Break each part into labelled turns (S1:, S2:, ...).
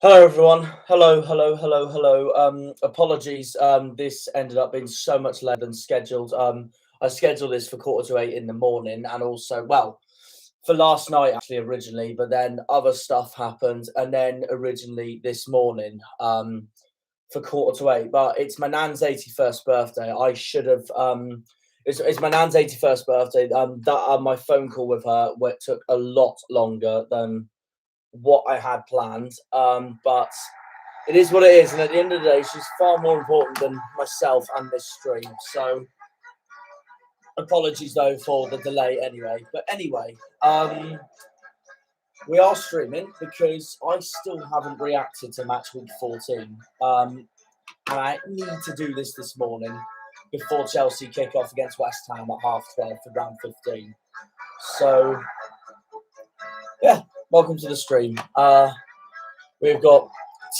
S1: Hello, everyone. Hello, hello, hello, hello. Apologies. This ended up being so much later than scheduled. I scheduled this for 7:45 in the morning, and also, well, for last night actually originally, but then other stuff happened, and then originally this morning, for 7:45. But it's my nan's 81st birthday. I should have. It's my nan's 81st birthday. My phone call with her took a lot longer than what I had planned. But it is what it is, and at the end of the day, she's far more important than myself and this stream. So apologies though for the delay anyway. But anyway, we are streaming because I still haven't reacted to match week 14. And I need to do this morning before Chelsea kick off against West Ham at 12:30 for round 15. So yeah, welcome to the stream. We've got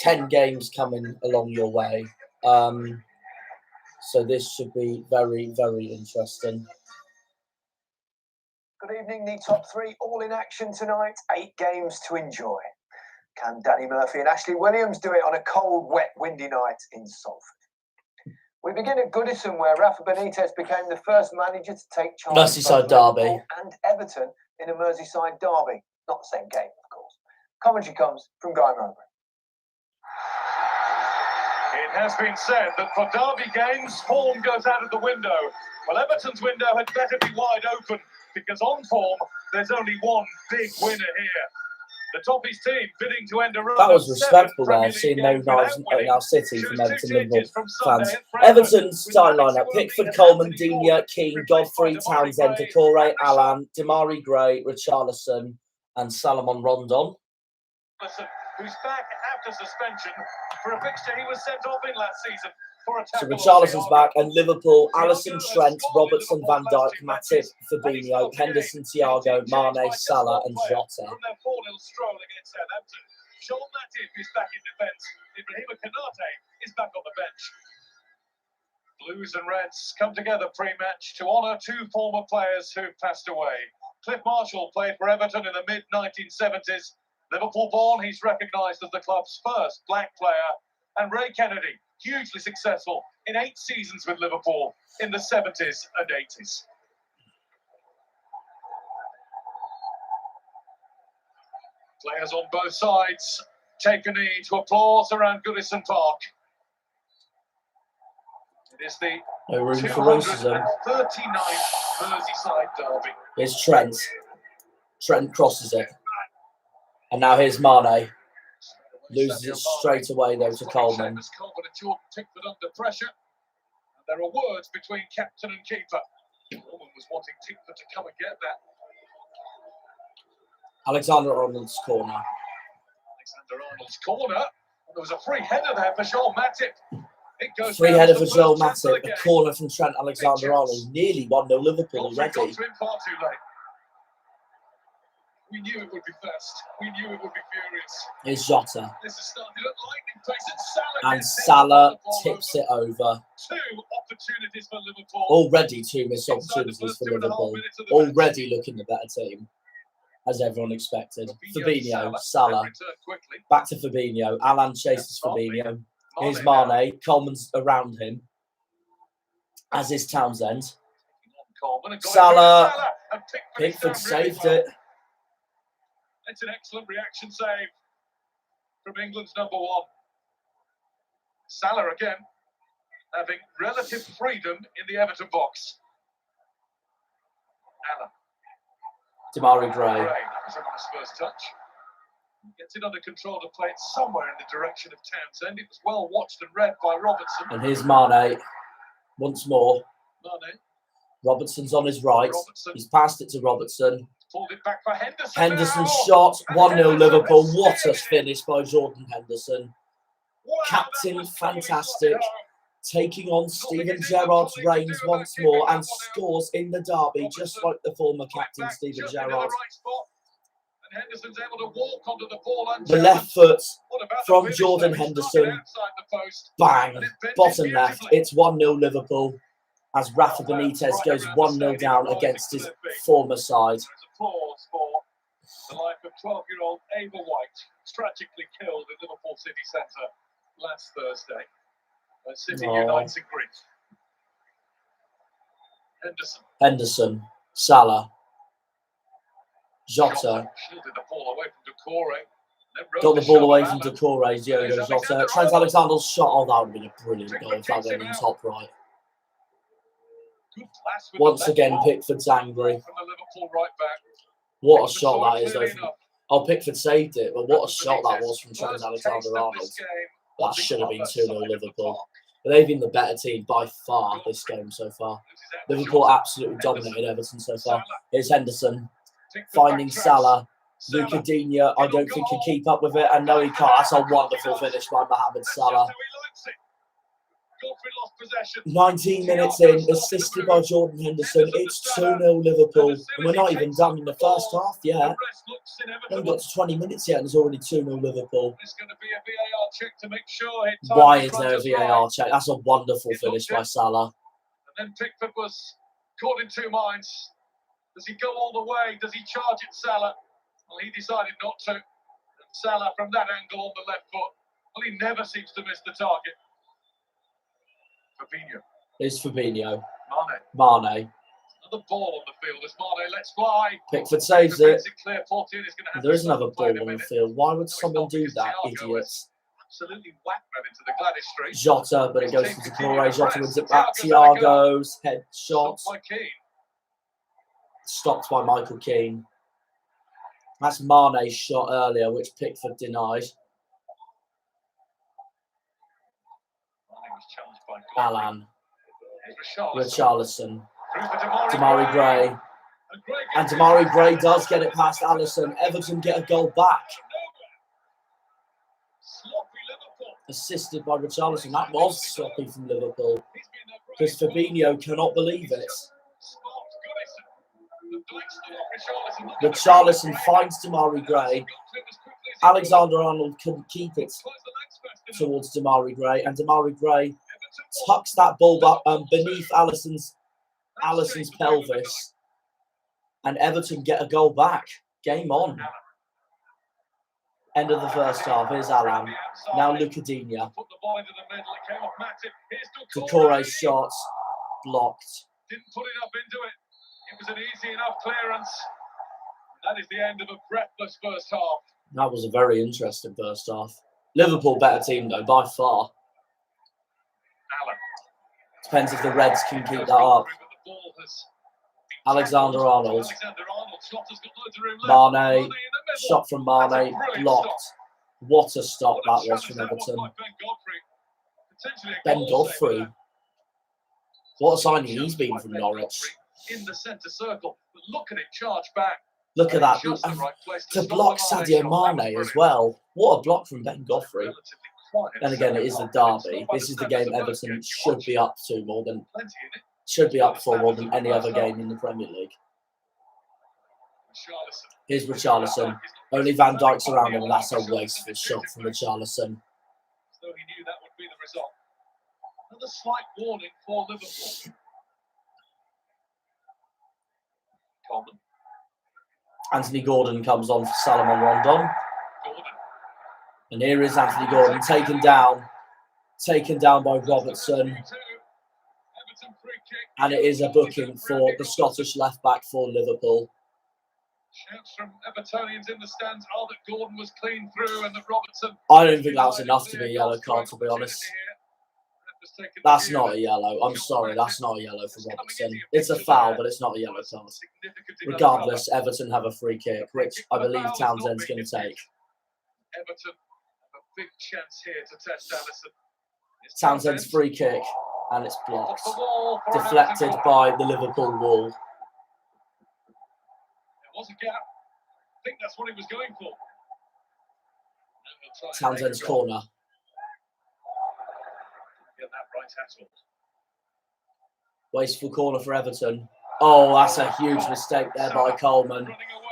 S1: 10 games coming along your way. So this should be very, very interesting.
S2: Good evening, the top three all in action tonight. 8 games to enjoy. Can Danny Murphy and Ashley Williams do it on a cold, wet, windy night in Salford? We begin at Goodison, where Rafa Benitez became the first manager to take charge of
S1: Merseyside derby
S2: and Everton in a Merseyside derby. Not the same game, of course. Commentary comes from Guy Mowbray.
S3: It has been said that for derby games, form goes out of the window. Well, Everton's window had better be wide open, because on form, there's only one big winner here. The Toffees team bidding to end a run.
S1: That was respectable there, seeing no knives in our city from Everton Liverpool fans. Everton's starting lineup: Pickford, Coleman, Digne, Keane, Godfrey, Townsend, Decore, Allan, Demarai Gray, Richarlison, and Salomon Rondon.
S3: Who's back after suspension for a fixture he was sent off in last season.
S1: So Richarlison's back, and Liverpool: Alisson, Trent, Robertson, Van Dijk, Matip, Fabinho, Henderson, Thiago, Mane, Salah, and Jota.
S3: From their 4-0 stroll against Southampton, Joel Matip is back in defence. Ibrahima Konate is back on the bench. Blues and Reds come together pre-match to honour 2 former players who've passed away. Cliff Marshall played for Everton in the mid-1970s. Liverpool-born, he's recognised as the club's first black player. And Ray Kennedy, hugely successful in 8 seasons with Liverpool in the 70s and 80s. Players on both sides take a knee to applause around Goodison Park. It is the
S1: No room for racism.
S3: 39th Merseyside derby.
S1: Here's Trent. Trent crosses it. And now here's Mane. Loses it straight away, though, to Coleman.
S3: Coleman and Jordan Pickford under pressure. And there are words between captain and keeper. Coleman was wanting Pickford to come and get that.
S1: Alexander-Arnold's corner.
S3: Alexander-Arnold's corner. There was a free header there for Joel Matip. It goes
S1: free header for Joel Matip. A corner from Trent Alexander-Arnold. Nearly 1-0 Liverpool already.
S3: Far too late. We knew it would be fast. We knew it would be furious.
S1: Here's Jota.
S3: This has started at lightning pace,
S1: and Salah tips it over.
S3: 2 opportunities for Liverpool.
S1: Already 2 missed opportunities for Liverpool. Already looking the better team, as everyone expected. Fabinho, Salah. Back to Fabinho. Allan chases Fabinho. Here's Mane. Coleman's around him, as is Townsend. Salah. Pickford saved it.
S3: It's an excellent reaction save from England's number 1. Salah again, having relative freedom in the Everton box. Allan.
S1: Demarai Gray.
S3: That was a nice first touch. Gets it under control to play it somewhere in the direction of Townsend. It was well watched and read by Robertson.
S1: And here's Mane once more.
S3: Mane.
S1: Robertson's on his right. He's passed it to Robertson.
S3: Pulled it back for Henderson.
S1: Henderson's shot. 1-0 Liverpool. What a finish by Jordan Henderson. Captain, fantastic. Taking on Steven Gerrard's reins once more and scores in the derby, just like the former captain Steven Gerrard. The left foot from Jordan Henderson. Bang. Bottom left. It's 1-0 Liverpool as Rafa Benitez goes 1-0 down against his former side.
S3: The life of 12-year-old Ava White, tragically killed in Liverpool city centre last Thursday. City unites in grief.
S1: Henderson. Salah. Jota.
S3: Shielded the ball away from Doucouré.
S1: Got the ball away from Doucouré. Diogo Jota. Trent Alexander's shot. Oh, that would have been a brilliant goal if that went in top right. Once again, Pickford's angry. What a shot that is, though. Oh, Pickford saved it, but what a shot that was from Trent Alexander-Arnold. That should have been 2-0 Liverpool. But they've been the better team by far this game so far. Liverpool absolutely dominated Everton so far. Here's Henderson finding Salah. Luca Digne, I don't think can keep up with it. And no, he can't. That's a wonderful finish by Mohamed Salah. 19 minutes in, assisted by Jordan Henderson. It's 2-0 Liverpool. And we're not even done in the first half yet. We haven't got to 20 minutes yet and it's already 2-0 Liverpool. Why is there a VAR check? That's a wonderful finish by Salah.
S3: And then Pickford was caught in two minds. Does he go all the way? Does he charge at Salah? Well, he decided not to. And Salah from that angle on the left foot. Well, he never seems to miss the target. Fabinho.
S1: It's Fabinho.
S3: Mane. Another ball on the field as Mane lets fly.
S1: Pickford saves it.
S3: Clear.
S1: There is another ball on the field. Why would someone do that, idiots?
S3: Absolutely whacked that into the Gladys Street.
S1: Jota, but it goes to Doucouré. Jota wins it back. Thiago's head shot. Stopped by Michael Keane. That's Mane's shot earlier, which Pickford denied. Alan. Richarlison. Damari Gray. And Damari Gray does get it past Alisson. Everton get a goal back. Assisted by Richarlison. That was sloppy from Liverpool. Because Fabinho cannot believe it. Richarlison finds Damari Gray. Alexander-Arnold couldn't keep it towards Damari Gray. And Damari Gray tucks that ball back beneath Alisson's pelvis. And Everton get a goal back. Game on. End of the first half. Here's Alan. Now Luca Digne. Doucouré's shot blocked.
S3: Didn't put it up into it. It was an easy enough clearance. That is the end of a breathless first half.
S1: That was a very interesting first half. Liverpool better team though, by far.
S3: Alan.
S1: Depends if the Reds can keep that up. Alexander-Arnold. Mane. Shot from Mane. Blocked. What a stop that was from Everton. Ben Godfrey. What a signing he's been from Norwich.
S3: In the centre circle. But look at it charge back.
S1: Look at that. To block Sadio Mane as well. What a block from Ben Godfrey. And again, it is the derby. This is the game Everton should be up to more than any other game in the Premier League. Here's Richarlison. Only Van Dijk's around him, and that's a wasteful shot from Richarlison.
S3: So he knew that would be the result. Another slight warning for Liverpool. Coleman.
S1: Anthony Gordon comes on for Salomon Rondon. And here is Anthony Gordon taken down by Robertson. And it is a booking for the Scottish left back for Liverpool.
S3: Shouts from Evertonians in the stands are that Gordon was clean through and that Robertson.
S1: I don't think that was enough to be a yellow card, to be honest. That's not a yellow. I'm sorry, that's not a yellow for Robertson. It's a foul, but it's not a yellow card. Regardless, Everton have a free kick, which I believe Townsend's going to take.
S3: Everton have a big chance here to test Alisson.
S1: Townsend's free kick, and it's blocked. Deflected by the Liverpool wall.
S3: Was a gap. I think that's what he was going for.
S1: Townsend's corner.
S3: Get that right handle.
S1: Wasteful corner for Everton. Oh, that's a huge mistake there by Coleman,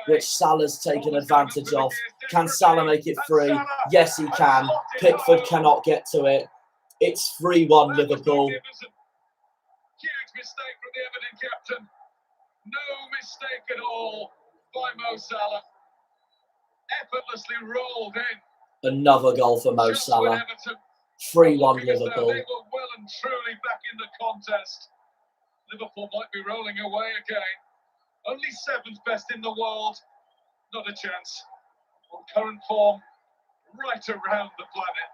S1: which Salah's taken advantage of. Can Salah make it free? Yes, he can. Pickford cannot get to it. It's 3-1 Liverpool.
S3: Huge mistake from the Everton captain. No mistake at all by Mo Salah. effortlessly rolled in.
S1: Another goal for Mo
S3: Just when
S1: Salah.
S3: Everton
S1: 3-1
S3: looking as though
S1: Liverpool.
S3: they were well and truly back in the contest. Liverpool might be rolling away again. Only 7th best in the world. Not a chance. On current form, right around the planet,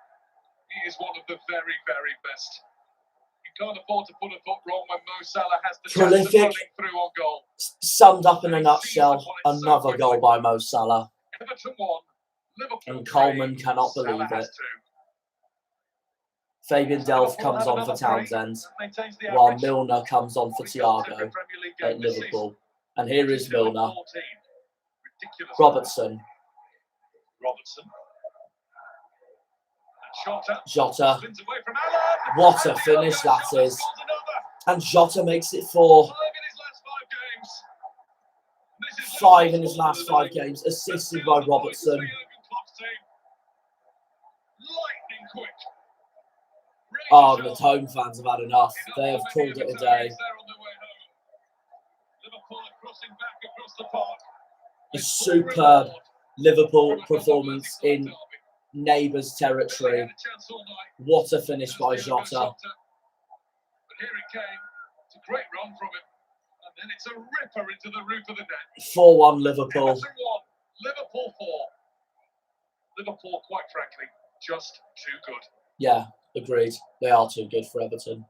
S3: he is one of the very, very best. You can't afford to put a foot wrong when Mo Salah has the chance of
S1: Prolific.
S3: running through on goal.
S1: Summed up in a nutshell. Another goal by Mo Salah.
S3: Everton 1, Liverpool
S1: And Coleman
S3: 3,
S1: cannot
S3: Salah
S1: believe
S3: has
S1: it.
S3: 2.
S1: Fabian Delph comes on for Townsend, while Milner comes on for Thiago at Liverpool. And here is Milner. Robertson. Jota. What a finish that is. And Jota makes it 4. 5 in his last 5 games, assisted by Robertson.
S3: Lightning quick.
S1: Oh, the home fans have had enough. They have called it a day. A superb Liverpool performance in neighbours' territory. What a finish by Jota.
S3: But here it came. It's a great run from him. And then it's a ripper into the roof of the net.
S1: 4-1 Liverpool.
S3: Everton 1, Liverpool 4. Liverpool, quite frankly, just too good.
S1: Yeah, agreed. They are too good for Everton.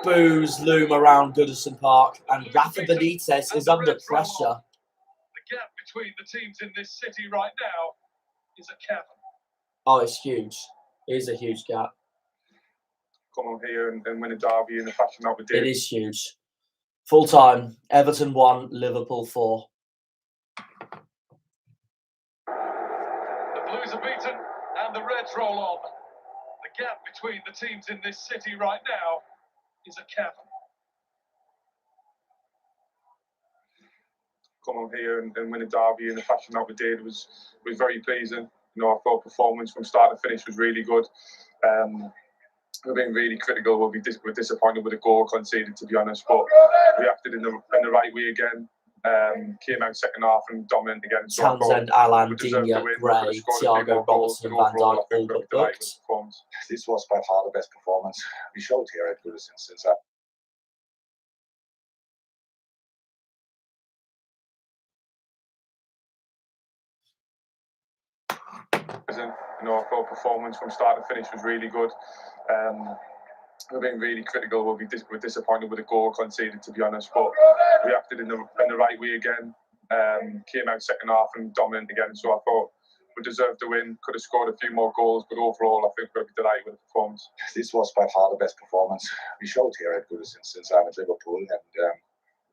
S1: Boos loom around Goodison Park, and Rafa Benitez is under pressure.
S3: The gap between the teams in this city right now is a cavern.
S1: Oh, it's huge. It is a huge gap.
S4: Come on here and win a derby in the fashion that we did.
S1: It is huge. Full time. Everton 1, Liverpool 4.
S3: The Blues are beaten and the Reds roll on. The gap between the teams in this city right now is a cavern.
S4: Come on here and win a derby in the fashion that we did was very pleasing. You know, I thought performance from start to finish was really good. We've been really critical. We're disappointed with the goal conceded, to be honest, but we acted in the right way again. Came out second half and dominant again. So
S1: Townsend, Alan, Digne, Gray, Thiago, Robertson, Van Dijk, all but booked.
S5: This was by far the best performance we showed here at Goodison since
S4: You know, I thought performance from start to finish was really good. We've been really critical. We're disappointed with the goal conceded, to be honest, but we acted in the right way again. Came out second half and dominant again. So I thought we deserved the win. Could have scored a few more goals, but overall, I think we'll be delighted with the performance.
S5: This was by far the best performance we showed here at Goodison since I'm at Liverpool, and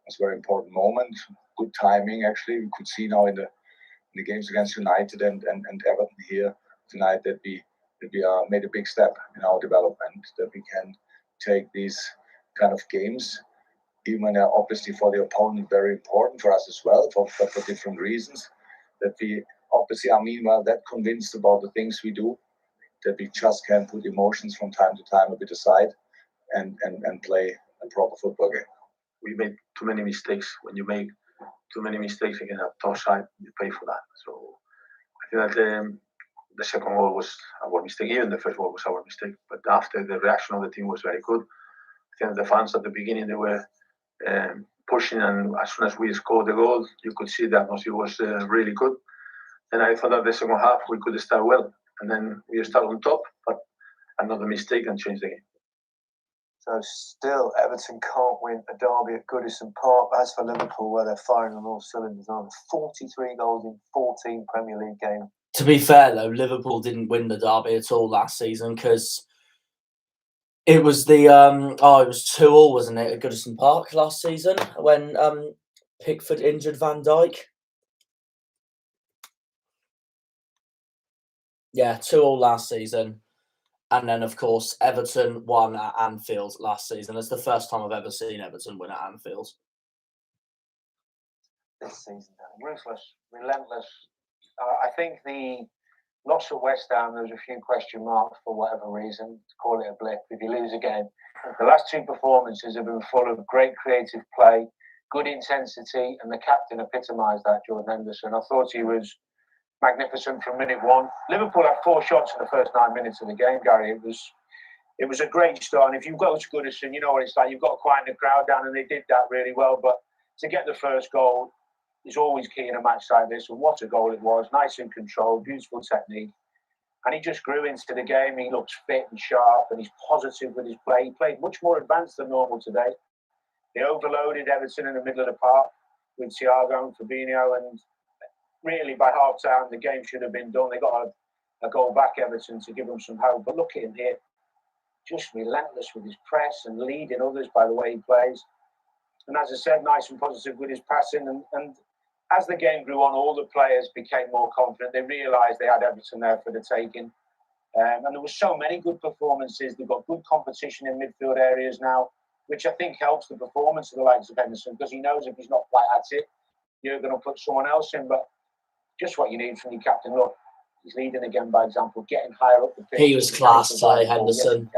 S5: it's a very important moment. Good timing, actually. We could see now in the games against United and Everton here tonight that we made a big step in our development, that we can take these kind of games, even obviously for the opponent very important, for us as well, for different reasons, that we obviously are meanwhile that convinced about the things we do, that we just can put emotions from time to time a bit aside and play a proper football game.
S6: We made too many mistakes. When you make too many mistakes against a tough side, you pay for that. So I think that the second goal was our mistake. Even the first goal was our mistake. But after, the reaction of the team was very good. I think the fans at the beginning, they were pushing, and as soon as we scored the goal, you could see the atmosphere was really good. And I thought that the second half we could start well, and then we start on top, but another mistake and change the game.
S2: So still, Everton can't win a derby at Goodison Park. As for Liverpool, where they're firing on all cylinders, on 43 goals in 14 Premier League games.
S1: To be fair, though, Liverpool didn't win the derby at all last season because it was the it was 2-2, wasn't it, at Goodison Park last season when Pickford injured Van Dijk. Yeah, 2-2 last season. And then, of course, Everton won at Anfield last season. It's the first time I've ever seen Everton win at Anfield.
S7: This season, ruthless, relentless. I think the loss at West Ham, there was a few question marks for whatever reason. To call it a blip if you lose again. The last two performances have been full of great creative play, good intensity, and the captain epitomised that, Jordan Henderson. I thought he was magnificent from minute one. Liverpool had 4 shots in the first 9 minutes of the game, Gary. It was a great start. And if you go to Goodison, you know what it's like. You've got to quieten the crowd down, and they did that really well. But to get the first goal is always key in a match like this. And what a goal it was. Nice and controlled, beautiful technique. And he just grew into the game. He looks fit and sharp, and he's positive with his play. He played much more advanced than normal today. They overloaded Everton in the middle of the park with Thiago and Fabinho, and really by half-time the game should have been done. They got a goal back, Everton, to give them some hope. But look at him here, just relentless with his press and leading others by the way he plays. And as I said, nice and positive with his passing. And as the game grew on, all the players became more confident. They realised they had Everton there for the taking. And there were so many good performances. They've got good competition in midfield areas now, which I think helps the performance of the likes of Henderson, because he knows if he's not quite at it, you're going to put someone else in. But just what you need from your captain. Look, he's leading again by example, getting higher up the pitch.
S1: He was class today, Henderson.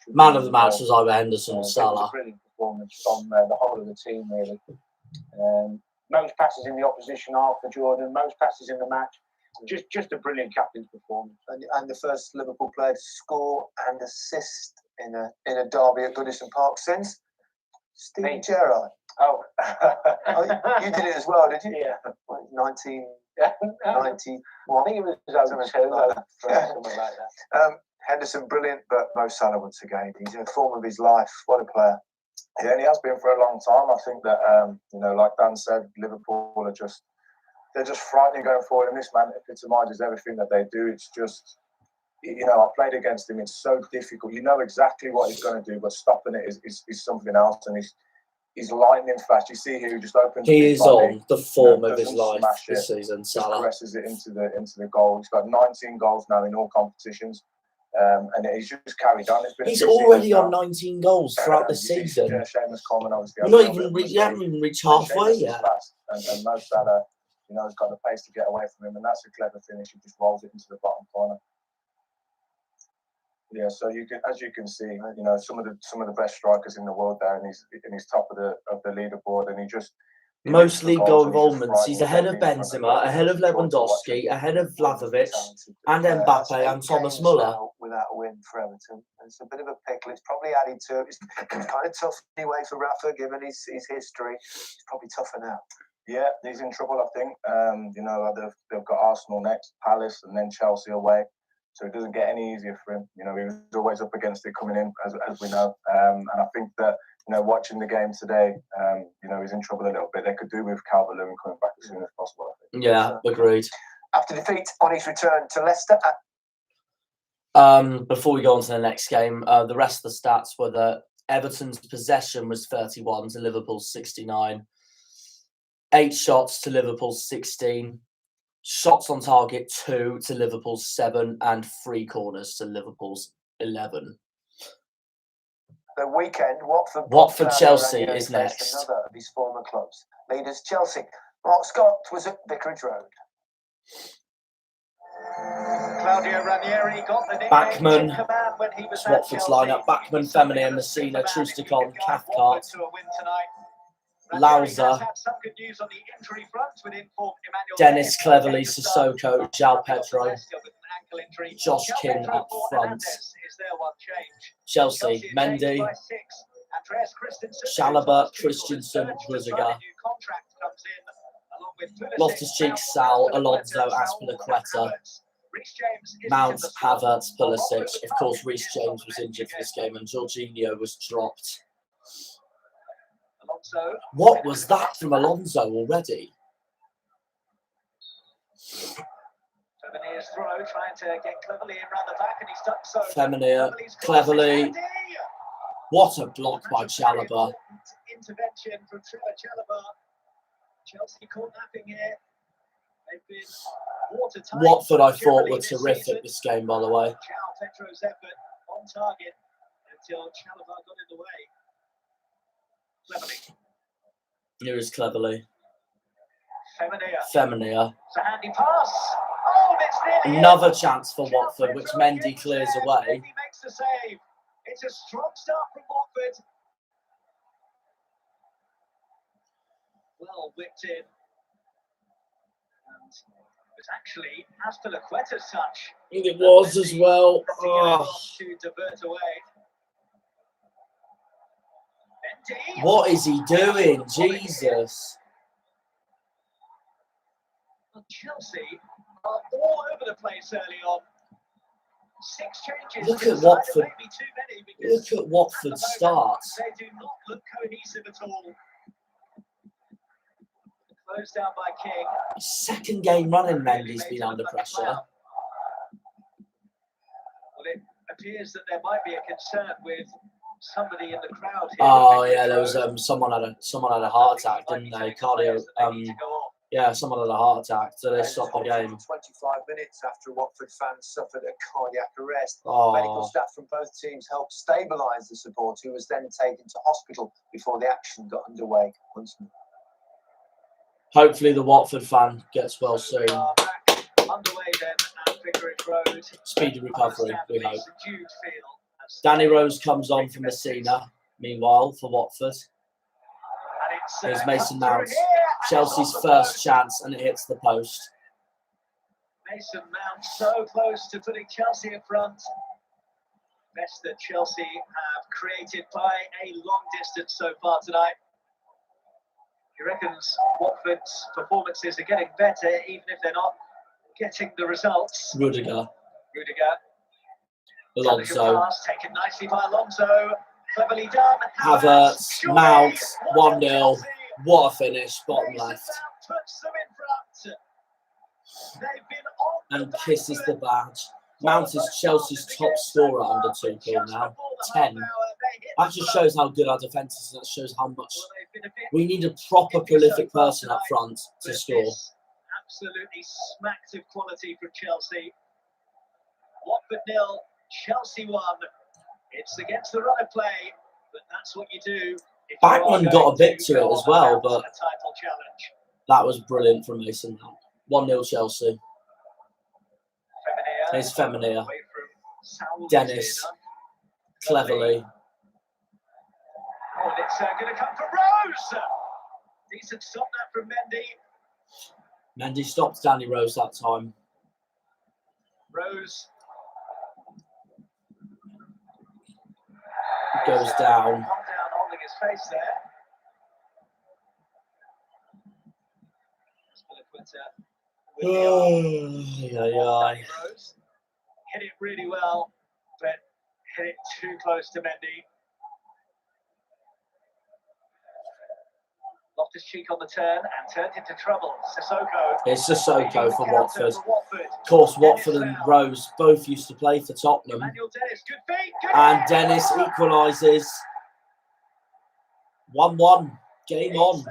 S1: Man of the match was either Henderson or Salah.
S7: It was a brilliant performance from the whole of the team, really. Most passes in the opposition half for Jordan, most passes in the match. Just a brilliant captain's performance.
S2: And the first Liverpool player to score and assist in a derby at Goodison Park since Steven Gerrard.
S7: Oh.
S2: Oh, you did it as well, did you?
S7: Yeah.
S2: 1991.
S7: I think it was something like that.
S2: Henderson, brilliant, but Mo Salah once again. He's in the form of his life. What a player.
S5: Yeah, and he has been for a long time. I think that, like Dan said, Liverpool are they're just frightening going forward. And this man epitomises everything that they do. It's just, I played against him. It's so difficult. You know exactly what he's going to do, but stopping it is something else. And he's lightning fast. You see here, he just opens.
S1: He is on the form of his life this season. Salah
S5: presses it into the goal. He's got 19 goals now in all competitions. And he's just carried on.
S1: He's already on 19 goals throughout the season.
S5: Yeah, Seamus Coleman obviously.
S1: You haven't even reached halfway yet.
S5: And Mo Salah, has got the pace to get away from him, and that's a clever finish. He just rolls it into the bottom corner. Yeah, so as you can see, some of the best strikers in the world there, and he's top of the leaderboard, and he just.
S1: Most league goal involvements. He's ahead of Benzema, ahead of Lewandowski, ahead of Vlahovic, and Mbappe and Thomas Muller.
S2: Without a win for Everton. It's a bit of a pickle. It's probably added to it. It's kind of tough anyway for Rafa, given his history. It's probably tougher now.
S5: Yeah, he's in trouble, I think. They've got Arsenal next, Palace, and then Chelsea away. So it doesn't get any easier for him. He was always up against it coming in, as we know. And I think that, watching the game today, he's in trouble a little bit. They could do with Calvert-Lewin coming back as soon as possible, I think.
S1: Yeah, agreed.
S2: After defeat on his return to Leicester.
S1: Before we go on to the next game, the rest of the stats were that Everton's possession was 31 to Liverpool's 69. 8 shots to Liverpool's 16. Shots on target 2 to Liverpool's 7, and 3 corners to Liverpool's 11.
S2: The weekend,
S1: Watford Chelsea is next.
S2: Another of his former clubs. Leaders Chelsea. Mark Scott was at Vicarage Road.
S3: Claudio Ranieri got the
S1: Backman,
S3: when he was
S1: Watford's lineup. Backman, Feminine, Messina, Trusticon, Cathcart, Lauza, Dennis Cleverly, Sissoko, João Pedro, Josh King up front. Chelsea, Mendy, Chalobah, Christensen, Ruziger, Loftus-Cheek, Sal, Alonso, Aspilicueta, Mount, Havertz, Pulisic. Of course, Reece James was injured for this game and Jorginho was dropped. What was that from Alonso already? Feminier, Cleverly. What a block by Chalobah.
S3: Intervention from Chalobah. Chelsea caught napping here. They've been watertight.
S1: Watford, I thought, were terrific this game, by the way.
S3: João Pedro's effort on target until Chalobah got in the way. Cleverly.
S1: Here is Cleverly.
S3: Feminier. It's a handy pass. Oh, it's nearly
S1: another chance for Watford, which Mendy clears away.
S3: Mendy makes the save. It's a strong start from Watford. well whipped in. And it was actually Azpilicueta's touch.
S1: It was as well.
S3: To divert away. Mendy.
S1: What is he doing? Jesus.
S3: Well, Chelsea are all over the place early on. 6 changes.
S1: Look at Watford.
S3: Maybe too many because
S1: Look at Watford's starts.
S3: they do not look cohesive at all. Closed down by King.
S1: Second game running, Mendy's been under pressure.
S3: Well, it appears that there might be a concern with somebody in the crowd here.
S1: Oh yeah, there was someone had a heart attack, didn't they? Cardio. Yeah, someone had a heart attack, so they stopped the game.
S2: 25 minutes after a Watford fan suffered a cardiac arrest.
S1: Oh.
S2: Medical staff from both teams helped stabilise the supporter, who was then taken to hospital before the action got underway once more.
S1: Hopefully the Watford fan gets well soon.
S3: Underway then at Vicarage Road.
S1: Speedy recovery, we hope. Danny Rose comes on for Messina, meanwhile, for Watford. Here's Mason Mount. Chelsea's first chance, and it hits the post.
S3: Mason Mount so close to putting Chelsea in front. Best that Chelsea have created by a long distance so far tonight. He reckons Watford's performances are getting better, even if they're not getting the results.
S1: Rudiger.
S3: Alonso. Pass, taken nicely by Alonso. Cleverly done.
S1: Havertz, Mount, 1-0. What a finish, bottom left.
S3: Puts them in front. They've been on
S1: and kisses the badge. Mount is Chelsea's top scorer under Tuchel now, 10. That just shows how good our defence is, and that shows how much we need a proper prolific person up front to score.
S3: Absolutely smacked of quality from Chelsea. Watford 0, Chelsea 1. It's against the run of play, but that's what you do.
S1: Backman got a bit to it as well, but that was brilliant from Mason Mount. 1-0 Chelsea. Here's Femenia. Dennis. Cleverly.
S3: Oh, and it's going to come from Rose. Decent stop that from Mendy.
S1: Mendy stopped Danny Rose that time.
S3: Rose
S1: goes down.
S3: Calm down, holding his face there. Rose hit it really well, but hit it too close to Mendy. Loftus-Cheek on the turn and turned into trouble. Sissoko.
S1: It's Sissoko for Watford. Of course, Watford and Rose both used to play for Tottenham.
S3: Dennis, good feet, good
S1: and Dennis equalises. 1-1. Game on.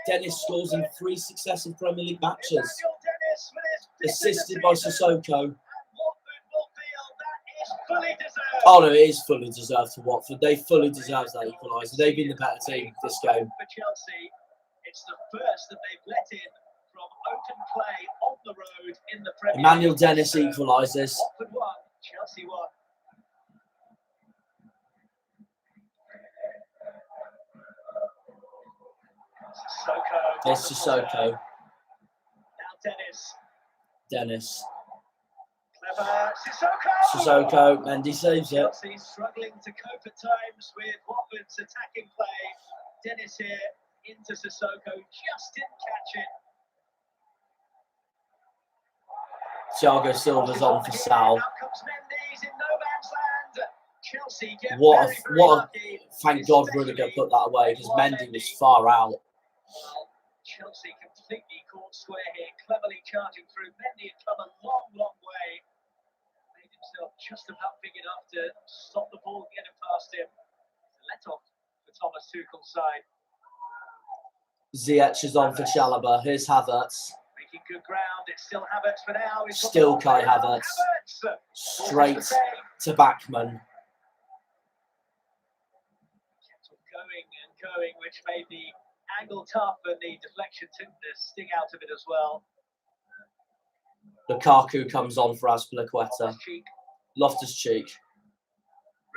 S1: Dennis scores in 3 successive Premier League matches. Assisted by Sissoko. Oh no, it is fully deserved for Watford. They fully deserve that equaliser. They've been the better team this game.
S3: For Chelsea, it's the first that they've let in from open play on the road in the Premier League.
S1: Emmanuel Dennis equalises.
S3: Watford 1, Chelsea 1. Sissoko.
S1: It's Sissoko.
S3: Now Dennis.
S1: Dennis.
S3: Clever.
S1: Sissoko. Mendy saves it.
S3: Chelsea struggling to cope at times with Watford's attacking play. Dennis here into Sissoko. Just didn't catch it.
S1: Thiago Silva's on for Sal.
S3: Out comes Mendy's in no man's land. Chelsea get
S1: Thank God Rudiger put that away, because Mendy was far out.
S3: Well, Chelsea completely caught square here, cleverly charging through. Mendy had come a long, long way. Made himself just about big enough to stop the ball getting past him. Let off for Thomas Tuchel's side.
S1: Ziyech is on for Chalobah. Here's Havertz.
S3: Making good ground. It's still Havertz for now.
S1: Still Kai Havertz. Straight to Backman.
S3: Going and going, which made the angle tough, and the deflection took the sting out of it as well.
S1: Lukaku comes on for Azpilicueta. Loftus-Cheek.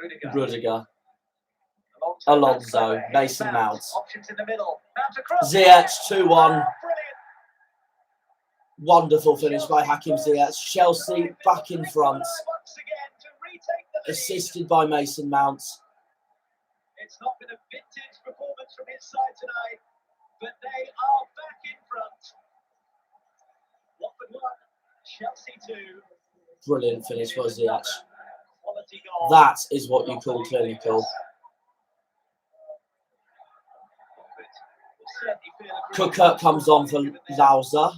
S3: Rudiger.
S1: Rudiger. Alonso, Mason Mount.
S3: Options in the middle. Mount across.
S1: Ziyech 2-1.
S3: Brilliant.
S1: Wonderful finish by Hakim Ziyech. Chelsea back in front,
S3: Once again to retake the lead.
S1: assisted by Mason Mount.
S3: It's not been a vintage performance from his side tonight, but they are back in front. Watford 1, Chelsea 2.
S1: Brilliant finish by Ziyech.
S3: Quality goal.
S1: That is what you call clinical. Cook comes on for Lauza.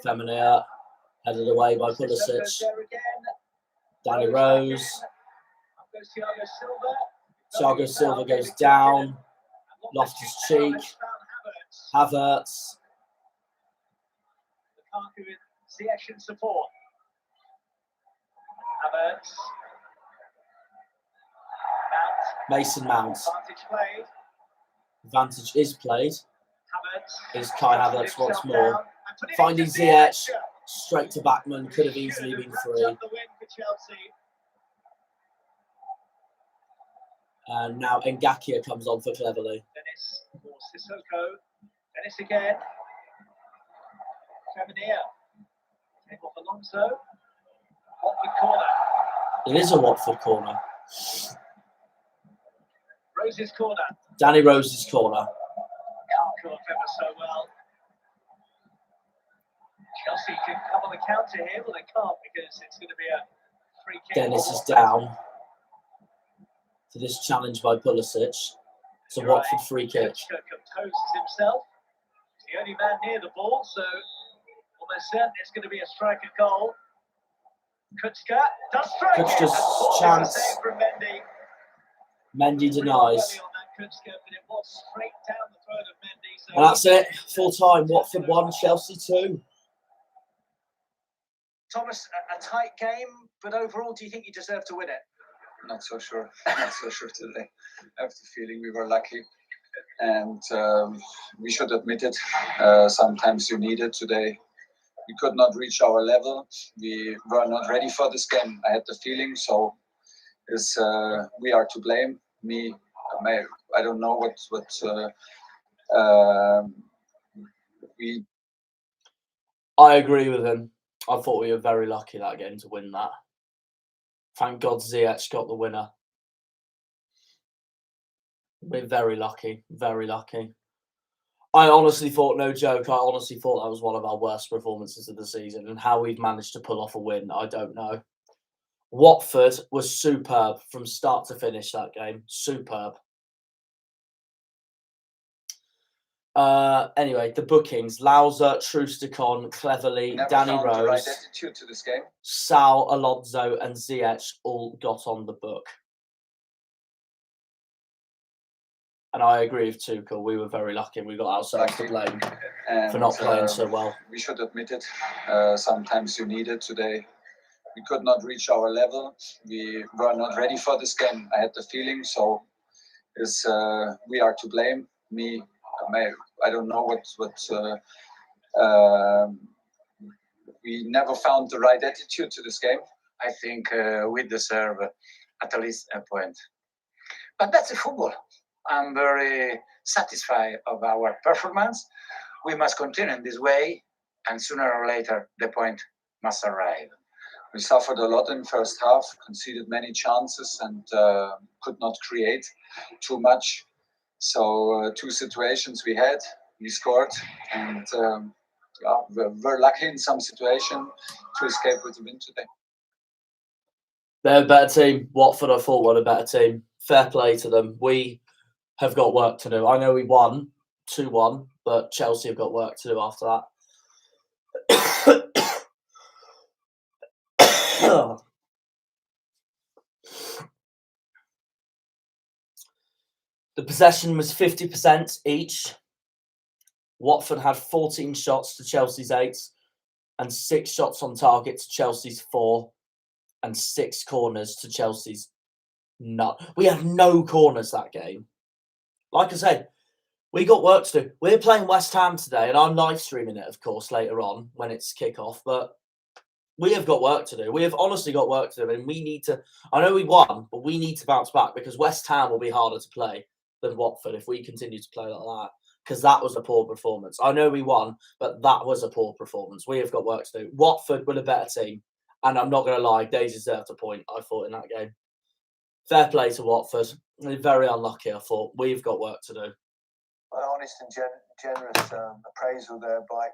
S1: Femenia headed away by Pulisic. Danny Rose. Thiago Silva goes down. Loftus-Cheek. Havertz.
S3: Lukaku with Ziyech in support. Havertz.
S1: Mason Mount.
S3: Advantage played.
S1: Advantage is played.
S3: Havertz.
S1: Is Kai Havertz once more. Finding Ziyech. Straight to Backman. Could have easily been free. And now Ngakia comes on for Cleverly.
S3: Dennis for Sissoko. Dennis again. Femenia. Take off Alonso. Watford corner.
S1: It is a Watford corner.
S3: Rose's corner.
S1: Danny Rose's corner.
S3: Can't come off ever so well. Chelsea can come on the counter here, but they can't because it's going to be a free kick.
S1: Dennis is down for this challenge by Pulisic. It's a Watford free kick.
S3: Kuchka composes himself. He's the only man near the ball, so almost certain it's going to be a striker goal. Kuchka does strike it.
S1: Kuchka's chance.
S3: Save from Mendy.
S1: Mendy denies. And that's it. Full time. Watford 1, Chelsea 2.
S2: Thomas, a tight game, but overall, do you think you deserve to win it?
S8: Not so sure. Not so sure today. I have the feeling we were lucky, and we should admit it. Sometimes you need it. Today, we could not reach our level. We were not ready for this game. I had the feeling. So, we are to blame. I don't know what we.
S1: I agree with him. I thought we were very lucky that game to win that. Thank God Ziyech got the winner. We're very lucky, very lucky. I honestly thought, no joke, I honestly thought that was one of our worst performances of the season, and how we've managed to pull off a win, I don't know. Watford was superb from start to finish that game. Superb. Anyway, the bookings. Lauza, Trusticon, Cleverly, Danny Rose,
S8: the right attitude to this game.
S1: Sal, Alonso and Ziyech all got on the book. And I agree with Tuchel. We were very lucky and we got ourselves to blame for not playing so well.
S8: We should admit it. Sometimes you need it. Today, we could not reach our level. We were not ready for this game. I had the feeling. So, we are to blame. I don't know we never found the right attitude to this game.
S9: I think we deserve at least a point. But that's a football. I'm very satisfied of our performance. We must continue in this way, and sooner or later, the point must arrive.
S8: We suffered a lot in the first half, conceded many chances, and could not create too much. So 2 situations we had, we scored, and we're lucky in some situation to escape with the win today.
S1: They're a better team. Watford, I thought, were a better team. Fair play to them. We have got work to do. I know we won 2-1, but Chelsea have got work to do after that. The possession was 50% each. Watford had 14 shots to Chelsea's 8 and 6 shots on target to Chelsea's 4 and 6 corners to Chelsea's none. We had no corners that game. Like I said, we got work to do. We're playing West Ham today, and I'm live streaming it, of course, later on when it's kick-off. But We have got work to do. We have honestly got work to do, and we need to. I know we won, but we need to bounce back because West Ham will be harder to play than Watford if we continue to play like that. Because that was a poor performance. I know we won, but that was a poor performance. We have got work to do. Watford were a better team, and I'm not going to lie, they deserved a point. I thought in that game. Fair play to Watford. They're very unlucky. I thought we've got work to do.
S2: Honest and generous appraisal there by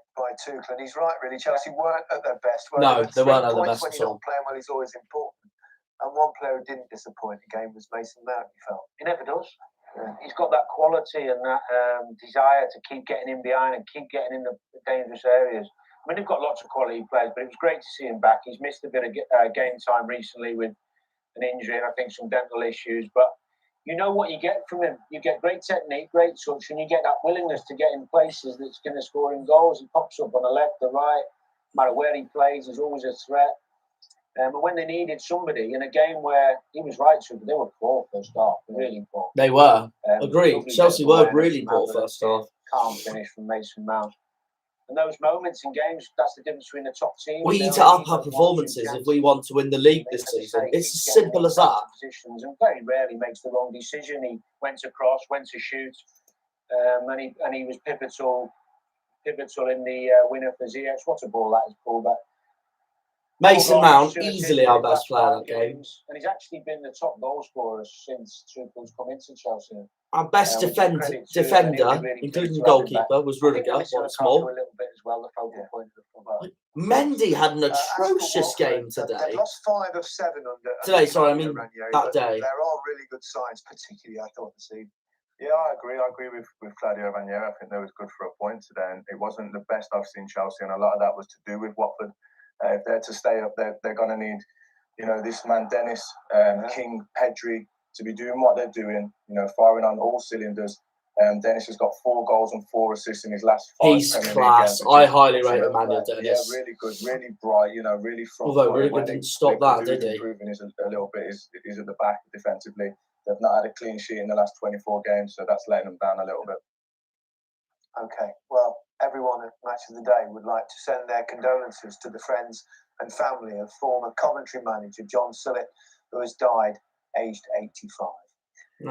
S2: Tuchel, and he's right. Really, Chelsea weren't at their best.
S1: No, they weren't at their best
S2: when
S1: at
S2: you're
S1: all.
S2: not playing well, he's always important. And one player who didn't disappoint again was Mason Mount. He felt
S7: he never does. Yeah. He's got that quality and that desire to keep getting in behind and keep getting in the dangerous areas. I mean, they've got lots of quality players, but it was great to see him back. He's missed a bit of game time recently with an injury and I think some dental issues, but you know what you get from him. You get great technique, great touch, and you get that willingness to get in places that's going to score in goals. He pops up on the left, the right, no matter where he plays, there's always a threat. But when they needed somebody in a game where he was right to, they were poor first half, really poor.
S1: They were. Agreed. Chelsea were really poor first half.
S7: Calm finish from Mason Mount. And those moments in games, that's the difference between the top team.
S1: We need to up our performances if we want to win the league this season. It's as simple as that.
S7: Positions and very rarely makes the wrong decision. He went to cross, went to shoot, and he was pivotal in the winner for Ziyech. What a ball that is pulled back.
S1: Mason Mount, easily our best player that game.
S7: And he's actually been the top goal scorer since Tuchel's come into Chelsea.
S1: Our best defender, including goalkeeper, was Rudiger once more. Mendy had an atrocious game today.
S2: They've lost 5 of 7 under.
S1: Today, sorry, I mean that day.
S2: There are really good signs, particularly I thought this evening.
S4: Yeah, I agree with Claudio Ranieri. I think they was good for a point today, and it wasn't the best I've seen Chelsea, and a lot of that was to do with Watford. If they're to stay up, they're going to need, this man Dennis, King, Pedri to be doing what they're doing. Firing on all cylinders. Dennis has got 4 goals and 4 assists in his last 5.
S1: He's class. I highly rate Emmanuel Dennis.
S4: Yeah, really good, really bright. Really front.
S1: Although Rudiger didn't stop that, did he?
S4: Improving is a little bit is at the back defensively. They've not had a clean sheet in the last 24 games, so that's letting them down a little bit.
S2: Okay, well, everyone at Match of the Day would like to send their condolences to the friends and family of former Coventry manager John Sillett, who has died aged 85.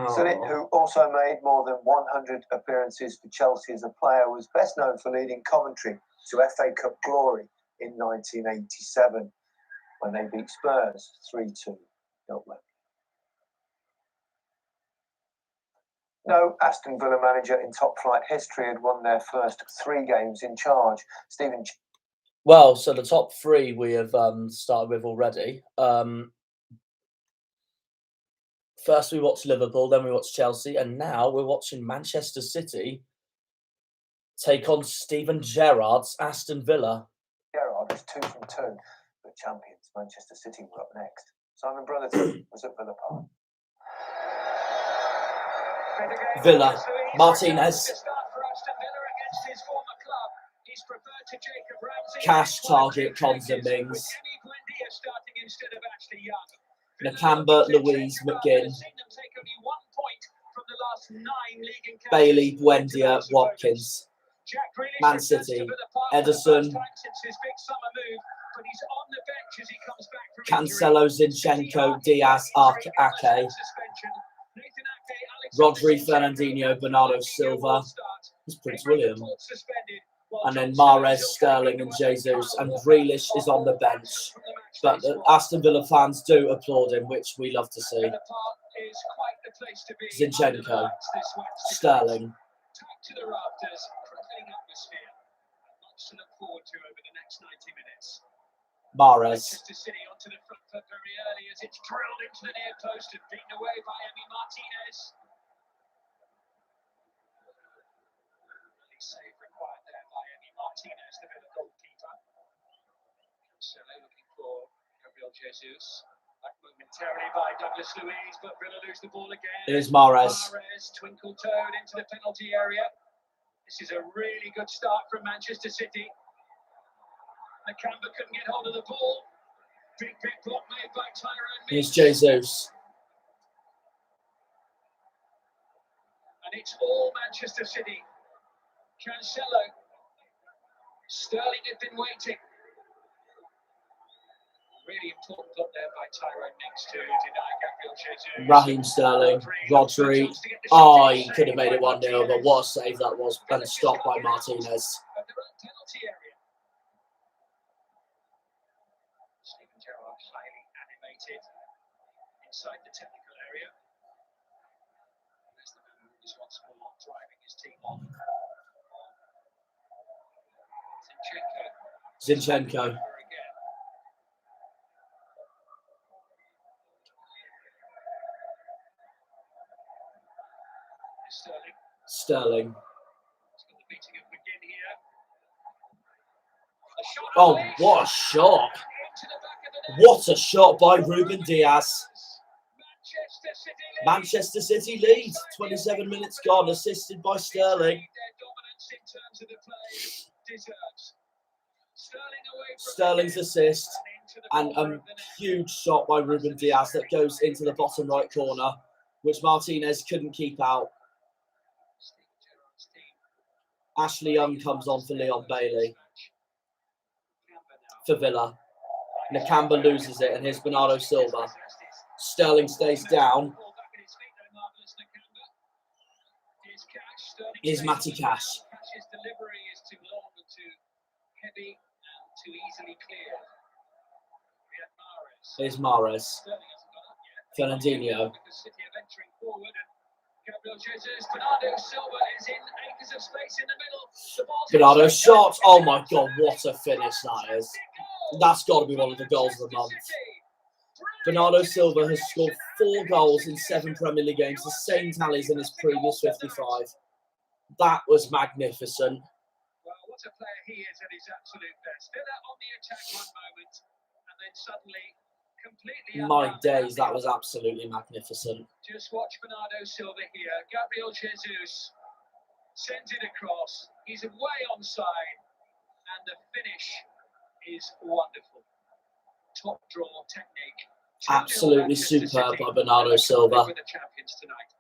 S2: Sillett, who also made more than 100 appearances for Chelsea as a player, was best known for leading Coventry to FA Cup glory in 1987 when they beat Spurs 3-2 at Wembley. No Aston Villa manager in top flight history had won their first 3 games in charge. Stephen.
S1: Well, so the top 3 we have started with already. First we watched Liverpool, then we watched Chelsea, and now we're watching Manchester City take on Steven Gerrard's Aston Villa.
S2: Gerrard was 2 from 2, but champions Manchester City were up next. Simon Brotherton was at Villa Park.
S1: Villa, Martinez. Cash, Target, Konza, Mings. Nakamba, Louise, McGinn. Bailey, Buendia, Watkins. Man City, Ederson. Cancelo, Zinchenko, Diaz, Ake. Rodri, Fernandinho, Bernardo Silva. It's Prince William. And then Mahrez, Sterling and Jesus. And Grealish is on the bench. But the Aston Villa fans do applaud him, which we love to see. Zinchenko, Sterling. Mahrez.
S3: Manchester City onto the front foot very early as it's drilled into the near post and beaten away by Emi Martinez. Early save required there by Emi Martinez, the Villa goalkeeper. Cancelo looking for Gabriel Jesus. Back momentarily by Douglas Luiz, but Villa lose the ball again.
S1: Here's Mahrez.
S3: Mahrez twinkle-toed into the penalty area. This is a really good start from Manchester City. Nakamba couldn't get hold of the ball. Big block made by Tyrone Mings.
S1: Here's Jesus.
S3: And it's all Manchester City. Cancelo. Sterling had been waiting. Really important block there by Tyrone Mings to deny Gabriel Jesus.
S1: Raheem Sterling, Rodri. Oh, he could have made it 1-0, but what a save that was. And stopped by Martinez.
S3: Penalty area. Stephen Gerrard highly animated inside the technical area. There's the man who is once more driving his team on.
S1: Zinchenko. Sterling. Oh, what a shot. What a shot by Ruben Diaz. Manchester City lead. 27 minutes gone, assisted by Sterling. Sterling's assist and a huge shot by Ruben Diaz that goes into the bottom right corner, which Martinez couldn't keep out. Ashley Young comes on for Leon Bailey for Villa. Nakamba loses it, and here's Bernardo Silva. Sterling stays down. Here's Matty Cash.
S3: Cash's delivery is too long and too heavy and too easily cleared.
S1: Here's Mahrez. Fernandinho. Bernardo shot. Oh my God, what a finish that is. That's got to be one of the goals of the month. Bernardo Silva has scored 4 goals in 7 Premier League games, the same tallies in his previous 55. That was magnificent.
S3: Well, what a player he is at his absolute best. Villa on the attack one moment, and then suddenly completely.
S1: My days, that was absolutely magnificent.
S3: Just watch Bernardo Silva here. Gabriel Jesus sends it across. He's way onside, and the finish is wonderful. Top draw technique.
S1: Absolutely superb by Bernardo Silva.
S3: With the champions tonight.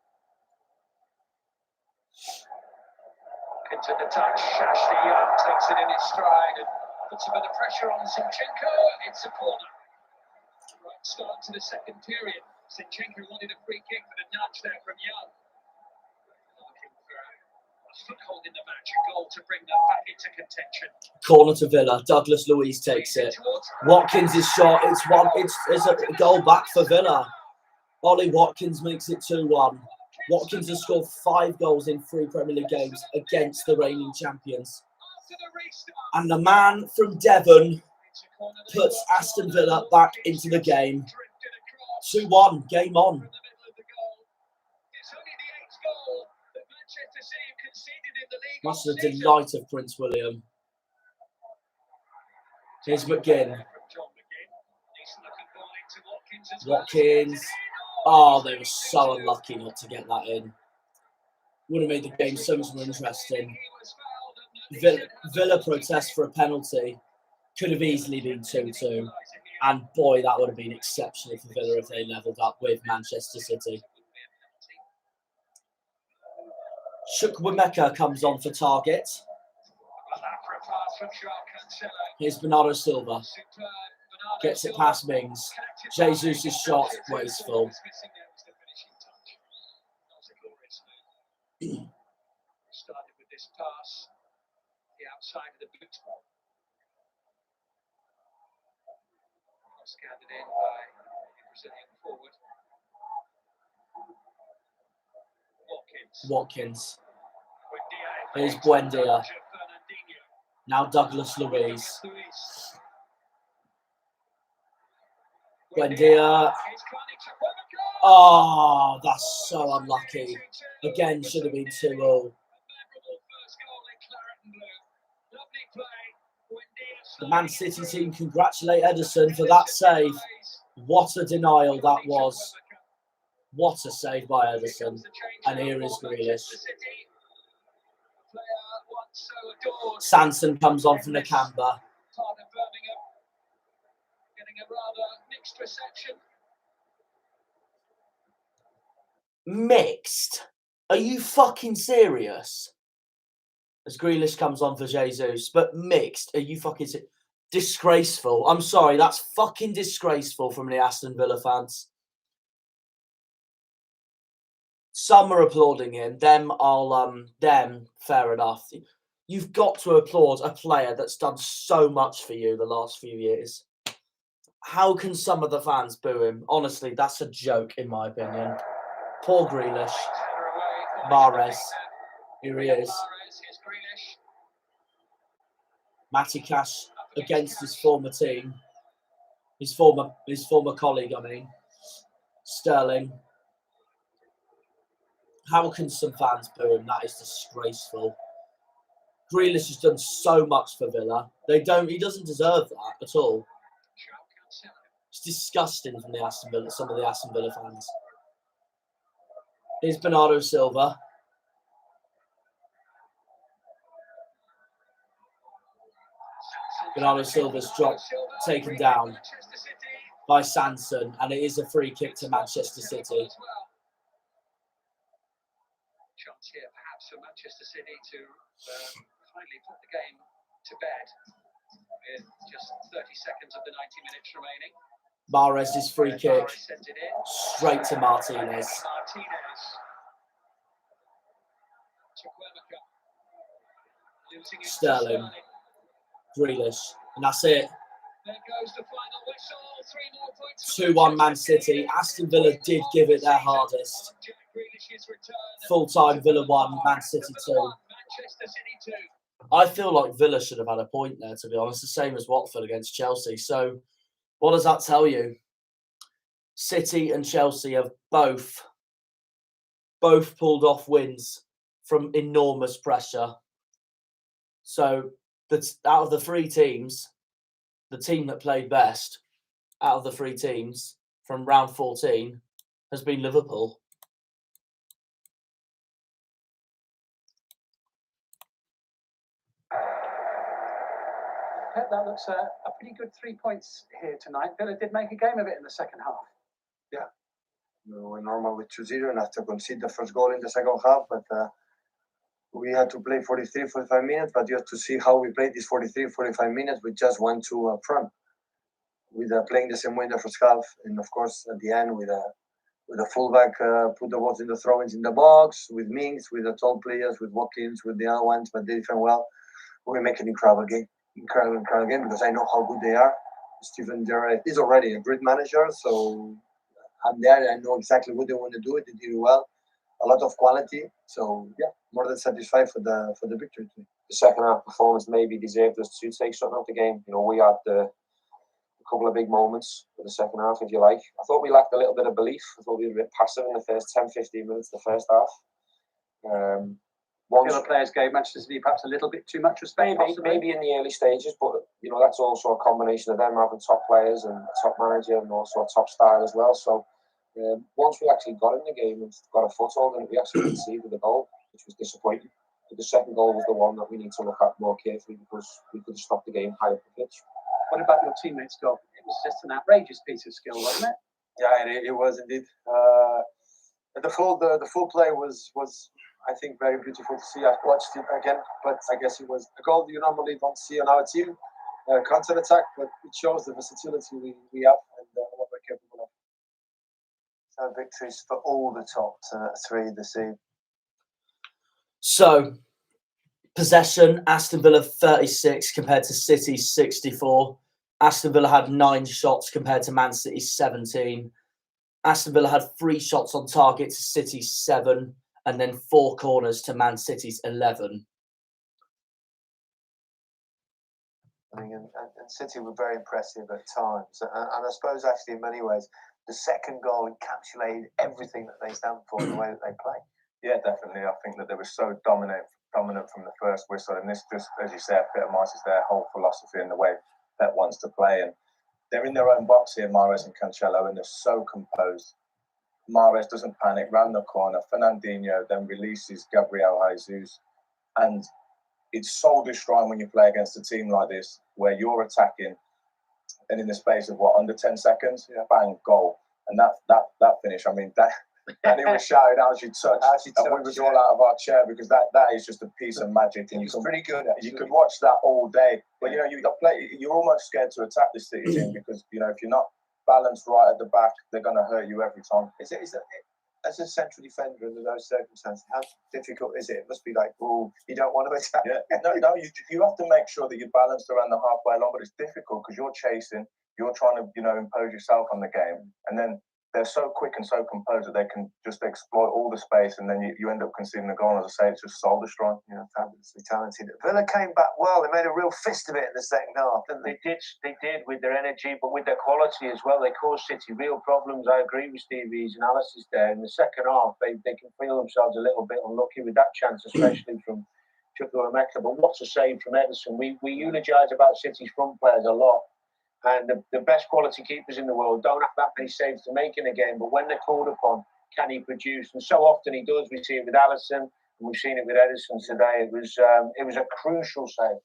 S3: Into the touch, Ashley Young takes it in his stride and puts a bit of pressure on Zinchenko. It's a corner. Right start to the second period. Zinchenko wanted a free kick, but a nudge there from Young. Looking for a foothold in the match, a goal to bring them back into contention.
S1: Corner to Villa. Douglas Luiz takes it. Watkins' shot. It's a goal back for Villa. Ollie Watkins makes it 2-1. Watkins has scored 5 goals in 3 Premier League games against the reigning champions. And the man from Devon puts Aston Villa back into the game. 2-1, game on. That's the delight of Prince William. Here's McGinn. Watkins. Oh, they were so unlucky not to get that in. Would have made the game so much more interesting. Villa protest for a penalty. Could have easily been 2-2. And boy, that would have been exceptional for Villa if they levelled up with Manchester City. Chukwuemeka comes on for Target. Here's Bernardo Silva. Gets it past Mings. Jesus' shot, wasteful.
S3: Started with this pass, the outside of the boot. Scanned in by the Brazilian forward.
S1: Watkins. Here's Buendia. Now Douglas Luiz. Buendia. Oh, that's so unlucky. Again, should have been 2-0. The Man City team congratulate Ederson for that save. What a denial that was. What a save by Ederson. And here is Grealish. Sanson comes on for Nakamba. Mixed? Are you fucking serious? As Grealish comes on for Jesus, but mixed? Are you fucking serious? Disgraceful. I'm sorry, that's fucking disgraceful from the Aston Villa fans. Some are applauding him. Them, fair enough. You've got to applaud a player that's done so much for you the last few years. How can some of the fans boo him? Honestly, that's a joke, in my opinion. Poor Grealish. Mahrez. Here he is. Matty Cash against his former team. His former colleague, I mean. Sterling. How can some fans boo him? That is disgraceful. Grealish has done so much for Villa. He doesn't deserve that at all. It's disgusting from some of the Aston Villa fans. Here's Bernardo Silva. Bernardo Silva's taken down by Sanson, and it is a free kick to Manchester City.
S3: Chance here, perhaps, for Manchester City to finally put the game to bed with just 30 seconds of the 90 minutes remaining.
S1: Mahrez's free kick straight to Martinez. Sterling. Grealish. And that's it. 2-1 Man City. Aston Villa did give it their hardest. Full-time Villa 1, Man City 2. I feel like Villa should have had a point there, to be honest. The same as Watford against Chelsea. So what does that tell you? City and Chelsea have both pulled off wins from enormous pressure. So out of the three teams, the team that played best out of the three teams from round 14 has been Liverpool.
S10: That looks a pretty good 3 points here tonight. Villa did make a game of it in the second half.
S11: Yeah. We were normal with 2-0 and after concede the first goal in the second half, but we had to play 43, 45 minutes, but you have to see how we played these 43, 45 minutes with just 1-2 up front. With playing the same way in the first half, and of course at the end with a fullback put the balls in the throw-ins in the box, with Mings, with the tall players, with Watkins, with the other ones, but they defend well. We make an incredible game because I know how good they are. Steven Gerrard is already a great manager, so I'm there. I know exactly what they want to do. They did it well, a lot of quality. So yeah, more than satisfied for the victory.
S12: The second half performance maybe deserved us to take something out of the game. You know, we had a couple of big moments for the second half, if you like. I thought we lacked a little bit of belief. I thought we were a bit passive in the first 10-15 minutes of the first half.
S10: Villa players gave Manchester City perhaps a little bit too much respect.
S12: Maybe in the early stages, but you know that's also a combination of them having top players and a top manager and also a top style as well. So once we actually got in the game and got a foothold in it, we actually conceded the goal, which was disappointing. But the second goal was the one that we need to look at more carefully because we could have stopped the game high up the pitch.
S10: What about your teammates' goal? It was just an outrageous piece of skill, wasn't it?
S11: Yeah, it was indeed. The full play was I think very beautiful to see. I've watched it again, but I guess it was a goal you normally don't see on our team, counter-attack, but it shows the versatility we have and what we're capable of.
S2: So victories for all the top three this evening.
S1: So, possession, Aston Villa 36 compared to City 64. Aston Villa had 9 shots compared to Man City 17. Aston Villa had 3 shots on target to City's 7. And then 4 corners to Man City's 11.
S2: I mean, and City were very impressive at times. And I suppose actually in many ways, the second goal encapsulated everything that they stand for in the way that they play.
S13: Yeah, definitely. I think that they were so dominant from the first whistle. And this just, as you said, epitomises their whole philosophy and the way Pep wants to play. And they're in their own box here, Mahrez and Cancelo, and they're so composed. Mahrez doesn't panic, round the corner. Fernandinho then releases Gabriel Jesus. And it's soul destroying when you play against a team like this, where you're attacking, and in the space of under 10 seconds, bang, goal. And that finish, I mean, and he was shouting, "How's your touch?" And we was all out of our chair because that is just a piece of magic. And
S2: He's pretty good. Actually.
S13: You could watch that all day, but you're almost scared to attack the City team because if you're not balanced right at the back, they're going to hurt you every time.
S2: Is it as a central defender under those circumstances? How difficult is it? It must be like, oh, you don't want to attack.
S13: Yeah, no, you have to make sure that you're balanced around the halfway line, but it's difficult because you're chasing, you're trying to impose yourself on the game, and then they're so quick and so composed that they can just exploit all the space, and then you end up conceding a goal. As I say, it's just soul destroying.
S2: Fabulously talented. Villa came back well. They made a real fist of it in the second half, didn't they?
S7: They did with their energy, but with their quality as well. They caused City real problems. I agree with Stevie's analysis there. In the second half, they can feel themselves a little bit unlucky with that chance, especially from Chukwuemeka. But what's a save from Ederson? We eulogise about City's front players a lot. And the best quality keepers in the world don't have that many saves to make in a game, but when they're called upon, can he produce? And so often he does. We see it with Alisson, and we've seen it with Ederson today. It was a crucial save.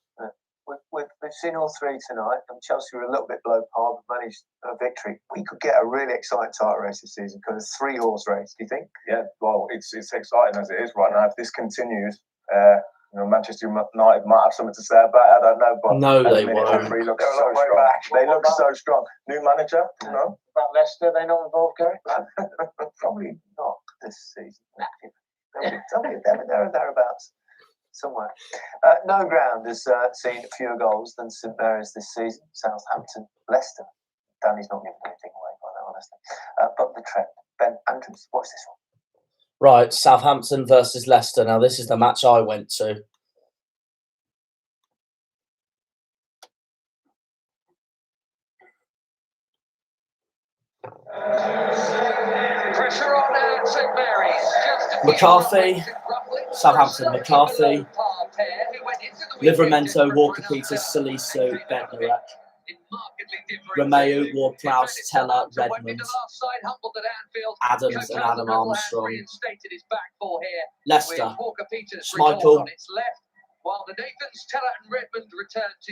S2: We've seen all three tonight, and Chelsea were a little bit below par, but managed a victory. We could get a really exciting title race this season, kind of 3-horse race. Do you think?
S13: Yeah, well, it's exciting as it is right now. If this continues, Manchester United might have something to say about it. I don't know, but
S1: no, they won't.
S13: They look so strong. They look so strong. New manager,
S7: About Leicester, they not involved, Gary?
S2: Probably not this season. They're thereabouts somewhere. No Ground has seen fewer goals than St Mary's this season. Southampton, Leicester. Danny's not giving anything away by that, honestly. But the trend. Ben Andrews, watch this one.
S1: Right, Southampton versus Leicester. Now, this is the match I went to.
S3: Pressure on St Mary's.
S1: McCarthy, Southampton, McCarthy, Livramento, Walker-Peters, Salisu, Bednarek, Romeo, Ward-Prowse, Teller, Redmond, Adams and Adam Armstrong. Leicester, Schmeichel,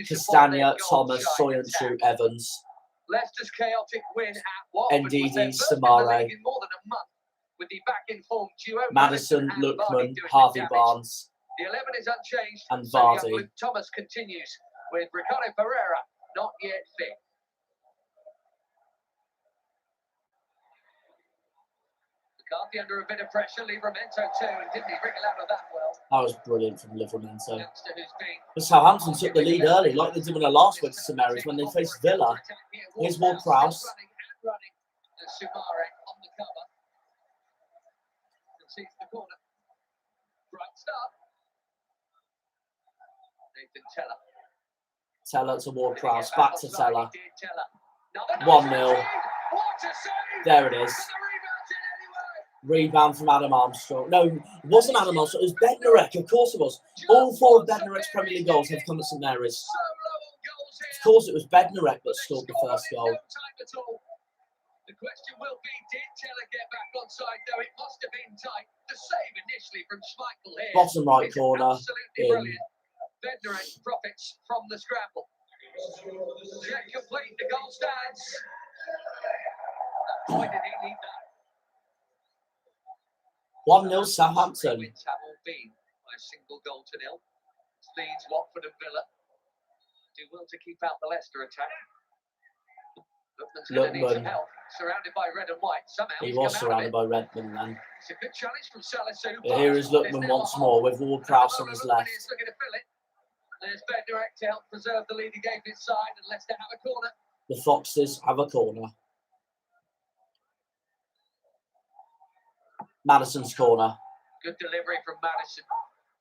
S1: Castagna, Thomas, Soyuncu, Evans,
S3: Leicester's chaotic win at Watford
S1: Ndidi, Samare,
S3: with the back-in-form duo
S1: Madison, Lookman, Harvey Barnes,
S3: the 11 is unchanged,
S1: and
S3: so
S1: Vardy.
S3: Luke Thomas continues with Ricardo Pereira not yet fit. McCarthy under a bit of pressure, Livramento too, and didn't he wriggle out of that well?
S1: That was brilliant from Livramento. But Southampton took the lead early, like they did when they last went to St Mary's when they faced Villa. Here's Ward-Prowse.
S3: Sumare on the cover. Sees the corner. Right start. Nathan Teller.
S1: Teller to Ward-Prowse, back to Teller. 1-0. There it is. Rebound from Adam Armstrong. No, it wasn't Adam Armstrong. It was Bednarek. Of course it was. All 4 of Bednarek's Premier League goals have come at St Mary's. Of course it was Bednarek that scored the first goal.
S3: The question will be, did Teller get back onside? Though it must have been tight. The save initially from Schmeichel here.
S1: Bottom right corner.
S3: Absolutely brilliant. Bednarek profits from the scramble. Check complete. The goal stands. Boy, did he need that.
S1: 1-0 Southampton.
S3: Wins have all been by a single goal to nil. Leeds, Watford and Villa do well to keep out the Leicester attack. Lookman's going to need some help. Surrounded by red and white. Somehow
S1: He was surrounded by Redmond then.
S3: It's a good challenge from Salisu.
S1: But here is Lookman once more with Ward-Prowse on his left.
S3: Looking to fill it. There's Bednarek to help preserve the lead he gave his side, and Leicester have a corner.
S1: The Foxes have a corner. Madison's corner.
S3: Good delivery from Madison.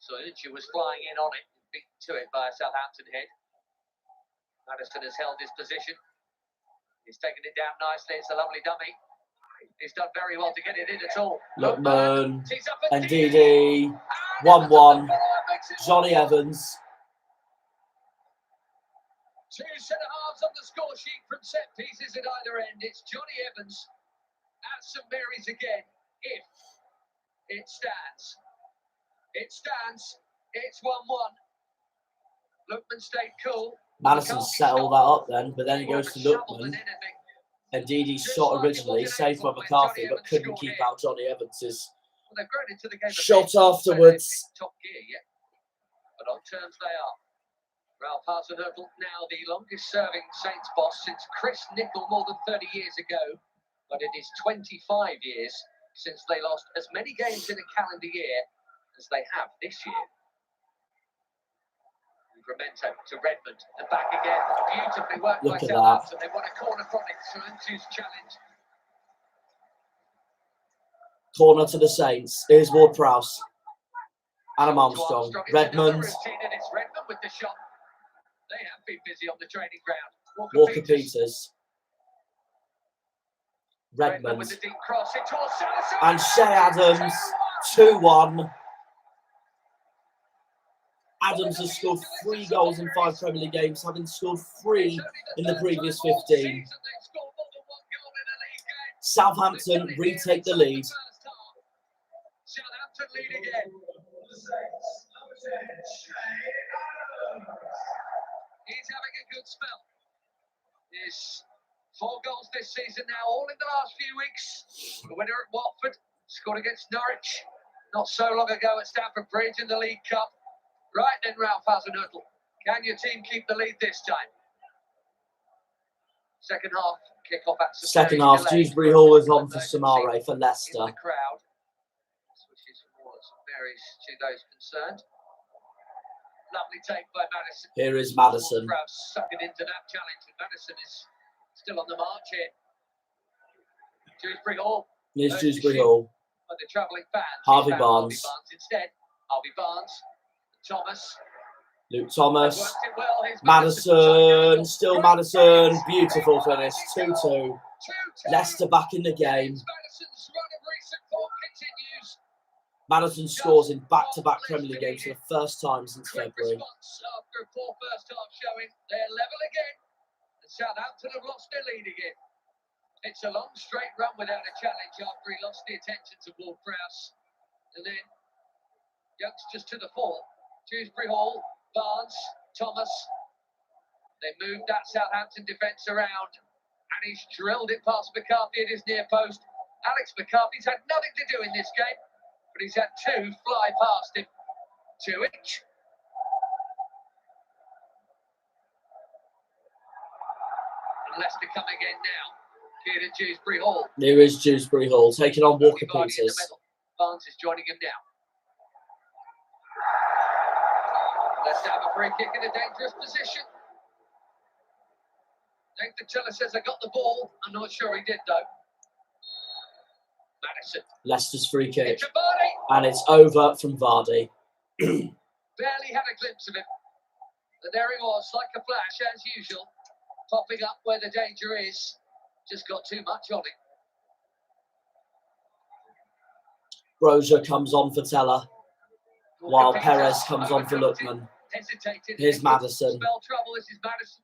S3: So Soyuncu was flying in on it, beaten to it by a Southampton head. Madison has held his position. He's taken it down nicely. It's a lovely dummy. He's done very well to get it in at all.
S1: Lookman, Ndidi, 1-1. Johnny Evans.
S3: 2 centre-halves on the score sheet from set pieces at either end. It's Johnny Evans at St Mary's again. If it stands. It stands. It's 1-1. Lookman stayed cool.
S1: Madison settled that up then, but then he goes to Lookman. Ndidi's shot originally saved by McCarthy, but couldn't keep out Johnny Evans's shot afterwards.
S3: Top gear yet, but on terms they are. Ralph Hasenhüttl, now the longest serving Saints boss since Chris Nicol more than 30 years ago, but it is 25 years since they lost as many games in a calendar year as they have this year. Livramento to Redmond, and back again. Beautifully worked by Southampton. They won a corner from it. Southampton's challenge.
S1: Corner to the Saints. Here's Ward-Prowse. Adam Armstrong. Redmond.
S3: It's Redmond with the shot. They have been busy on the training ground.
S1: Walker Peters.
S3: Redmond with
S1: Redmond.
S3: the deep cross. It towards Salazar.
S1: And Shea Adams. 2-1. Adams has scored 3 goals in 5 Premier League games, having scored 3 in the previous 15. Southampton retake the lead.
S3: Southampton lead again. He's having a good spell. He's 4 goals this season now, all in the last few weeks. The winner at Watford, scored against Norwich not so long ago at Stamford Bridge in the League Cup. Right then, Ralph Hasenhüttl. Can your team keep the lead this time? Second half, kick-off at
S1: Second half, Dewsbury Hall is on for Samare for Leicester.
S3: The crowd switches for St Mary's to those concerned. Lovely take by Madison.
S1: Here is Madison.
S3: Sucking into that challenge, and Madison is still on the march here. Dewsbury Hall.
S1: Here's Dewsbury Hall.
S3: By the travelling fans.
S1: Harvey Barnes.
S3: Harvey Barnes instead. Harvey Barnes. Thomas.
S1: Luke Thomas. Madison. Still Madison. Beautiful finish. 2-2. Leicester back in the game.
S3: Madison's run of recent form continues.
S1: Madison scores in back-to-back Premier League games for the first time since February.
S3: After a poor first half showing, they're level again. And Southampton have lost their lead again. It's a long straight run without a challenge after he lost the attention to Ward-Prowse. And then youngsters to the fore. Dewsbury Hall, Barnes, Thomas. They moved that Southampton defence around, and he's drilled it past McCarthy at his near post. Alex McCarthy's had nothing to do in this game, but he's had 2 fly past him. 2 each. And Leicester come again now. Here to Dewsbury Hall.
S1: Here is Dewsbury Hall, taking on Walker Peters.
S3: Barnes is joining him now. Let's have a free kick in a dangerous position. Nathan Teller says I got the ball. I'm not sure he did though. Madison.
S1: Leicester's free kick.
S3: It's Vardy.
S1: And it's over from Vardy.
S3: Barely had a glimpse of him. But there he was, like a flash as usual. Popping up where the danger is. Just got too much on it.
S1: Brozier comes on for Teller, while Perez comes on for Lookman. Here's Madison.
S3: Spell trouble. This is Madison.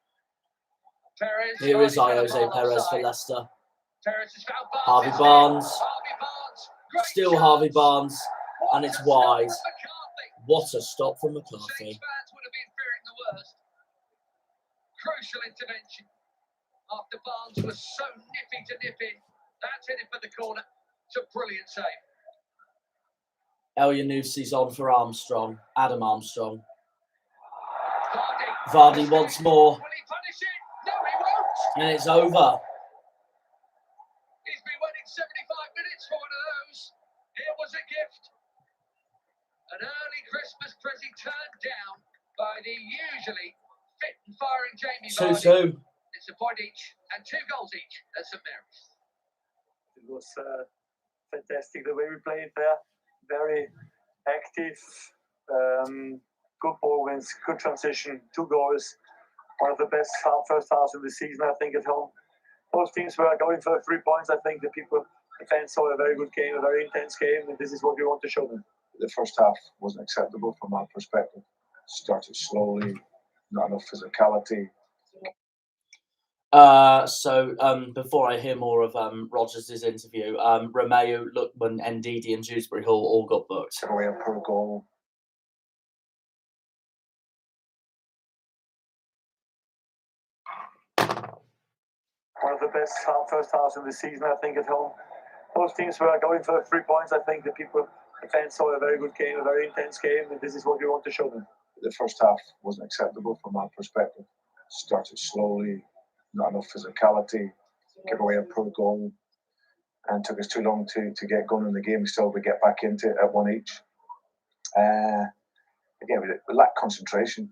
S3: Perez.
S1: Here is Jose Perez for Leicester.
S3: Perez has found
S1: Harvey Barnes. Still Harvey Barnes. And it's wide. What a stop from McCarthy.
S3: Fans would have been fearing the worst. Crucial intervention. After Barnes was so nippy to nip in. That's headed for the corner. It's a brilliant save.
S1: El Yanusi's on for Armstrong. Adam Armstrong. Vardy once more.
S3: Will he punish it? No, he won't.
S1: And it's over.
S3: He's been waiting 75 minutes for one of those. Here was a gift. An early Christmas present turned down by the usually fit and firing Jamie Vardy.
S1: 2-2.
S3: It's a point each and 2 goals each at St Mary's.
S14: It was fantastic the way we played there. Very active, good ball wins, good transition, 2 goals. One of the best first halves of the season, I think, at home. Both teams were going for 3 points. I think the fans saw a very good game, a very intense game, and this is what we want to show them.
S5: The first half wasn't acceptable from our perspective. Started slowly, not enough physicality.
S1: Before I hear more of Rodgers' interview, Romeo, Lookman, Ndidi and Dewsbury Hall all got booked.
S5: Away a per goal.
S14: one of the best first halves of the season, I think, at home. Both teams were going for 3 points. I think the fans saw a very good game, a very intense game, and this is what we want to show them.
S5: The first half wasn't acceptable from our perspective. Started slowly, not enough physicality, give away a poor goal, and took us too long to get going in the game. We still would get back into it at one each. Again, we lacked concentration,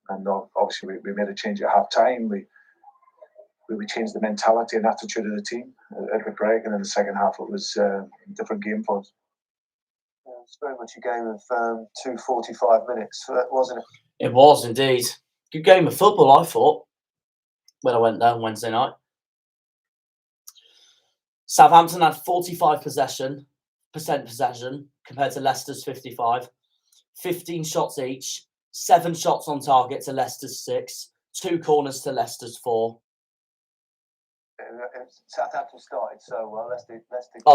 S5: and obviously we made a change at half time. We changed the mentality and attitude of the team at the break, and in the second half it was a different game for us.
S2: It's very much a game of 2 45 minutes, wasn't it?
S1: It was indeed. Good game of football, I thought, when I went down Wednesday night. Southampton had 45% possession compared to Leicester's 55. 15 shots each, 7 shots on target to Leicester's 6, 2 corners to Leicester's 4.
S2: Southampton started so well. Leicester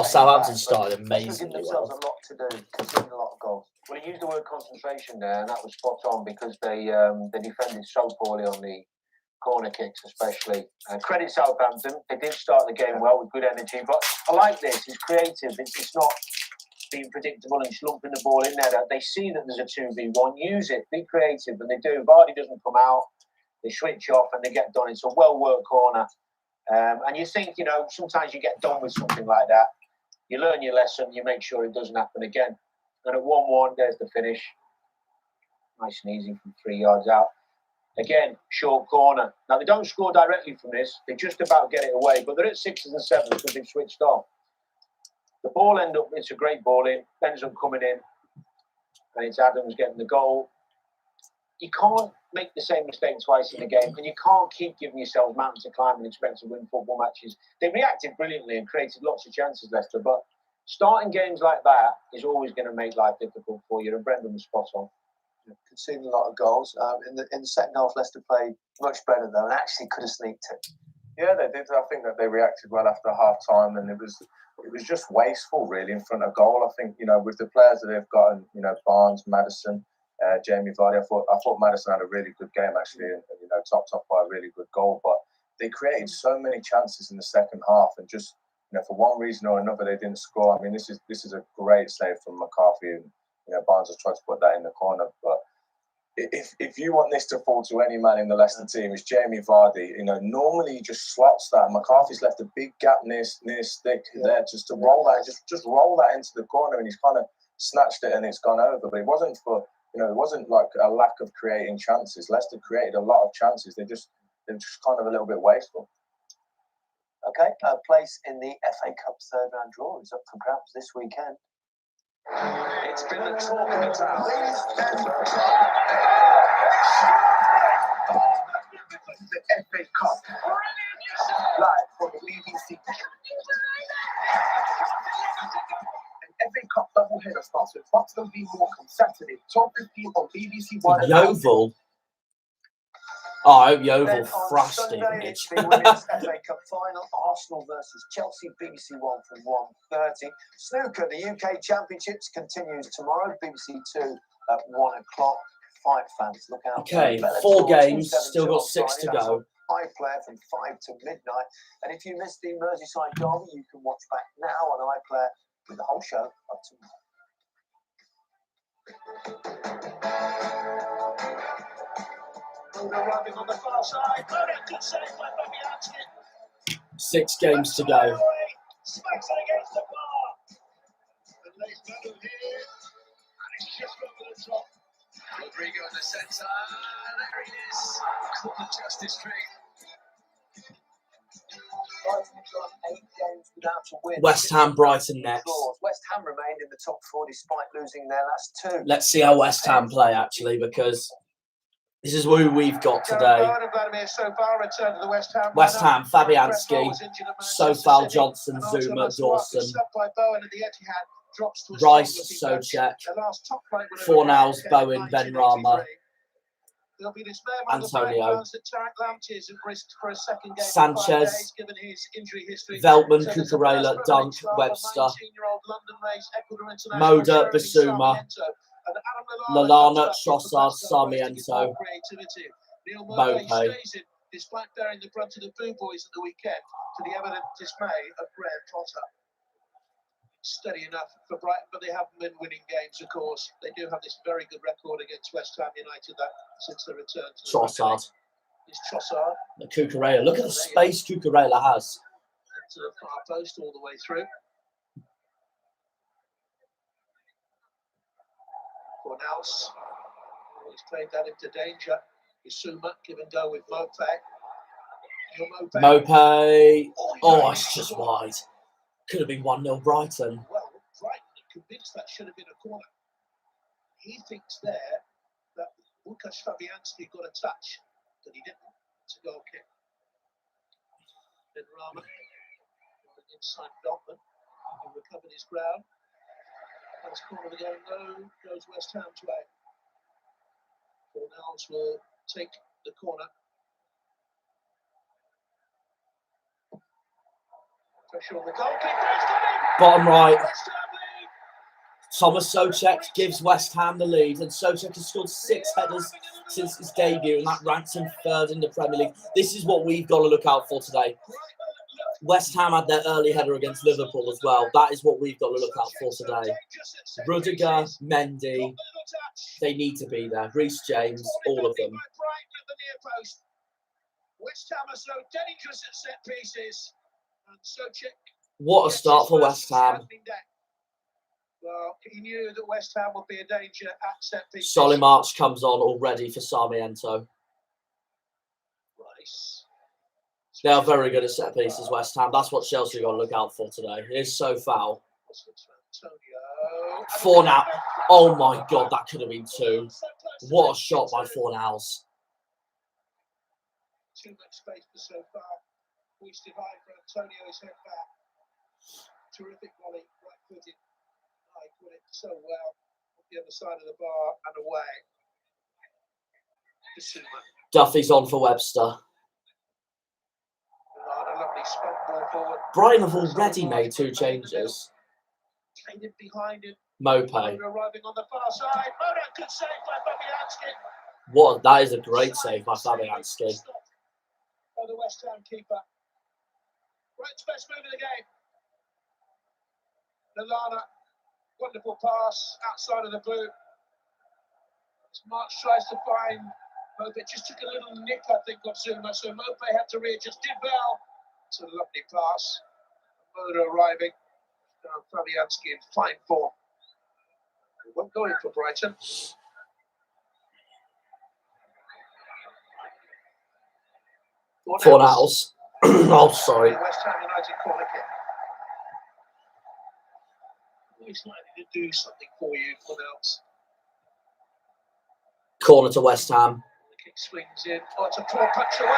S1: Southampton started amazingly
S2: themselves a lot to do, conceding a lot of goals.
S12: Well, he used the word concentration there, and that was spot on because they defended so poorly on the corner kicks, especially. Credit Southampton; they did start the game well with good energy. But I like this; it's creative. It's not being predictable and slumping the ball in there. They see that there's a 2v1, use it, be creative, and they do. Vardy doesn't come out; they switch off and they get done. It's a well-worked corner. And you think, sometimes you get done with something like that. You learn your lesson, you make sure it doesn't happen again. And at 1-1, there's the finish. Nice and easy from 3 yards out. Again, short corner. Now, they don't score directly from this. They just about get it away, but they're at 6s and 7s because they've switched off. The ball it's a great ball in, ends up coming in, and it's Adams getting the goal. You can't make the same mistake twice in a game, and you can't keep giving yourself mountains to climb and expect to win football matches. They reacted brilliantly and created lots of chances, Leicester, but starting games like that is always going to make life difficult for you, and Brendan was spot on.
S2: Conceding a lot of goals. In the second half, Leicester played much better, though, and actually could have sneaked it.
S13: Yeah, they did. I think that they reacted well after half time, and it was just wasteful, really, in front of goal. I think, with the players that they've got, Barnes, Maddison, Jamie Vardy, I thought Maddison had a really good game actually, and topped off by a really good goal. But they created so many chances in the second half, and just for one reason or another they didn't score. I mean, this is a great save from McCarthy, and Barnes has tried to put that in the corner. But if you want this to fall to any man in the Leicester team, it's Jamie Vardy. Normally he just slots that. McCarthy's left a big gap near stick there just to roll that, just roll that into the corner, and he's kind of snatched it and it's gone over. But it wasn't for. It wasn't like a lack of creating chances. Leicester created a lot of chances. They're just kind of a little bit wasteful.
S2: Okay, a place in the FA Cup third round draw is up for grabs this weekend.
S3: It's been the talk of the town.
S2: The FA Cup, live from the BBC. FA Cup doubleheader starts with Buxton v Morecambe Saturday, 12:15 on BBC One.
S1: Yeovil. Oh, I hope Yeovil thrashed
S2: Sunday,
S1: him.
S2: it's the Women's FA Cup final, Arsenal versus Chelsea, BBC One from 1:30. Snooker, the UK Championships continues tomorrow, BBC Two at 1 o'clock. Fight fans, look out.
S1: Okay, 4 games, still got 6 to go.
S2: iPlayer from 5 to midnight. And if you missed the Merseyside derby, you can watch back now on iPlayer with the whole show up to
S3: Arriving on the far side. Very good save by Fabianski.
S1: 6 games to go.
S3: Smacks it against the bar. And lays Manu here. And it's just over the top. Rodrigo in the centre. There he is. Corner justice straight.
S1: West Ham, Brighton next.
S2: West Ham remained in the top 4 despite losing their last 2.
S1: Let's see how West Ham play, actually, because this is who we've got today. West Ham, Fabianski, Sofal, Johnson, Zuma, Dawson, Rice, Souček, Fornals, Bowen, Benrahma, Antonio, Sanchez, Veltman, Cucurella, Dunk, Webster, Moda, Basuma, Lallana, Trossard, Sarmiento, Mope,
S3: despite bearing the brunt of the Boo Boys at the weekend, to the evident dismay of Graham Potter. Steady enough for Brighton, but they haven't been winning games, of course. They do have this very good record against West Ham United that since the return to the
S1: Trossard.
S3: It's Trossard.
S1: The Cucurella. Look at the space Cucurella has.
S3: To the far post all the way through. Fornals. He's played that into danger. Isuma, give and go with Mopé.
S1: Mopé. Oh, it's just wide. Could have been 1-0 Brighton.
S3: Well, Brighton are convinced that should have been a corner. He thinks there that Łukasz Fabianski got a touch, but he didn't. It's a goal kick. Then Rama, inside Veltman, who recovered his ground. First corner of the game, though, goes West Ham's way. Fornals will take the corner. Pressure on the goalkeeper.
S1: Bottom right. Thomas Souček gives West Ham the lead, and Souček has scored 6 headers since his debut, and that ranks him 3rd in the Premier League. This is what we've got to look out for today. West Ham had their early header against Liverpool as well. That is what we've got to look out for today. Rudiger, Mendy, they need to be there. Reece James, all of them.
S3: West Ham are so dangerous at set pieces. And Souček.
S1: What a start for West Ham.
S3: Well, he knew that West Ham would be a danger at set pieces.
S1: Solimarch comes on already for Sarmiento.
S3: Rice.
S1: They are very good at set pieces, West Ham. That's what Chelsea got to look out for today. It is so foul. 4 now. Oh my God, that could have been 2. What a shot by Fornals.
S3: Too much space for so far. Hoisted high for Antonio, his head back. Terrific volley, right footed. I put it so well on the other side of the bar and away.
S1: Duffy's on for Webster. Brighton have already made 2 changes.
S3: Behind him.
S1: Mopé.
S3: Arriving on the far side. Moda, good save by Fabianski.
S1: What? That is a great save by Fabianski.
S3: By the West Ham keeper. Brighton's best move of the game. Lallana, wonderful pass outside of the boot. As March tries to find Mopé, just took a little nick, I think, of Zuma, so Mopé had to readjust. Did well. It's a lovely pass. Moda arriving. Fabianski in fine form. He won't go in for Brighton.
S1: Fornals. Oh, sorry.
S3: West Ham United corner kick. Always likely to do something for you, Fornals.
S1: Corner to West Ham.
S3: The kick swings in. Oh, it's a poor punch away.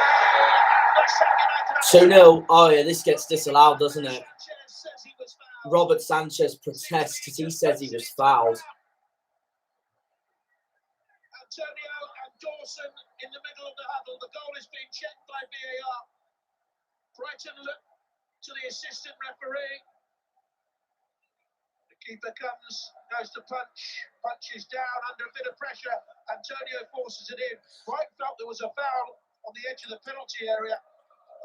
S3: West Ham United.
S1: 2-0. Oh, yeah, this gets disallowed, doesn't it? Robert Sanchez protests because he says he was fouled.
S3: Antonio and Dawson in the middle of the huddle. The goal is being checked by VAR. Brighton look to the assistant referee. The keeper goes to punches down under a bit of pressure. Antonio forces it in. Brighton felt there was a foul on the edge of the penalty area.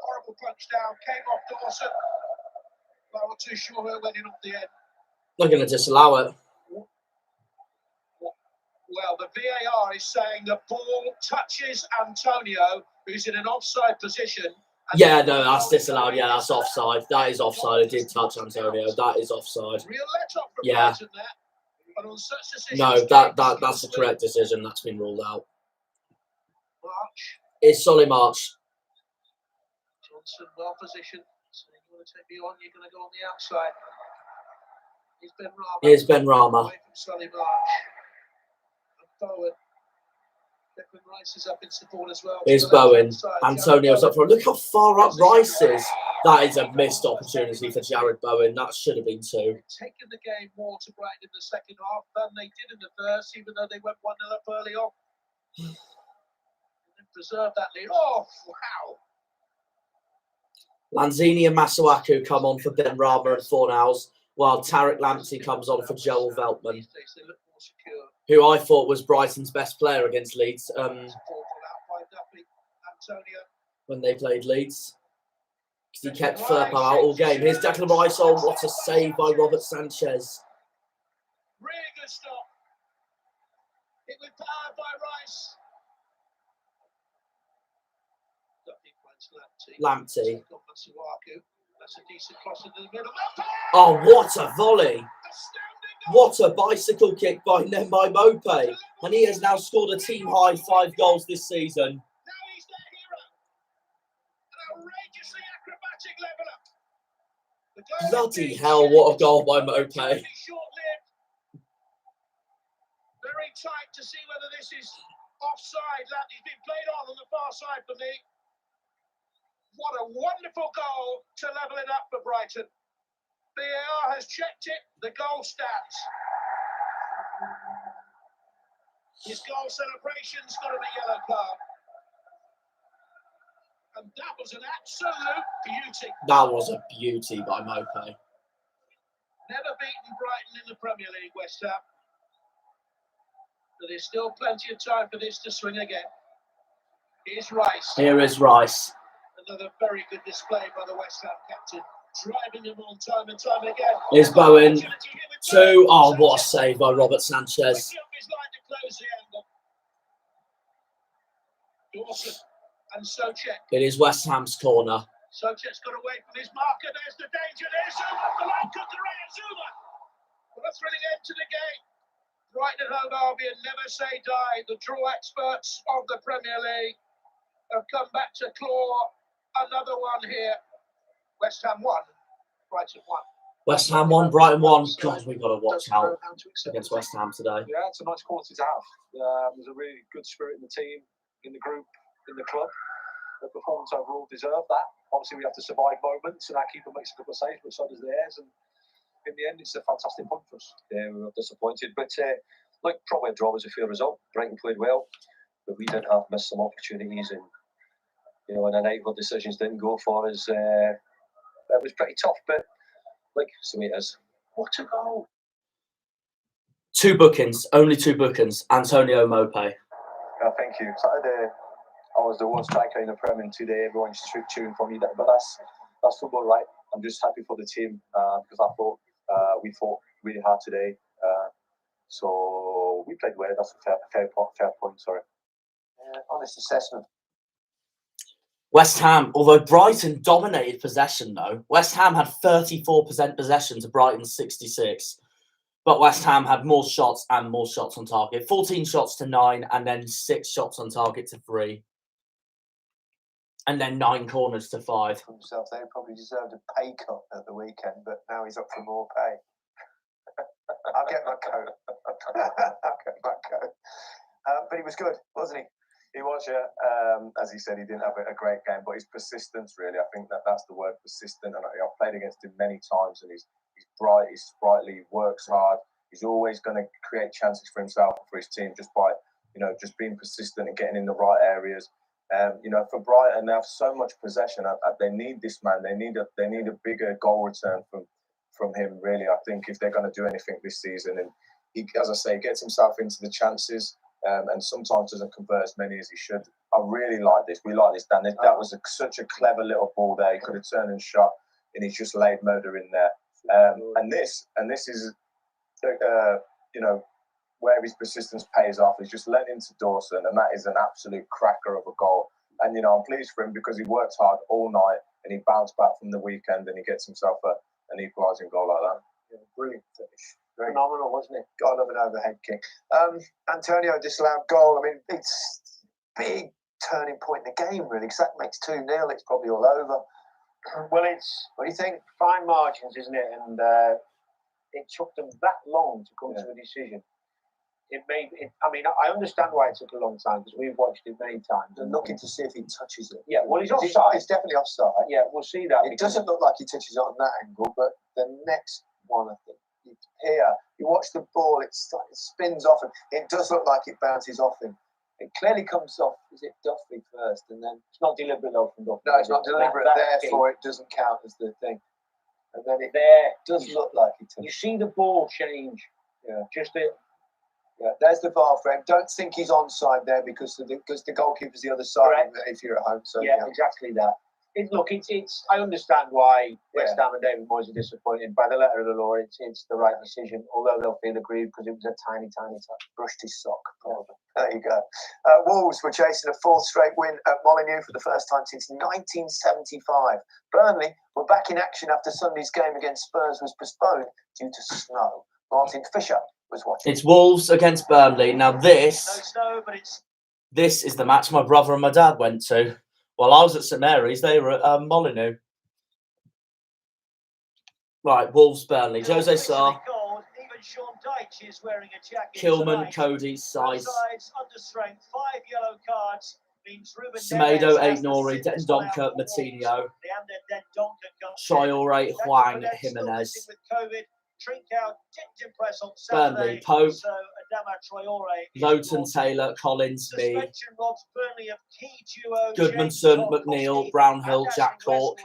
S3: Horrible punch down, came off Dawson. I'm not too sure who went in off the end.
S1: They're going to disallow it.
S3: Well, the VAR is saying the ball touches Antonio, who's in an offside position.
S1: Yeah, no, that's disallowed. Yeah, that's offside. That is offside. It did touch Antonio. That is offside.
S3: Real let-off from
S1: yeah.
S3: Brighton there. But on such decisions,
S1: no, that's the correct decision. That's been ruled out.
S3: March.
S1: It's Solimarch.
S3: Johnson well positioned. So you want to take me on, you're going to go on the outside. Here's Ben Rama.
S1: Here's Ben Rama.
S3: Away from Solimarch. And Bowen. Declan Rice is up in support as well.
S1: Here's Bowen. Antonio's up front. Look how far up Rice is. That is a missed opportunity for Jared Bowen. That should have been 2.
S3: Taking the game more to Brighton in the second half than they did in the first, even though they went 1-0 up early on. And preserve that lead. Oh, wow.
S1: Lanzini and Masuaku come on for Ben Rama and Fornals, while Tarek Lamptey comes on for Joel Veltman, who I thought was Brighton's best player against Leeds.
S3: Antonio
S1: when they played Leeds. Because he kept Firpo out all game. Here's Declan Rice. Oh, what a save by Robert Sanchez.
S3: Really good stop. It was powered by Rice.
S1: Lamptey.
S3: That's a decent cross into the middle.
S1: Oh, what a volley. What a bicycle kick by Nembai Mope. And he has now scored a team-high 5 goals this season.
S3: Now he's their hero. An outrageously acrobatic leveller.
S1: Bloody hell, what a goal by Mope.
S3: Short-lived. Very tight to see whether this is offside. He's been played on the far side for me. What a wonderful goal to level it up for Brighton. VAR has checked it. The goal stands. His goal celebration's got him a yellow card. And that was an absolute beauty.
S1: That was a beauty by Mope.
S3: Never beaten Brighton in the Premier League, West Ham. But there's still plenty of time for this to swing again. Here's Rice.
S1: Here is Rice.
S3: Another very good display by the West Ham captain. Driving them on time and time again.
S1: Here's Bowen. 2. Oh, what a save by Robert Sanchez.
S3: Dawson and Souček.
S1: It is West Ham's corner.
S3: Souček's got away from his marker. There's the danger. There's Zuma. The line cut to Zuma. What a thrilling end to the game. Brighton and Hove Albion never say die. The draw experts of the Premier League have come back to claw another one here. West Ham 1, Brighton 1.
S1: West Ham 1, Brighton 1. God, we've got to watch out against West Ham today.
S15: Yeah, it's a nice quality to have. There's a really good spirit in the team, in the group, in the club. The performance overall deserved that. Obviously, we have to survive moments, and our keeper makes a couple of saves, but so does theirs. And in the end, it's a fantastic point for us.
S12: Yeah, we were disappointed, but look, probably a draw was a fair result. Brighton played well, but we did have missed some opportunities, and on a night where decisions didn't go for us, it was pretty tough. But like, so it is. What a goal!
S1: 2 bookings, only 2 bookings. Antonio Mope.
S12: Thank you. Saturday, I was the worst striker in the Premier League today. Everyone's cheering for me, but that's football, right? I'm just happy for the team because I thought we fought really hard today. So we played well. That's a fair point. Sorry.
S2: Honest assessment.
S1: West Ham, although Brighton dominated possession, though, West Ham had 34% possession to Brighton's 66. But West Ham had more shots and more shots on target. 14 shots to 9, and then 6 shots on target to 3. And then 9 corners to 5.
S2: For himself, they probably deserved a pay cut at the weekend, but now he's up for more pay. I'll get my coat. But he was good, wasn't he?
S13: He was, yeah. As he said, he didn't have a great game, but his persistence, really, I think that's the word, persistent. And I've played against him many times, and he's bright, he's sprightly, he works hard. He's always going to create chances for himself and for his team just by, just being persistent and getting in the right areas. For Brighton, they have so much possession. They need this man. They need a bigger goal return from him, really, I think, if they're going to do anything this season. And he, as I say, gets himself into the chances. And sometimes doesn't convert as many as he should. I really like this. We like this, Dan. That was such a clever little ball there. He could have turned and shot, and he's just laid Moder in there. And this is, where his persistence pays off. He's just lent into Dawson, and that is an absolute cracker of a goal. And I'm pleased for him because he worked hard all night, and he bounced back from the weekend, and he gets himself an equalising goal like that.
S2: Yeah, brilliant finish.
S12: Phenomenal, wasn't it?
S2: God love an overhead kick. Antonio disallowed goal. I mean, it's a big turning point in the game, really, because that makes 2-0. It's probably all over.
S7: Well,
S2: what do you think?
S7: Fine margins, isn't it? And it took them that long to come to a decision. I understand why it took a long time because we've watched it many times.
S2: They're looking to see if he touches it.
S7: Yeah, well, he's offside.
S2: It's definitely offside.
S7: Yeah, we'll see that.
S2: It doesn't look like he touches it on that angle, but the next one, I think. Here, you watch the ball, it spins off, and it does look like it bounces off him. It clearly comes off, is it Duffy first, and then...
S7: It's not deliberate, though, from Duffy.
S2: No, it's not deliberate, therefore it doesn't count as the thing. And then it does look like it touches.
S7: You see the ball change.
S2: Yeah.
S7: Just
S2: Yeah, there's the VAR frame. Don't think he's onside there because the goalkeeper's the other side if you're at home. So
S7: yeah, exactly that. It's. I understand why West Ham and David Moyes are disappointed. By the letter of the law, it's the right decision. Although they'll feel aggrieved because it was a tiny touch.
S2: Brushed his sock. Probably. There you go. Wolves were chasing a fourth straight win at Molineux for the first time since 1975. Burnley were back in action after Sunday's game against Spurs was postponed due to snow. Martin Fisher was watching.
S1: It's Wolves against Burnley. Now this is the match my brother and my dad went to. While I was at St Mary's, they were at Molineux. Right, Wolves, Burnley. Jose Sarr, Kilman, Cody, Size, Semedo, Aït-Nouri, Dendoncker, Matinho, Traoré, Hwang, Jimenez. Burnley, Pope, Lowton, Taylor, Collins, me, Goodmanson, McNeil, Brownhill, Jack Cork,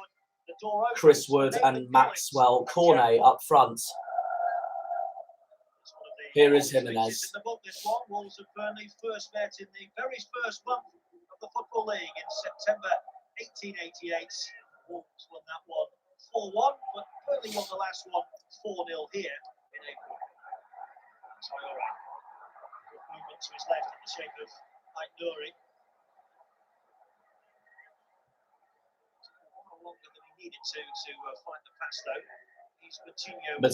S1: Chris Wood and Maxwell Cornet up front. Here is Jimenez.
S3: Wolves and Burnley first met in the very first month of the Football League in September 1888. Wolves won that one 4-1, but Burnley won the last one 4-0 here in April. Traoré. Good movement to his left in the shape of Aït-Nouri. Longer than he needed to find the pass though. He's Matinho in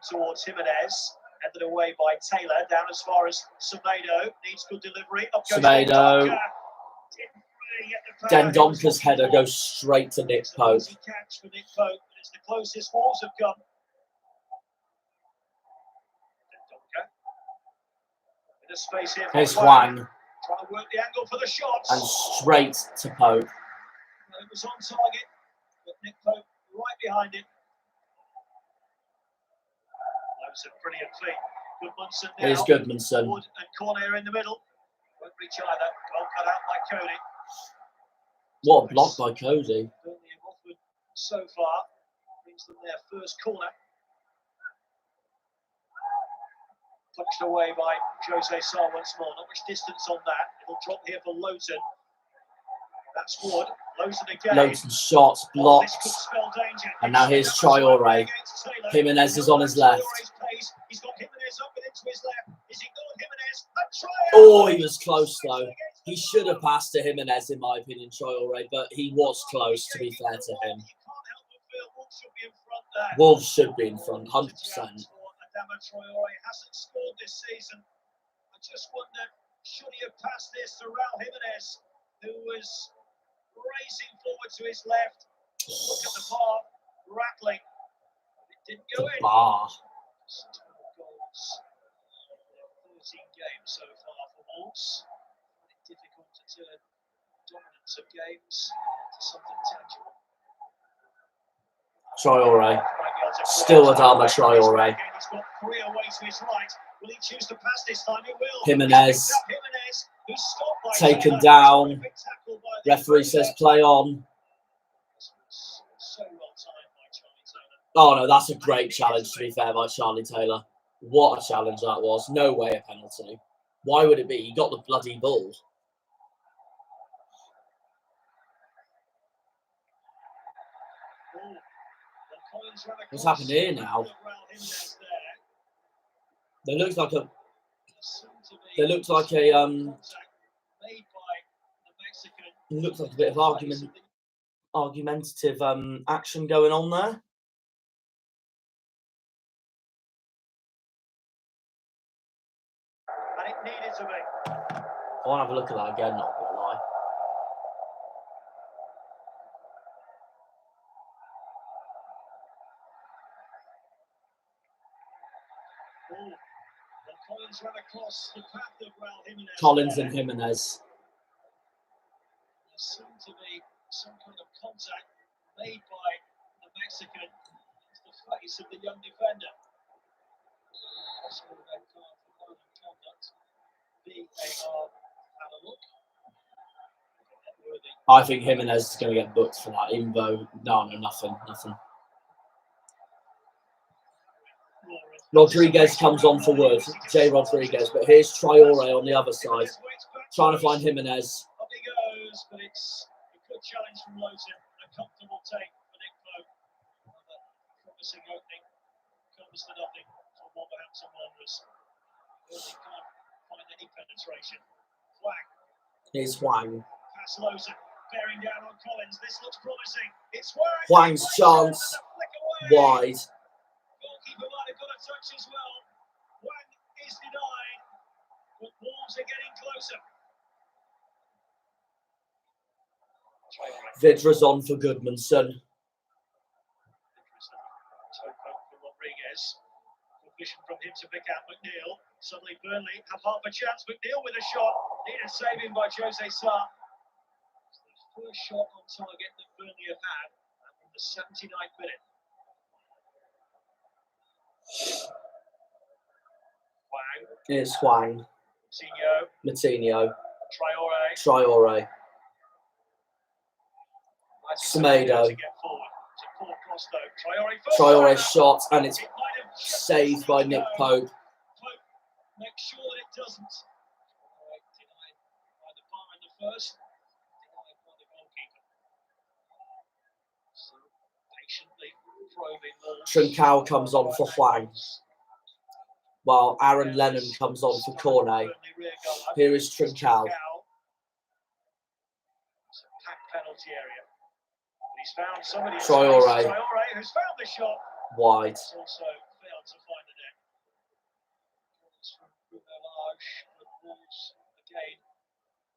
S3: towards Jimenez, headed away by Taylor, down as far as Semedo, needs good delivery. Up goes
S1: Semedo. Dendoncker's header goes straight to Nick Pope.
S3: Easy catch for Nick Pope, but it's the closest Wolves have come. Dendoncker. In a space here for
S1: Here's Hwang.
S3: Trying to work the angle for the shot.
S1: And straight to Pope.
S3: It was on target, but Nick Pope right behind it. That was a brilliant feat. Goodmanson now.
S1: Here's Goodmanson.
S3: Wood and Cornet in the middle. Won't reach either. Well cut out by Cody.
S1: What a block by Cody.
S3: Burnley have offered so far. Brings them their first corner. Punched away by Jose Sarr once more. Not much distance on that. It'll drop here for Lowton. That's Wood. Lowton again.
S1: Lowton's shots blocked. And now here's Traoré. Jimenez is on his left.
S3: He's got Jimenez up and into his left. Is he got Jimenez?
S1: Oh, he was close though. He should have passed to Jimenez, in my opinion, Traoré, but he was close, to be fair to him. Wolves should be in front, 100%.
S3: Traoré hasn't scored this season. I just wonder, should he have passed this to Raul Jimenez, who was racing forward to his left? Look at the bar rattling. It didn't go in.
S1: Bar.
S3: 13 games so far for Wolves. It's difficult to turn dominance of games to something tangible.
S1: Traoré. Still Adama Traoré.
S3: He's got three away to his right. Will he choose to pass this time? He will.
S1: Jimenez. Taken down. Referee says play on. Oh no, that's a great challenge, to be fair, by Charlie Taylor. What a challenge that was. No way a penalty. Why would it be? He got the bloody ball. What's happened here now? There looks like a looks like a bit of argumentative action going on there.
S3: And it needed to be.
S1: I want to have a look at that again, not gonna lie.
S3: Collins ran across the path of Raul Jimenez.
S1: Collins and Jimenez.
S3: There seemed to be some kind of contact made by the Mexican into the face of the young defender. Possible red card for violent conduct. VAR had a look.
S1: I think Jimenez is going to get booked for that, even though no, nothing.
S3: Laura
S1: Rodriguez comes on for Wood. Jay Rodriguez, but here's Traore on the other side, trying to find Jimenez.
S3: Up he goes, but it's a good challenge from Lowton. A comfortable take for Nick Pope. Another promising opening comes to nothing for Wolverhampton Wanderers. Really can't find any penetration. Wang.
S1: Here's Hwang.
S3: Pass Lowton, bearing down on Collins. This looks promising. It's Wang.
S1: Hwang's chance wide.
S3: Goalkeeper might have got a touch as well. Wang is denied, but Wolves are getting closer.
S1: Vidra's on for Goodmanson.
S3: For Rodriguez. Good vision from him to pick out McNeil. Suddenly Burnley have half a chance. McNeil with a shot. Needed saving by Jose Sarr. The first shot on target that Burnley have had from the 79th minute. Wang.
S1: Here's Hwang.
S3: Coutinho.
S1: Matinho.
S3: Traore.
S1: Semedo. Traore shot, and it's saved by Nick Pope.
S3: Make sure that it doesn't. Denied by the bar in the first. Denied by the goalkeeper. So patiently probing Wolves.
S1: Trincao comes on for Hwang, while Aaron Lennon comes on for Cornet. Here is Trincao.
S3: It's a packed penalty area. He's found somebody.
S1: Traore.
S3: Traore, who's found the shot.
S1: Wide.
S3: It's also failed to find the net. It's from Bruno Lage, but Wolves again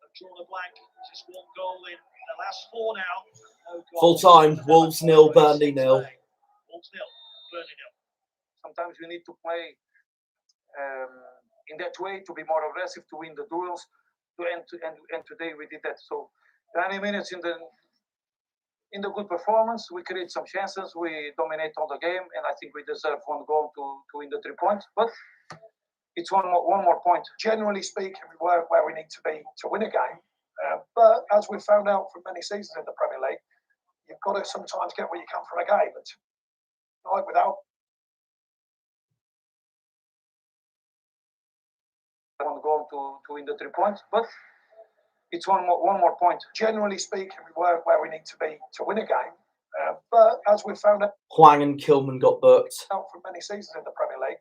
S3: have drawn a blank. Just one goal in the last four now. No goal.
S1: Full time. Wolves 0, Burnley 0.
S3: Wolves 0, Burnley 0.
S15: Sometimes we need to play in that way to be more aggressive, to win the duels. And today we did that. So 90 minutes in the good performance, we create some chances, we dominate all the game, and I think we deserve one goal to win the 3 points. But it's one more point.
S2: Generally speaking, we weren't where we need to be to win a game. But as we've found out from many seasons in the Premier League, you've got to sometimes get where you come from a game. And tonight, without
S15: one goal to win the 3 points, but it's one more point.
S2: Generally speaking, we weren't where we need to be to win a game. But as we've found out
S1: Hwang and Kilman got booked.
S2: from many seasons in the Premier League,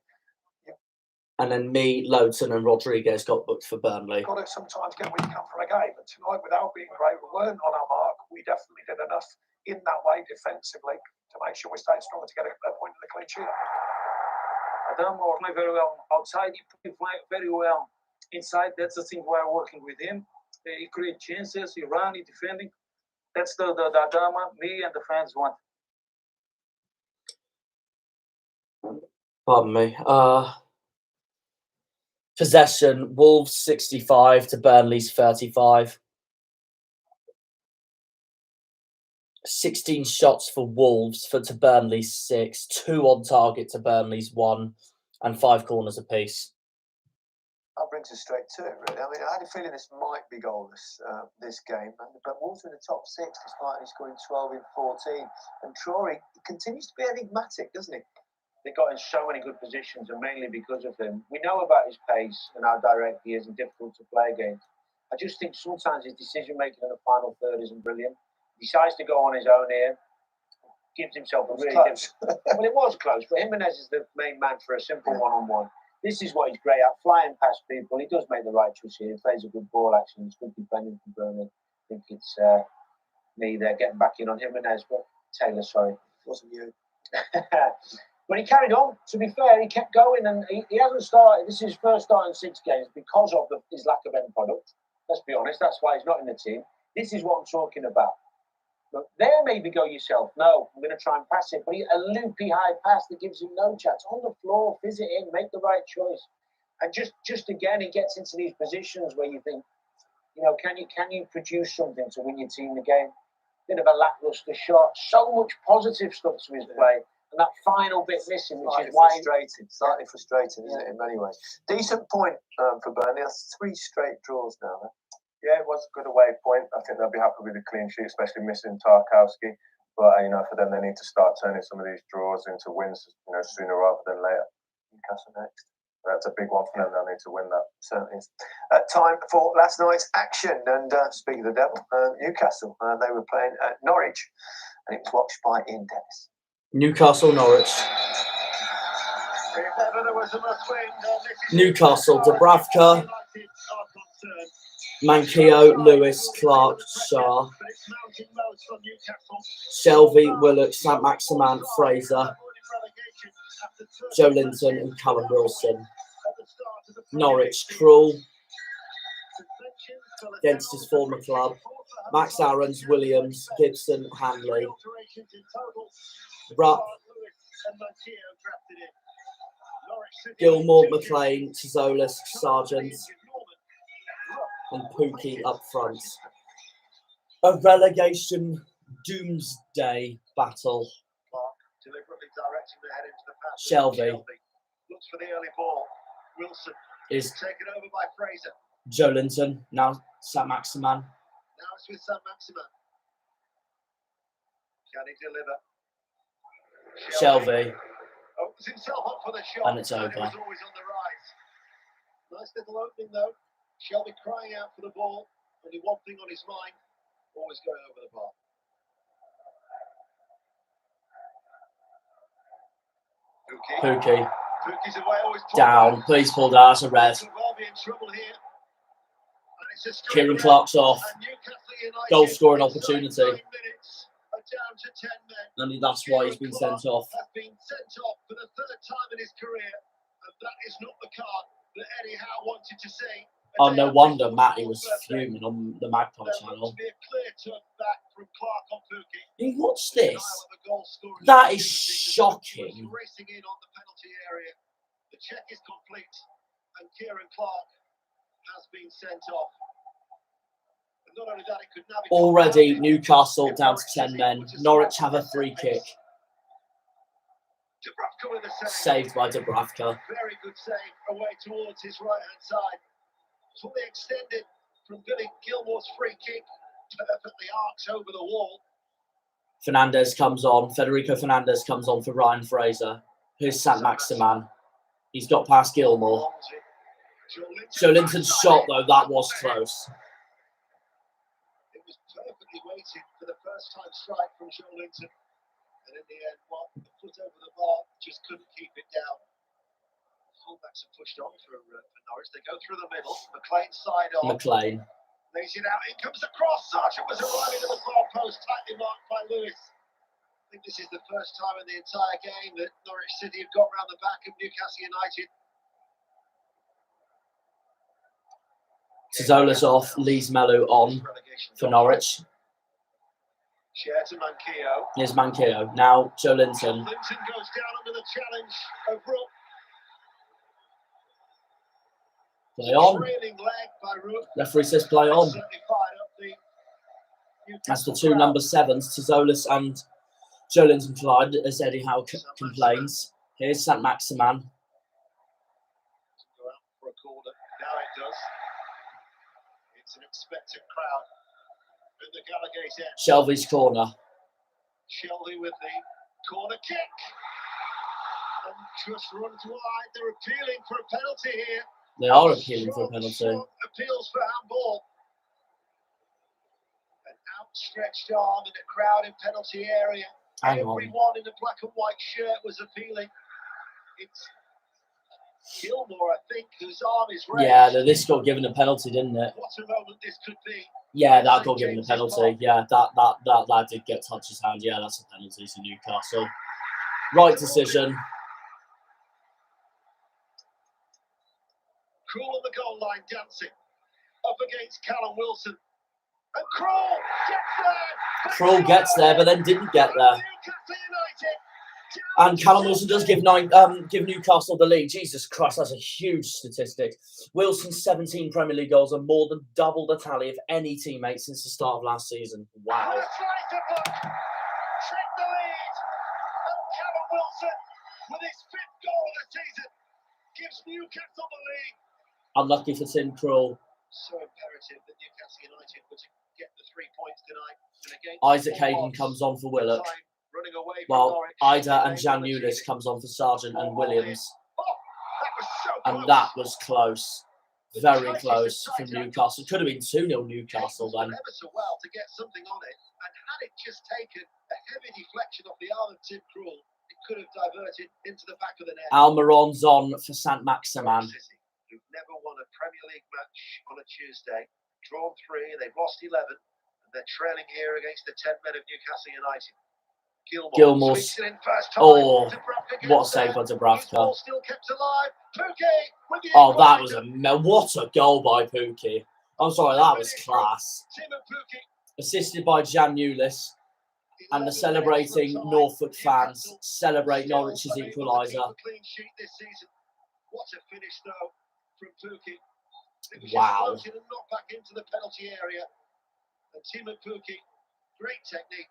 S1: And then me, Lowton and Rodriguez got booked for Burnley.
S2: you've got to sometimes get where you come from a game. And tonight, without being great, we weren't on our mark. We definitely did enough in that way defensively to make sure we stayed strong to get a point in the clean sheet.
S15: Adam played very well outside. He played very well inside. That's the thing we're working with him. He creates chances. He runs. He defending. That's the Adama me and the fans want.
S1: Pardon me. Possession, Wolves 65 to Burnley's 35. 16 shots for Wolves to Burnley's 6. 2 on target to Burnley's 1, and 5 corners apiece.
S2: That brings us straight to it, really. I mean, I had a feeling this might be goalless, this game. But Wolves in the top 6, despite only scoring 12 in 14. And Traore continues to be enigmatic, doesn't he?
S7: They got in so many good positions, and mainly because of him. We know about his pace and how direct he is and difficult to play against. I just think sometimes his decision making in the final third isn't brilliant. He decides to go on his own here, gives himself a really difficult. Well, it was close, but Jimenez is the main man for a simple one-on-one. This is what he's great at, flying past people. He does make the right choice here. He plays a good ball action. It's good defending from Burnley. I think it's me there getting back in on Jimenez, but Taylor, sorry.
S2: It wasn't you.
S7: But he carried on. To be fair, he kept going, and he hasn't started. This is his first start in 6 games because of his lack of end product. Let's be honest. That's why he's not in the team. This is what I'm talking about. But there, maybe go yourself. No, I'm going to try and pass it. But a loopy high pass that gives him no chance. On the floor, fizz it in, make the right choice. And just again, he gets into these positions where you think, can you produce something to win your team the game? Bit of a lackluster shot. So much positive stuff to his play. And that final bit missing, which is why...
S2: Slightly frustrating, isn't it, in many ways? Decent point for Burnley. That's 3 straight draws now.
S13: Yeah, it was a good away point. I think they'll be happy with the clean sheet, especially missing Tarkowski. But for them, they need to start turning some of these draws into wins, sooner rather than later.
S2: Newcastle next.
S13: That's a big one for them. They'll need to win that.
S2: Certainly is. Time for last night's action. And speaking of the devil, Newcastle, they were playing at Norwich, and it was watched by Ian Dennis.
S1: Newcastle, Norwich. Newcastle, Dubravka, Manquillo, Lewis, Clark, Shah, Shelby, Willock, St Maximan, Fraser, Joe Linton and Callum Wilson. Norwich, Krul against his former club. Max Aarons, Williams, Gibson, Hanley, Rupp, Gilmore, McLean, Tzolis, Sargent, and Pookie up front. A relegation doomsday battle.
S3: Deliberately directing the head into the pass.
S1: Shelby
S3: Looks for the early ball. Wilson
S1: is
S3: taken over by Fraser.
S1: Joe Linton, now St Maximan.
S3: Now it's with St Maximan. Can he deliver?
S1: Shelby.
S3: Opens himself up for the shot.
S1: And it's over.
S3: It was always on the rise. Nice little opening though. Shelby crying out for the ball. Only one thing on his mind. Always going over the bar.
S1: Pookie.
S3: Pookie's away, always
S1: Down. Please pull down. That's a red.
S3: Well be in trouble here.
S1: Kieran Clark's off. Goal scoring opportunity. And that's why he's been sent off.
S3: Has been sent off for the third time in his career. And that is not the card that Eddie Howe wanted to see.
S1: Oh, no wonder Matty was fuming on the Magpie channel. What's this? That is shocking.
S3: Racing in on the penalty area. The check is complete, and Kieran Clark has been sent off. And not only that, it could now be
S1: Already Newcastle down to 10 men. Norwich have a free kick.
S3: Dubravka with a save.
S1: Saved by Dubravka.
S3: Very good save away towards his right-hand side. Fully extended from Billy Gilmore's free kick. Perfectly arcs over the wall.
S1: Fernandez comes on. Federico Fernandez comes on for Ryan Fraser. Here's St Maximan. He's got past Gilmore. Joe Linton's shot, though, that was close.
S3: It was perfectly weighted for the first time strike from Joe Linton. And in the end, the foot over the bar just couldn't keep it down. Fullbacks are pushed on for Norwich. They go through the middle. McLean side on.
S1: McLean.
S3: Lays it out. In comes the cross. Sargent was arriving at the far post, tightly marked by Lewis. I think this is the first time in the entire game that Norwich City have got round the back of Newcastle United.
S1: Tzolis off, Lees Mello on for Norwich.
S3: Share to Manquillo.
S1: Here's Manquillo. Now Joe Linton.
S3: Linton goes down under the challenge of Rook.
S1: Play on.
S3: Trailing leg by Rook.
S1: Referee says play on.
S3: Certainly fired up the
S1: That's the two number sevens, Tzolis and Joe Linton collide, as Eddie Howe complains. Here's St Maximan.
S3: Go out for a corner. Now it does. It's an expectant crowd in the Gallagher end.
S1: Shelby's corner.
S3: Shelby with the corner kick. And just runs wide. They're appealing for a penalty here.
S1: They are appealing for a penalty.
S3: Appeals for handball. An outstretched arm in a crowded penalty area.
S1: Hang on.
S3: Everyone in the black and white shirt was appealing. It's Gilmore, I think, whose arm is raised.
S1: Yeah, this got given a penalty, didn't it?
S3: What a moment this could be.
S1: Yeah, that got given a penalty. Yeah, that did get touched his hand. Yeah, that's a penalty to Newcastle. Right decision.
S3: Krul on the goal line, dancing up against Callum Wilson. And Krul gets there.
S1: Krul gets there, but then didn't get there. And Callum Wilson does give Newcastle the lead. Jesus Christ, that's a huge statistic. Wilson's 17 Premier League goals are more than double the tally of any teammate since the start of last season. Wow.
S3: Take the lead. And Callum Wilson, with his 5th goal of the season, gives Newcastle the lead.
S1: Unlucky for Tim Krul.
S3: So imperative that Newcastle United were to get the 3 points tonight.
S1: Isaac Hayden comes on for Willock. While Ida and Jan Ulis comes on for Sargent and Williams. And that was close. Very close from Newcastle. Could have been 2-0 Newcastle then.
S3: Ever so well to get something on it, and had it just taken a heavy deflection off the arm of Tim Krul, it could have diverted into the back of the net.
S1: Almiron's on for Saint-Maximin.
S3: Who've never won a Premier League match on a Tuesday, drawn 3, they've lost 11, and they're trailing here against the 10 men of Newcastle United.
S1: Gilmore's. Oh, what a save by Dubravka. Oh, that was what a goal by Pukki. I'm sorry, that was class. Assisted by Jan Ulis. And the celebrating Norfolk fans celebrate Norwich's equaliser.
S3: What a finish though from Pukki.
S1: Wow.
S3: And knocked back into the penalty area. And Timo Pukki, great technique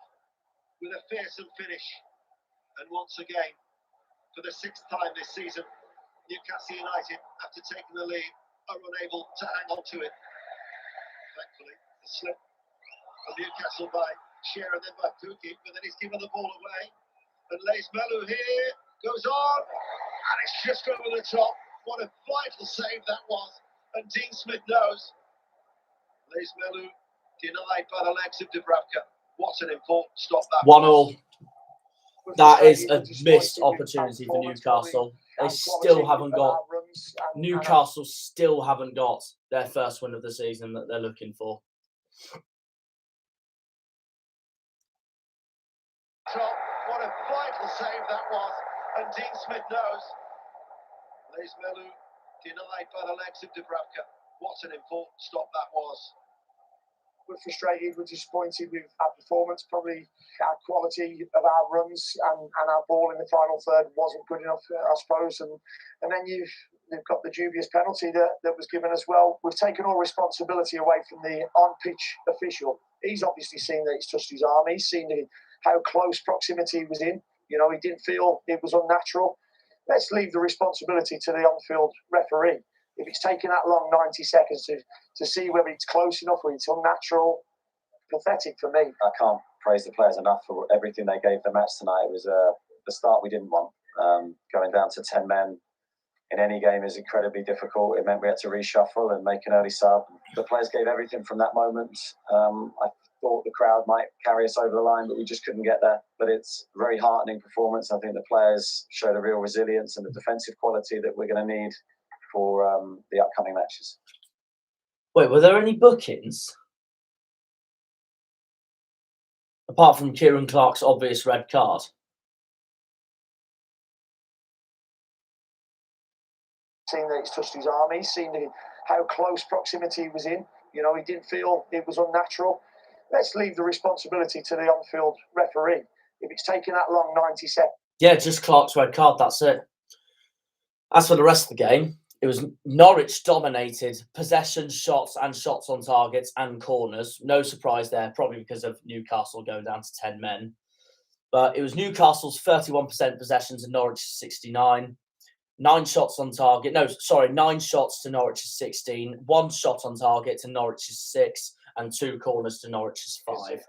S3: with a fearsome finish. And once again, for the 6th time this season, Newcastle United, after taking the lead, are unable to hang on to it. Thankfully, the slip from Newcastle by Shearer, then by Pukki, but then he's given the ball away. And Leis Melu here goes on, and it's just over the top. What a vital save that was. And Dean Smith knows. Leis Melu denied by the legs of Dubravka. What an important stop that
S1: 1-1. That is a missed opportunity for Newcastle. They still haven't got. Newcastle still haven't got their first win of the season that they're looking for.
S3: What a vital save that was. And Dean Smith knows. Leis Melu denied by the legs of Dubravka. What an important stop that was.
S15: We're frustrated, we're disappointed with our performance. Probably our quality of our runs and our ball in the final third wasn't good enough, I suppose. And then you've got the dubious penalty that was given as well. We've taken all responsibility away from the on-pitch official. He's obviously seen that it's touched his arm. He's seen how close proximity he was in. You know, he didn't feel it was unnatural. Let's leave the responsibility to the on-field referee. If it's taking that long, 90 seconds to see whether it's close enough or it's unnatural, pathetic for me.
S16: I can't praise the players enough for everything they gave the match tonight. It was the start we didn't want. Going down to 10 men in any game is incredibly difficult. It meant we had to reshuffle and make an early sub. The players gave everything from that moment. I thought the crowd might carry us over the line, but we just couldn't get there. But it's a very heartening performance. I think the players showed a real resilience and the defensive quality that we're going to need for the upcoming matches.
S1: Wait, were there any bookings? Apart from Kieran Clark's obvious red card?
S15: Seen that it's touched his arm. He's seen how close proximity he was in. You know, he didn't feel it was unnatural. Let's leave the responsibility to the on-field referee. If it's taking that long, 90 seconds.
S1: Yeah, just Clark's red card, that's it. As for the rest of the game, it was Norwich dominated possession, shots and shots on targets and corners. No surprise there, probably because of Newcastle going down to 10 men. But it was Newcastle's 31% possessions and Norwich's 69. 9 shots on target. 9 shots to Norwich's 16. 1 shot on target to Norwich's 6. And 2 corners to Norwich's 5.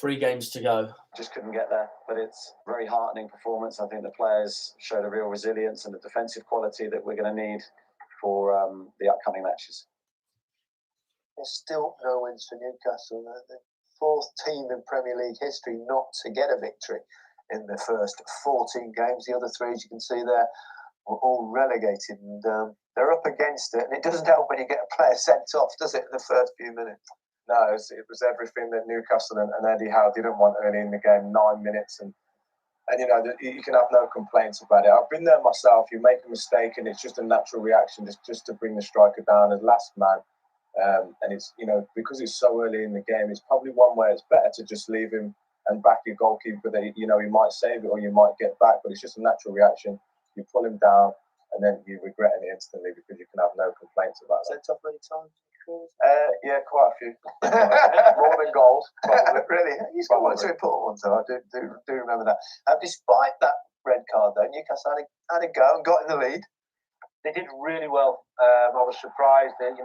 S1: 3 games to go.
S16: Just couldn't get there, but it's a very heartening performance. I think the players showed a real resilience and the defensive quality that we're going to need for the upcoming matches.
S2: There's still no wins for Newcastle. The 4th team in Premier League history not to get a victory in the first 14 games. The other 3, as you can see there, were all relegated, and they're up against it. And it doesn't help when you get a player sent off, does it, in the first few minutes?
S13: No, it was everything that Newcastle and Eddie Howe didn't want early in the game, 9 minutes. And you know, you can have no complaints about it. I've been there myself. You make a mistake and it's just a natural reaction just to bring the striker down as last man. And it's, you know, because it's so early in the game, it's probably one where it's better to just leave him and back your goalkeeper that, you know, he might save it or you might get back, but it's just a natural reaction. You pull him down and then you regret it instantly because you can have no complaints about it.
S2: Sent off many times?
S12: Yeah, quite a few.
S2: More than goals, probably.
S12: Really? You scored one or two important ones, though. I do remember that. Despite that red card, though, Newcastle had a go and got in the lead.
S7: They did really well. I was surprised that,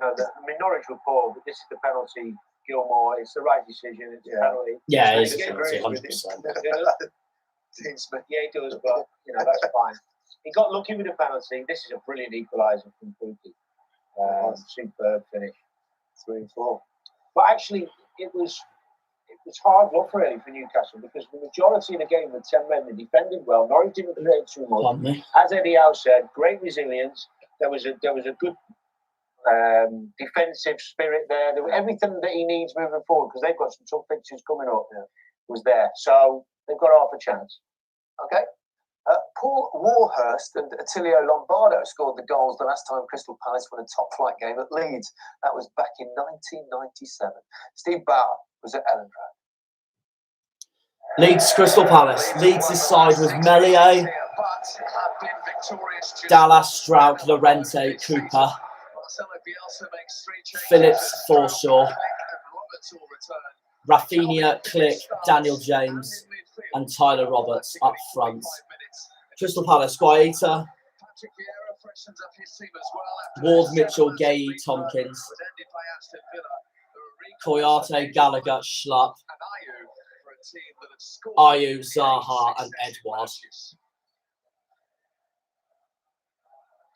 S7: Norwich were poor, but this is the penalty. Gilmore, it's the right decision. It's a penalty.
S1: Yeah,
S7: So
S1: it's
S7: he
S1: a
S7: agrees
S1: penalty,
S7: with
S1: 100%.
S7: Dean Smith. Yeah, he does, but that's fine. He got lucky with the penalty. This is a brilliant equaliser from Pookie. Superb finish.
S12: 3-4.
S7: But actually, it was hard luck really for Newcastle because the majority of the game with 10 men, they defended well. Norwich didn't create too much. As Eddie Howe said, great resilience. There was a good defensive spirit there. There was everything that he needs moving forward because they've got some tough fixtures coming up. Was there, so they've got half a chance.
S2: Okay. Paul Warhurst and Attilio Lombardo scored the goals the last time Crystal Palace won a top-flight game at Leeds. That was back in 1997. Steve Bauer was at Ellen Road.
S1: Leeds Crystal Palace. Leeds' side was Melier, Dallas, Strout, Llorente, Cooper, Phillips, Forshaw, Rafinha, Click, Daniel James, and Tyler Roberts up front. Crystal Palace, Guaita, Ward, Mitchell, Gay, Tompkins, Koyate, Gallagher, Schlupp, Ayew, Zaha, and Edward.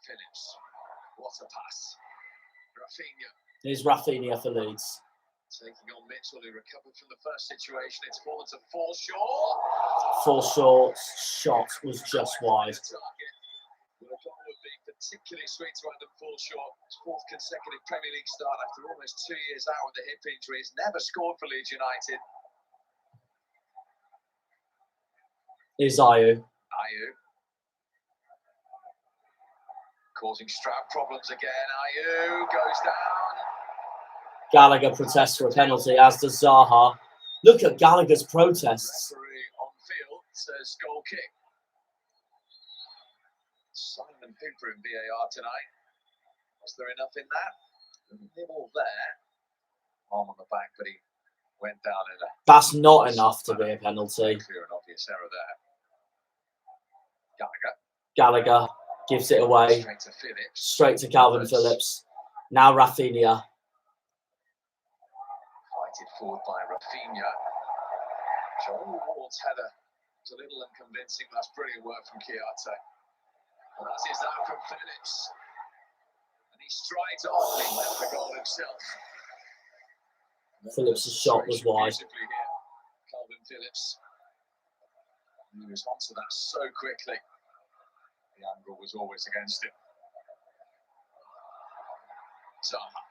S3: Phillips, what a pass. Rafinha.
S1: Here's Rafinha for Leeds.
S3: Taking on Mitchell, who recovered from the first situation. It's fallen to Forshaw.
S1: Forshaw's shot was just wide.
S3: The goal would be particularly sweet to Adam Forshaw. His fourth consecutive Premier League start after almost 2 years out with a hip injury. He's never scored for Leeds United.
S1: Here's Ayew.
S3: Causing Stroud problems again. Ayew goes down.
S1: Gallagher protests for a penalty, as does Zaha. Look at Gallagher's protests.
S3: Referee on field says goal kick. Simon Hooper in VAR tonight. Was there enough in that? Nibble there. Arm on the back, but he went down in a...
S1: That's not enough to be a penalty.
S3: Clear and obvious error there. Gallagher.
S1: Gallagher gives it away.
S3: Straight to Phillips.
S1: Straight to Calvin Phillips. Now Rafinha.
S3: Fighted forward by Rafinha. Joel Ward's header was a little unconvincing. That's brilliant work from Chiarte. And that is that from Phillips. And he strides on. He left the goal himself.
S1: Phillips' shot was wide.
S3: Calvin Phillips. He was onto that so quickly. The angle was always against him. Zaha.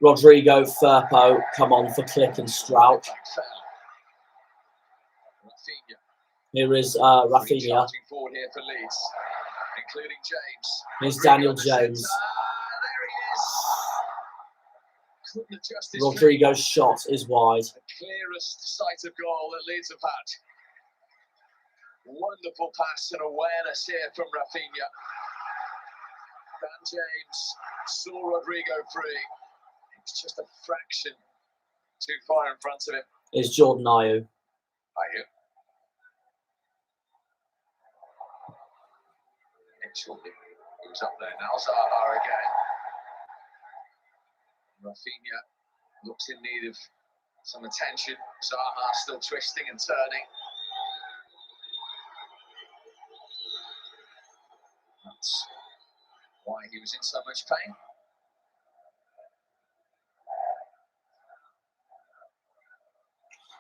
S1: Rodrigo, Firpo come on for Click and Strout. Here is Rafinha.
S3: Forward here for Leeds, including James.
S1: Here's Daniel James. Rodrigo's shot is wide.
S3: The clearest sight of goal that Leeds have had. Wonderful pass and awareness here from Rafinha. Dan James saw Rodrigo free. It's just a fraction too far in front of him.
S1: Here's Jordan Ayew.
S3: Mitchell, who's up there now. Zaha again. Rafinha looks in need of some attention. Zaha still twisting and turning. That's why he was in so much pain.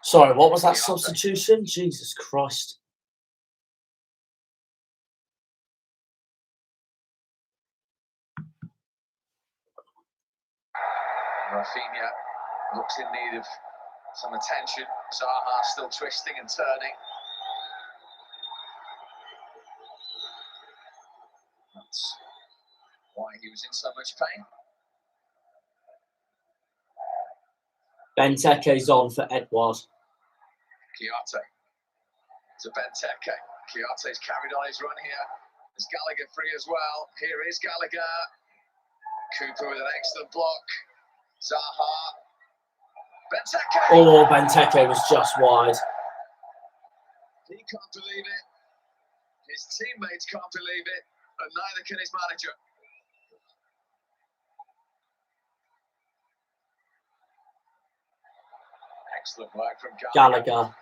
S1: Sorry, what was that substitution? Jesus Christ.
S3: Rafinha looks in need of some attention. Zaha still twisting and turning. That's why he was in so much pain.
S1: Benteke's on for Edward.
S3: Chiarte to Benteke. Chiarte's carried on his run here. There's Gallagher free as well. Here is Gallagher. Cooper with an excellent block. Zaha. Benteke.
S1: Oh, Benteke was just wide.
S3: He can't believe it. His teammates can't believe it, and neither can his manager. Excellent work from
S1: Gallagher.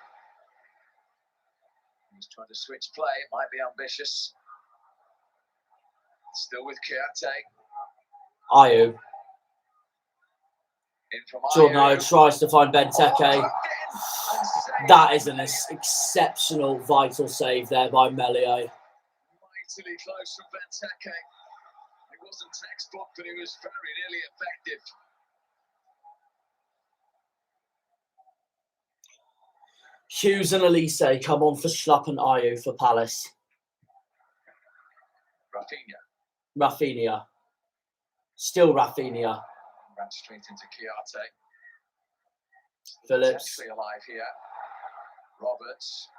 S3: He's trying to switch play. It might be ambitious. Still with Kiate.
S1: Ayew.
S3: In from
S1: Jordan
S3: Ayew.
S1: Ayew tries to find Benteke. That is an exceptional, vital save there by Melier.
S3: Mightily close from Benteke. It wasn't textbook, but it was very nearly effective.
S1: Hughes and Elise come on for Schlupp and Ayew for Palace. Rafinha. Still Rafinha.
S3: Ran straight into Kiate.
S1: Phillips.
S3: Actually alive here. Roberts.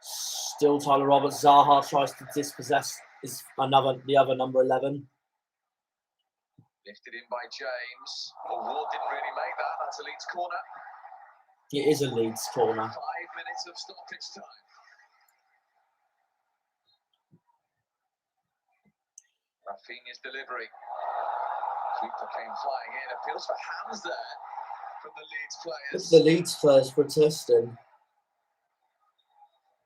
S1: Still Tyler Roberts. Zaha tries to dispossess the other number 11.
S3: Lifted in by James. Oh, Ward didn't really make that. That's a Leeds corner.
S1: It is a Leeds corner.
S3: 5 minutes of stoppage time. Rafinha's delivery. Keeper came flying in. Appeals for hands there from the Leeds players.
S1: The Leeds players protesting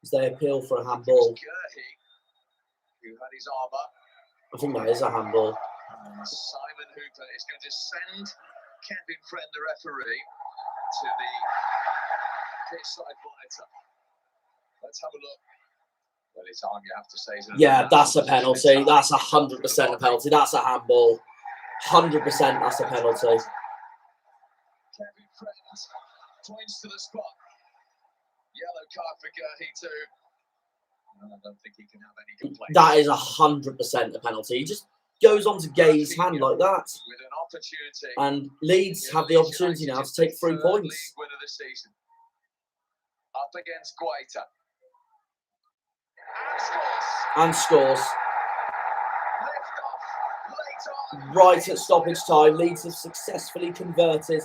S1: as they appeal for a handball.
S3: Gerhi, who had his arm up.
S1: I think that is a handball.
S3: And Simon Hooper is going to send Kevin Friend, the referee, to the pitch side monitor. Let's have a look. Well, his arm, you have to say, is
S1: yeah, that's a penalty. That's 100% a penalty. That's a handball. 100% that's a penalty.
S3: Kevin Friend points to the spot. Yellow card for Gerhi too. I don't think he can have any complaints.
S1: That is 100% a penalty. He just goes on to Gay's hand like that.
S3: With an opportunity.
S1: And Leeds have the opportunity now to take 3 points.
S3: League winner this season. Up against Guaita.
S1: And scores. Right at stoppage time, Leeds have successfully converted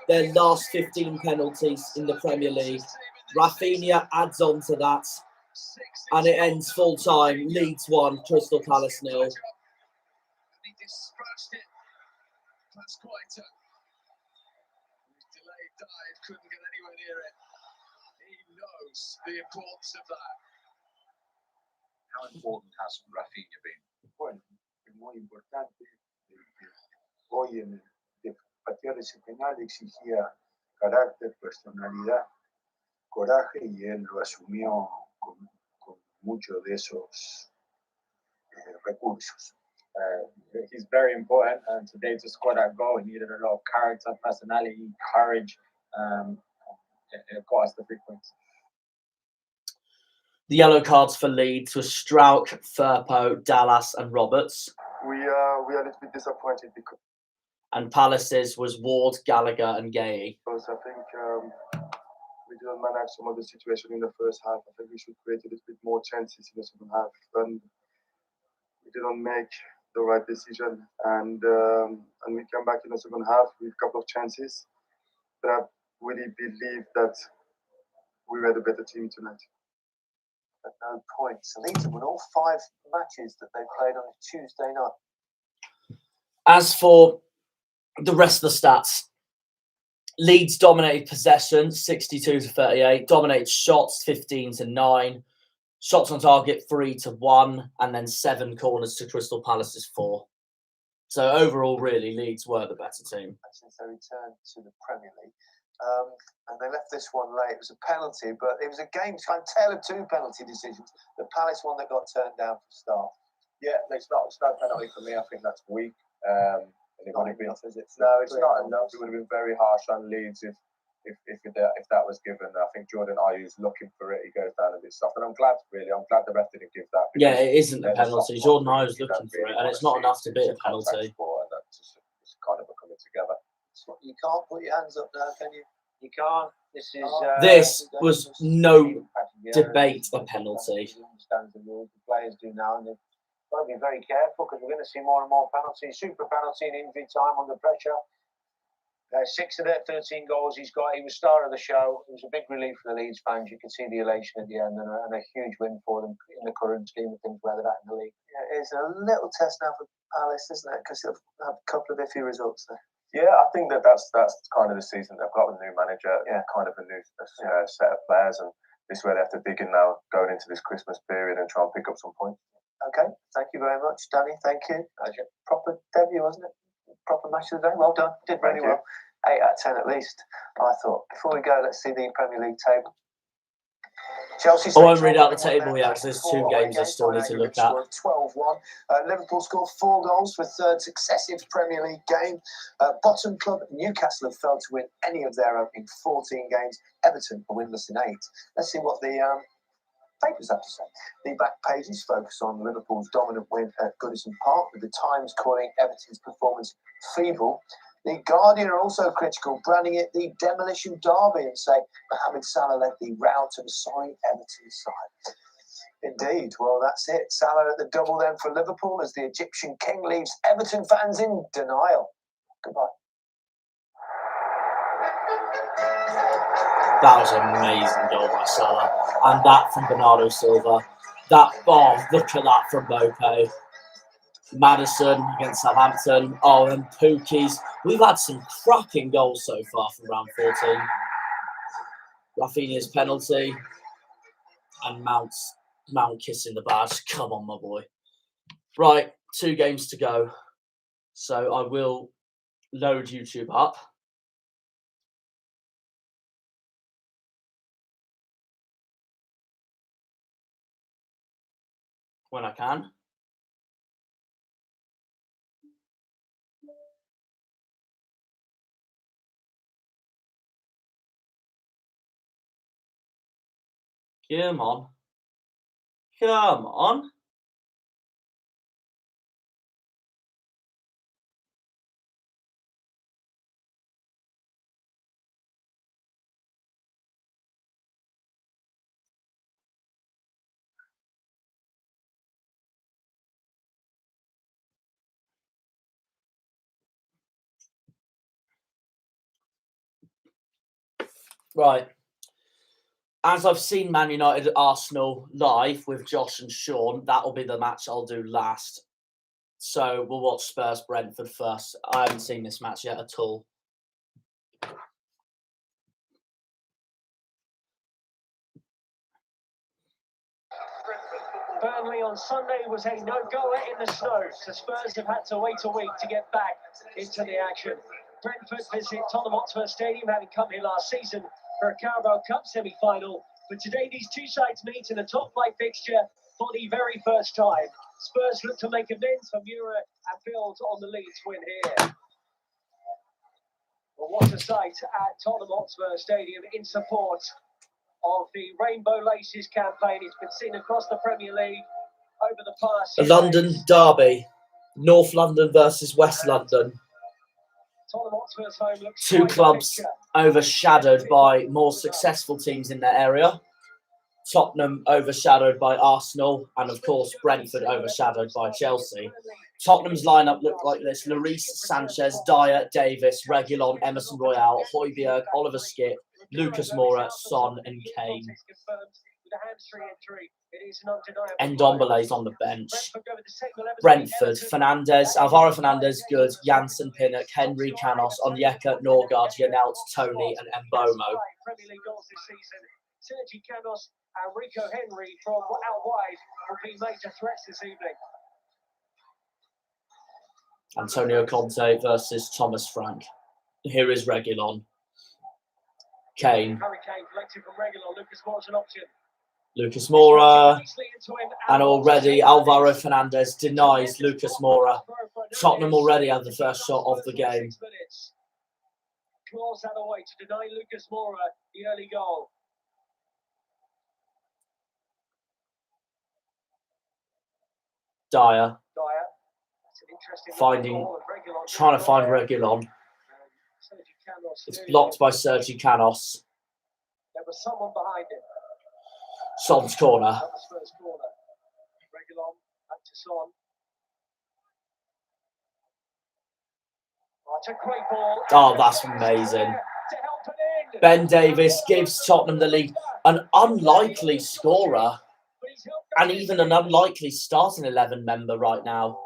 S1: their last 15 penalties in the Premier League. Rafinha adds on to that. And it ends full time. Leeds 1, Crystal Palace 0.
S3: He dispatched it past Guaita. His delayed dive couldn't get anywhere near it. He knows the importance of that.
S5: How important has Rafinha been?
S17: Bueno, es muy importante. Hoy en el patear ese penal exigía carácter, personalidad, coraje y él lo asumió con muchos de esos recursos.
S18: He's very important, and today to score that goal, he needed a lot of character, personality, courage. It got us the 3 points.
S1: The yellow cards for Leeds were Strauch, Firpo, Dallas, and Roberts.
S19: We are a little bit disappointed because.
S1: And Palace's was Ward, Gallagher, and Gay.
S19: Because I think we didn't manage some of the situation in the first half. I think we should create a little bit more chances in the second half, and we didn't make the right decision. And we came back in the second half with a couple of chances. But I really believe that we were the better team tonight.
S2: But no points. Leeds have won all 5 matches that they played on a Tuesday night.
S1: As for the rest of the stats, Leeds dominated possession 62-38, dominated shots 15-9, shots on target 3-1, and then 7 corners to Crystal Palace's 4. So overall, really, Leeds were the better team.
S2: Since they returned to the Premier League. And they left this one late. It was a penalty, but it was a game time tale of 2 penalty decisions. The Palace one that got turned down from start.
S12: Yeah, it's not penalty for me. I think that's weak. And it would have been
S2: enough, is it?
S12: No, it's not enough. It would have been very harsh on Leeds if that was given. I think Jordan Ayew's looking for it. He goes down a bit soft, and I'm glad the ref didn't give that.
S1: Yeah, it isn't a penalty. Jordan Ayew's looking for it, and it's not enough to be a penalty.
S12: And that's just, it's kind of coming together.
S2: You can't put your hands up now, can you?
S7: You can't. This is.
S1: This was no debate a penalty.
S7: He understands the rules. The players do now, and they've got to be very careful because we're going to see more and more penalties. Super penalty in injury time under pressure. 6 of their 13 goals he's got. He was star of the show. It was a big relief for the Leeds fans. You could see the elation at the end, and a huge win for them in the current scheme of things where they're at in the league.
S2: Yeah, it's a little test now for Palace, isn't it? Because they've had a couple of iffy results there.
S13: Yeah, I think that's kind of the season they've got with a new manager, kind of a new set of players, and this is where they have to dig in now, going into this Christmas period and try and pick up some points.
S2: Okay, thank you very much, Danny. Thank you. Proper debut, wasn't it? Proper match of the day. Well done. Did really well. 8 out of 10 at least, I thought. Before we go, let's see the Premier League table. Chelsea.
S1: I won't read out the table yet because there's 2 games I still need to look at.
S2: 12-1. Liverpool scored 4 goals for a third successive Premier League game. Bottom club Newcastle have failed to win any of their opening 14 games. Everton are winless in 8. Let's see what the papers have to say. The back pages focus on Liverpool's dominant win at Goodison Park, with the Times calling Everton's performance feeble. The Guardian are also critical, branding it the demolition derby, and say Mohamed Salah led the rout of a sorry Everton side. Indeed. Well, that's it. Salah at the double then for Liverpool as the Egyptian king leaves Everton fans in denial. Goodbye.
S1: That was an amazing goal by Salah. And that from Bernardo Silva. Look at that from Mope. Maddison against Southampton. Oh, and Pookie's. We've had some cracking goals so far from round 14. Rafinha's penalty. And Mount kissing the badge. Come on, my boy. Right, 2 games to go. So I will load YouTube up. When I can. Come on. Come on. Right. As I've seen Man United Arsenal live with Josh and Sean, that'll be the match I'll do last. So we'll watch Spurs Brentford first. I haven't seen this match yet at all.
S20: Burnley on Sunday was a no-goer in the snow, so Spurs have had to wait a week to get back into the action. Brentford visit Tottenham Hotspur Stadium, having come here last season for a Carabao Cup semi-final. But today these two sides meet in a top-flight fixture for the very first time. Spurs look to make amends for Mura and build on the Leeds win here. Well, what a sight at Tottenham Hotspur Stadium in support of the Rainbow Laces campaign. It's been seen across the Premier League over the past
S1: A London derby. North London versus West London. Two clubs overshadowed by more successful teams in their area. Tottenham overshadowed by Arsenal, and of course Brentford overshadowed by Chelsea. Tottenham's lineup looked like this: Lloris, Sanchez, Dyer, Davis, Reguilon, Emerson Royale, Højbjerg, Oliver Skip, Lucas Moura, Son and Kane. Ndombele's on the bench. Brentford, Fernandes, Alvaro Fernandes, good, Janssen, Pinnock, Henry, Canos, Onyeka, Norgard, Janelt, Tony and Mbomo.
S20: Sergi Canos and Rico Henry from out wide will be major threats this evening.
S1: Antonio Conte versus Thomas Frank. Here is Reguilon. Kane.
S20: Harry Kane collected from Reguilon. Lucas Moura's an option.
S1: Lucas Moura. And already Alvaro Fernandes denies Lucas Moura. Tottenham already had the first shot of the game.
S20: Claws that away to deny Lucas Moura the early goal.
S1: Dyer. Trying to find Reguilon. It's blocked by Sergi Canos.
S20: There was someone behind him.
S1: Son's corner.
S20: Reguilon back to Son. What a great ball.
S1: Oh, that's amazing. Ben Davies gives Tottenham the lead. An unlikely scorer. And even an unlikely starting 11 member right now.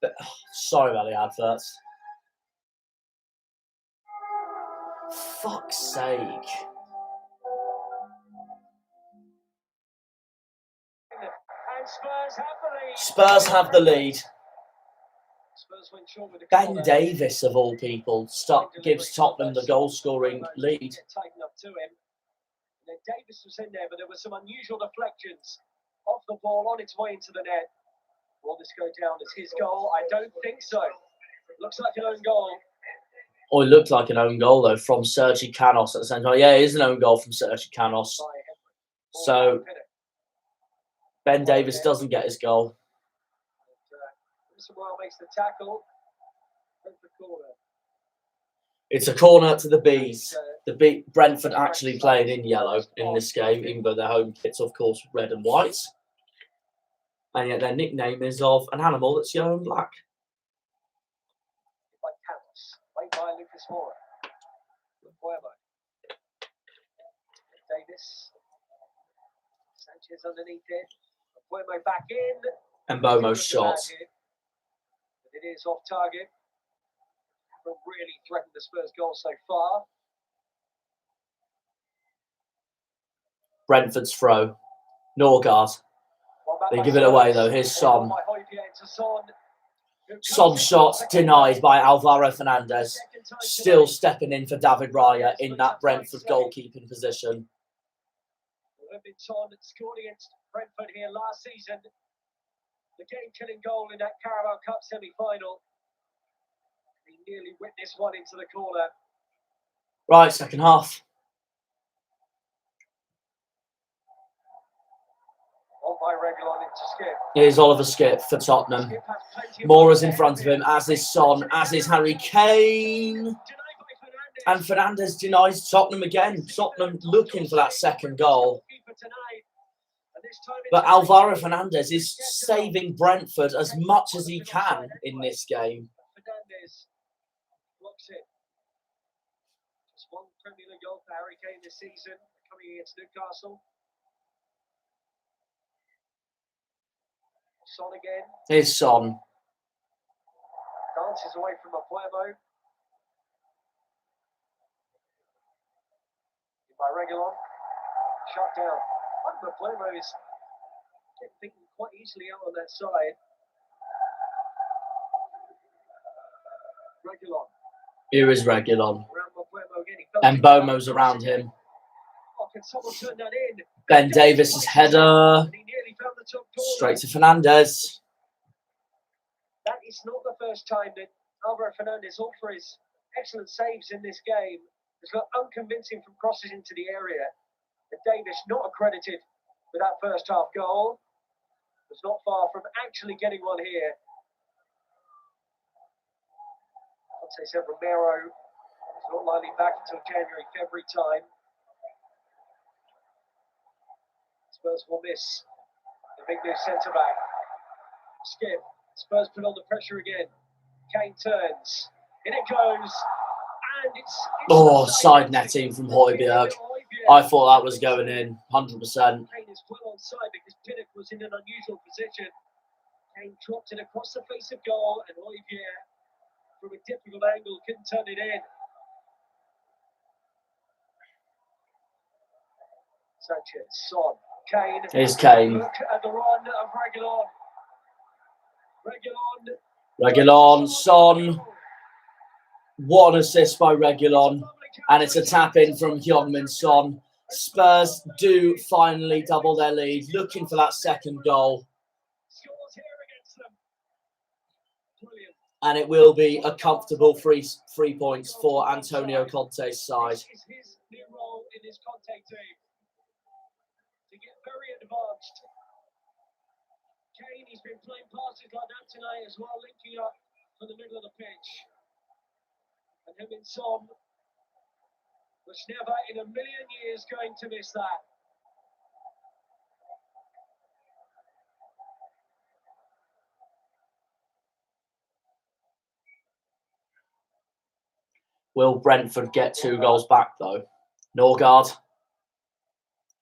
S1: But, sorry about the adverts. Fuck's sake.
S20: And
S1: Spurs have the lead.
S20: Spurs went short with the
S1: Ben
S20: corner.
S1: Davies, of all people, gives Tottenham the goal-scoring lead.
S20: Tighten up to him. And then Davies was in there, but there were some unusual deflections off the ball on its way into the net. Will this go down as his goal? I don't think so. Looks like an own goal.
S1: Oh, it looked like an own goal, though, from Sergi Canos at the same time. Yeah, it is an own goal from Sergi Canos. So, Ben Davies doesn't get his goal.
S20: Well makes the tackle. The corner.
S1: It's a corner to the Bees. Brentford actually playing in yellow in this game, even though their home kit's, of course, red and white. And yet their nickname is of an animal that's yellow and black.
S20: By Campos, played by Lucas Moura. Buemo. Davis. Sanchez underneath it. Buemo back in.
S1: And Bomo's shot.
S20: But it is off target. Haven't really threatened the Spurs goal so far.
S1: Brentford's throw. Norgard. They give it away, though. Here's Son. Son's shot denied by Alvaro Fernandez. Still stepping in for David Raya in that Brentford goalkeeping position.
S20: Son scored against Brentford here last season. The game-killing goal in that Carabao Cup semi-final. He nearly witnessed one into the corner.
S1: Right, second half.
S20: On by Reguilon into Skip.
S1: Here's Oliver Skip for Tottenham. Moura's in front of him, as is Son, as is Harry Kane. And Fernandez denies Tottenham again. Tottenham looking for that second goal. But Alvaro Fernandez is saving Brentford as much as he can in this game.
S20: Fernandez blocks it. Just one Premier League goal for Harry Kane this season, coming against Newcastle. Son again.
S1: Here's Son.
S20: Dances away from Buemo. By Reguilon. Shut down. Buemo is thinking quite easily out on that side. Reguilon.
S1: Here is Reguilon. And Bomo's around him.
S20: Oh, can someone turn that in?
S1: Ben Davies' header. Straight to Fernandez.
S20: That is not the first time that Alvaro Fernandez, all for his excellent saves in this game, has got unconvincing from crosses into the area. And Davies not accredited for that first half goal. Was not far from actually getting one here. I'd say Romero is not likely back until January, February time. Spurs will miss the big new centre-back. Skip. Spurs put on the pressure again. Kane turns. In it goes. And it's
S1: side netting from Højbjerg. I thought that was going in, 100%.
S20: Kane is well onside because Pinnock was in an unusual position. Kane dropped it across the face of goal, and Højbjerg, from a difficult angle, couldn't turn it in. Sanchez, Son, Kane.
S1: Here's Kane.
S20: Look at the run of Reguilon.
S1: Reguilon, Son. What an assist by Reguilon. And it's a tap-in from Heung-min Son. Spurs do finally double their lead, looking for that second goal. And it will be a comfortable 3 points for Antonio Conte's side.
S20: This is his new role in this Conte team. To get very advanced. Kane, he's been playing passes like that tonight as well, linking up from the middle of the pitch. And Heung-min Son was never in a million years going to miss that.
S1: Will Brentford get 2 goals back, though? Norgard.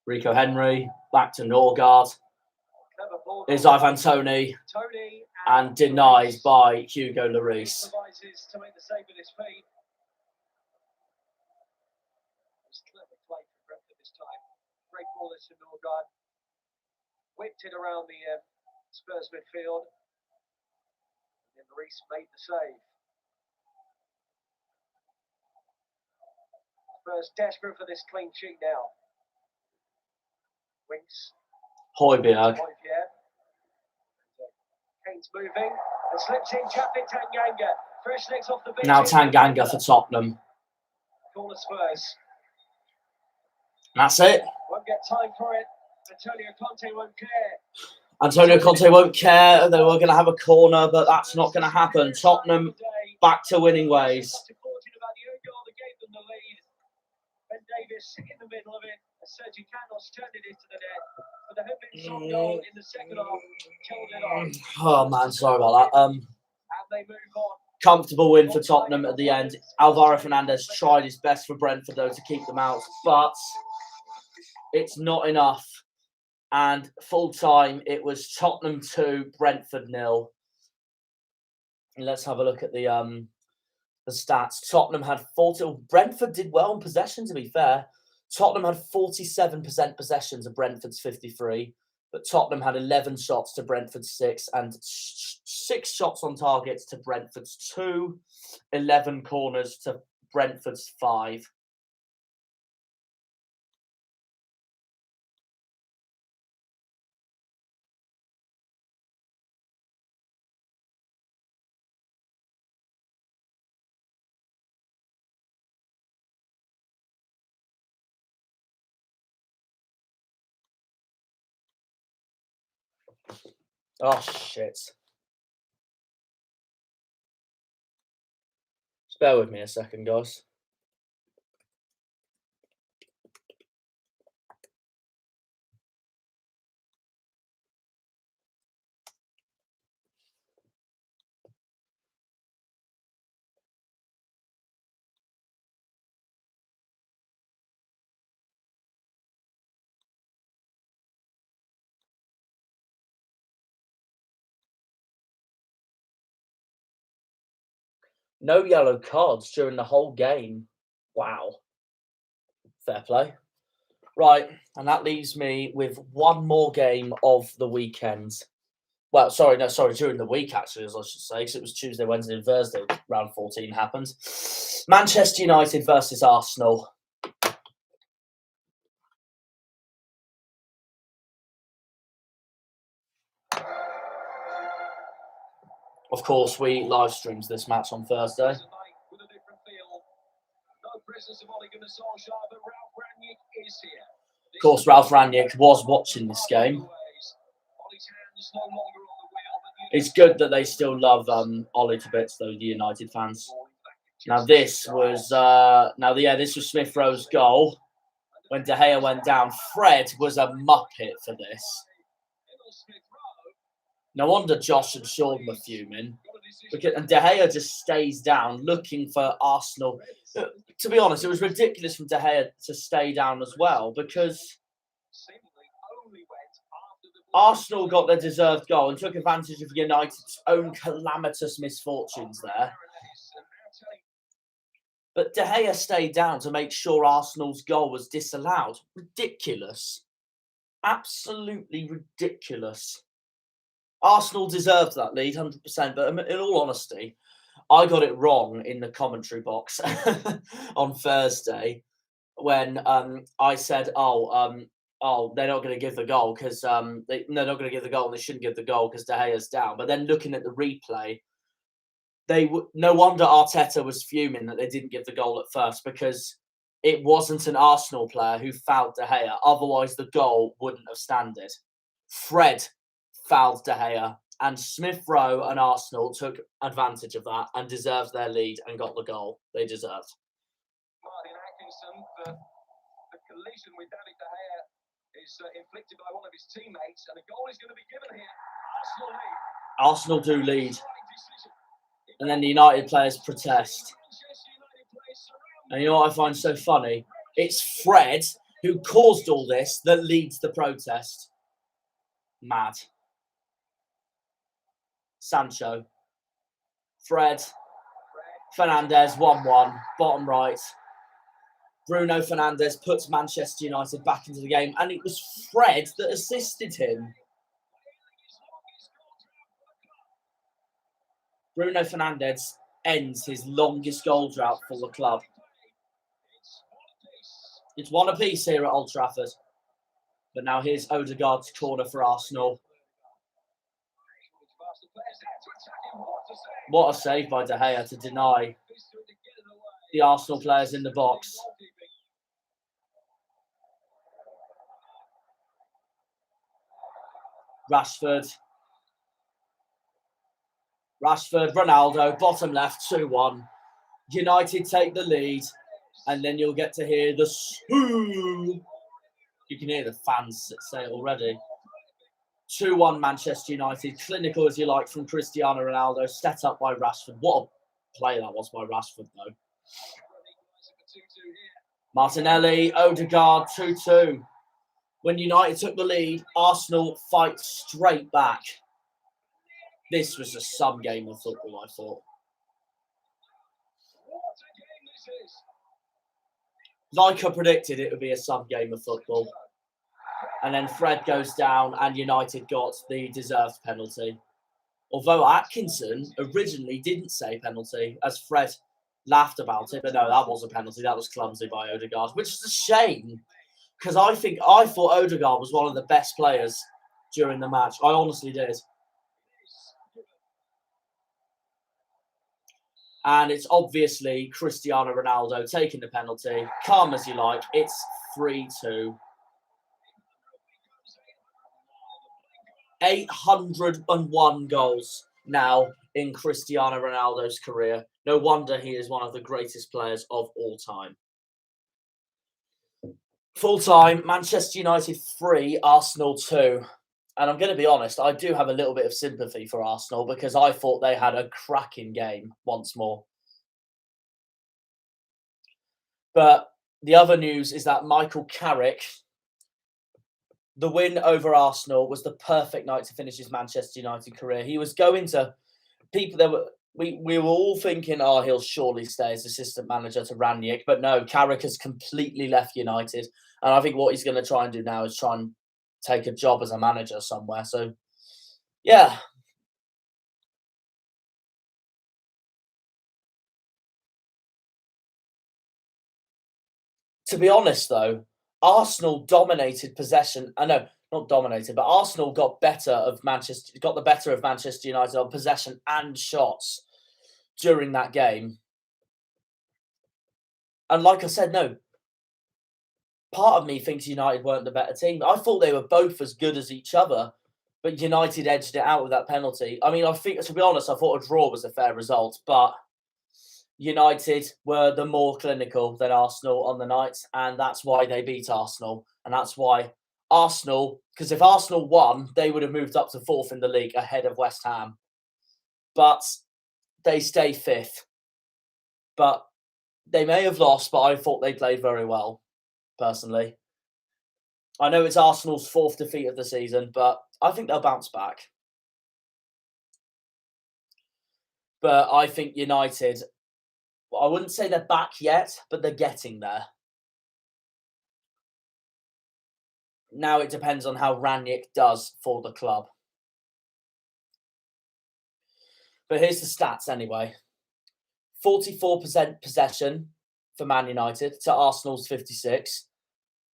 S1: Rico Henry. Back to Norgard. Is Ivan Toney. And denied by Hugo Lloris.
S20: To make the save with his feet. It's clever play from Brentford this time. Great ball to Norgard. Whipped it around the Spurs midfield. And then Lloris made the save. Spurs desperate for this clean sheet now. Winks.
S1: Højbjerg.
S20: Kane's moving and slips in Chapit Tanganga. Fresh legs off the bench.
S1: Now Tanganga for Tottenham.
S20: Corner Spurs.
S1: That's it.
S20: Won't get time for it. Antonio Conte won't care.
S1: Antonio Conte won't care. They were going to have a corner, but that's not going to happen. Tottenham back to winning ways.
S20: Ben Davis in the middle of it. Sergi Canos turned it into the net. But the Hopkins goal in the second half killed it off.
S1: Oh man, sorry about that.
S20: And they move on.
S1: Comfortable win for Tottenham at the end. Alvaro Fernandez tried his best for Brentford though to keep them out, but it's not enough. And full time, it was Tottenham 2, Brentford 0. And let's have a look at the stats. Tottenham had 40. Brentford did well in possession, to be fair. Tottenham had 47% possessions of Brentford's 53, but Tottenham had 11 shots to Brentford's 6 and 6 shots on targets to Brentford's 2, 11 corners to Brentford's 5. Oh, shit. Just bear with me a second, guys. No yellow cards during the whole game. Wow. Fair play. Right, and that leaves me with one more game of the weekend. Well, sorry, during the week, actually, as I should say, because it was Tuesday, Wednesday, and Thursday. Round 14 happened. Manchester United versus Arsenal. Of course, we live streamed this match on Thursday. Of course, Ralph Rangnick was watching this game. It's good that they still love Ollie to bits, though, the United fans. Now, this was this was Smith Rowe's goal when De Gea went down. Fred was a muppet for this. No wonder Josh and Sean were fuming. And De Gea just stays down looking for Arsenal. To be honest, it was ridiculous from De Gea to stay down as well because Arsenal got their deserved goal and took advantage of United's own calamitous misfortunes there. But De Gea stayed down to make sure Arsenal's goal was disallowed. Ridiculous. Absolutely ridiculous. Arsenal deserved that lead, 100%. But in all honesty, I got it wrong in the commentary box on Thursday when I said, they're not going to give the goal because they're not going to give the goal and they shouldn't give the goal because De Gea's down. But then looking at the replay, no wonder Arteta was fuming that they didn't give the goal at first because it wasn't an Arsenal player who fouled De Gea. Otherwise, the goal wouldn't have standed. Fred fouled De Gea, and Smith Rowe and Arsenal took advantage of that and deserved their lead and got the goal they deserved.
S3: Martin Atkinson, the collision with David De Gea is inflicted by one of his teammates, and a goal is going to be given here.
S1: Arsenal do lead. And then the United players protest. And you know what I find so funny? It's Fred who caused all this that leads the protest. Mad. Sancho. Fred. Fernandes, 1-1. Bottom right. Bruno Fernandes puts Manchester United back into the game. And it was Fred that assisted him. Bruno Fernandes ends his longest goal drought for the club. It's one apiece here at Old Trafford. But now here's Odegaard's corner for Arsenal. What a save by De Gea to deny the Arsenal players in the box. Rashford, Ronaldo, bottom left, 2-1. United take the lead, and then you'll get to hear the swoo. You can hear the fans say it already. 2-1 Manchester United, clinical as you like from Cristiano Ronaldo, set up by Rashford. What a play that was by Rashford, though. Martinelli, Odegaard, 2-2. When United took the lead, Arsenal fight straight back. This was just some game of football, I thought. Like I predicted, it would be a sub-game of football. And then Fred goes down and United got the deserved penalty. Although Atkinson originally didn't say penalty, as Fred laughed about it. But no, that was a penalty. That was clumsy by Odegaard, which is a shame. Because I thought Odegaard was one of the best players during the match. I honestly did. And it's obviously Cristiano Ronaldo taking the penalty. Calm as you like. It's 3-2. 801 goals now in Cristiano Ronaldo's career. No wonder he is one of the greatest players of all time. Full time, Manchester United 3, Arsenal 2. And I'm going to be honest, I do have a little bit of sympathy for Arsenal because I thought they had a cracking game once more. But the other news is that Michael Carrick, the win over Arsenal was the perfect night to finish his Manchester United career. He was going to people. We were all thinking, oh, he'll surely stay as assistant manager to Ranić. But no, Carrick has completely left United. And I think what he's going to try and do now is try and take a job as a manager somewhere. So, yeah. To be honest, though, Arsenal dominated possession. I know, not dominated, but Arsenal got the better of Manchester United on possession and shots during that game. And like I said, no, part of me thinks United weren't the better team. I thought they were both as good as each other, but United edged it out with that penalty. I mean, I think, to be honest, I thought a draw was a fair result, but United were the more clinical than Arsenal on the night, and that's why they beat Arsenal. And that's why Arsenal, because if Arsenal won, they would have moved up to 4th in the league ahead of West Ham. But they stay 5th. But they may have lost, but I thought they played very well, personally. I know it's Arsenal's 4th defeat of the season, but I think they'll bounce back. But I think United, I wouldn't say they're back yet, but they're getting there. Now it depends on how Ranić does for the club. But here's the stats anyway. 44% possession for Man United to Arsenal's 56.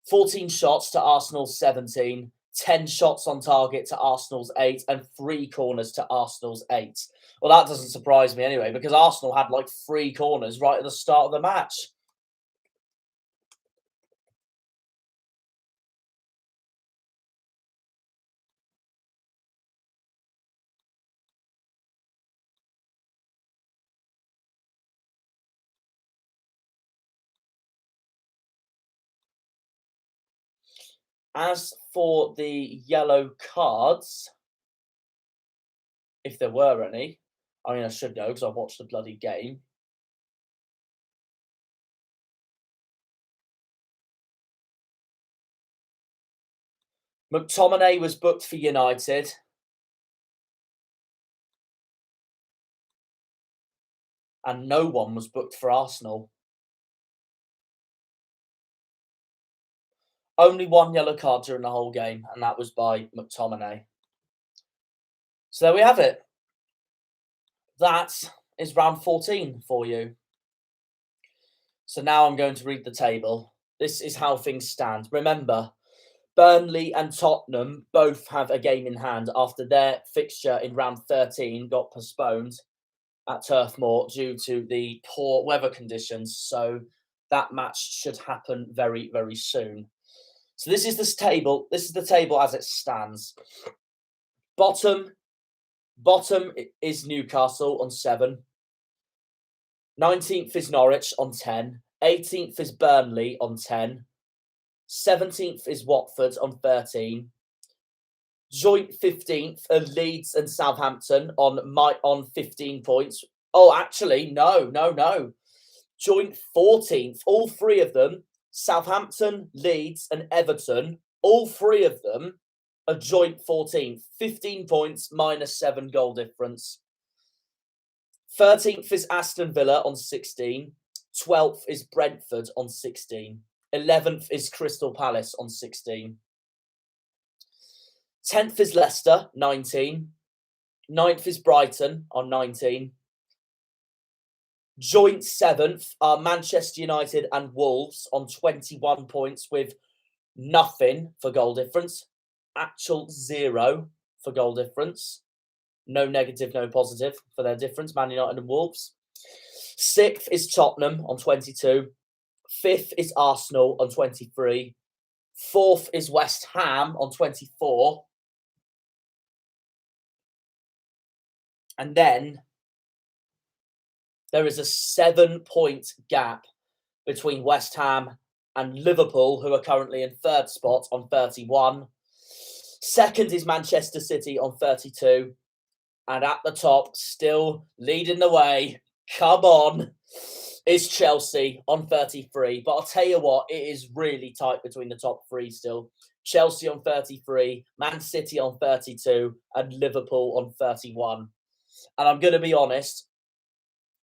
S1: 14 shots to Arsenal's 17. 10 shots on target to Arsenal's 8. And 3 corners to Arsenal's 8. Well, that doesn't surprise me anyway, because Arsenal had like 3 corners right at the start of the match. As for the yellow cards, if there were any, I mean, I should know because I watched the bloody game. McTominay was booked for United. And no one was booked for Arsenal. Only one yellow card during the whole game, and that was by McTominay. So there we have it. That is round 14 for you. So now I'm going to read the table. This is how things stand. Remember, Burnley and Tottenham both have a game in hand after their fixture in round 13 got postponed at Turf Moor due to the poor weather conditions. So that match should happen very, very soon. So this is this table. This is the table as it stands. Bottom is Newcastle on 7. 19th is Norwich on 10. 18th is Burnley on 10. 17th is Watford on 13. Joint 15th are Leeds and Southampton on 15 points. Oh, actually, no. Joint 14th, all three of them, Southampton, Leeds and Everton, all three of them are joint 14th. 15 points minus 7 goal difference. 13th is Aston Villa on 16. 12th is Brentford on 16. 11th is Crystal Palace on 16. 10th is Leicester, 19. 9th is Brighton on 19. Joint 7th are Manchester United and Wolves on 21 points with nothing for goal difference. Actual 0 for goal difference. No negative, no positive for their difference, Man United and Wolves. 6th is Tottenham on 22. 5th is Arsenal on 23. 4th is West Ham on 24. And then there is a 7-point gap between West Ham and Liverpool, who are currently in 3rd spot on 31. 2nd is Manchester City on 32. And at the top, still leading the way, come on, is Chelsea on 33. But I'll tell you what, it is really tight between the top 3 still. Chelsea on 33, Man City on 32, and Liverpool on 31. And I'm going to be honest,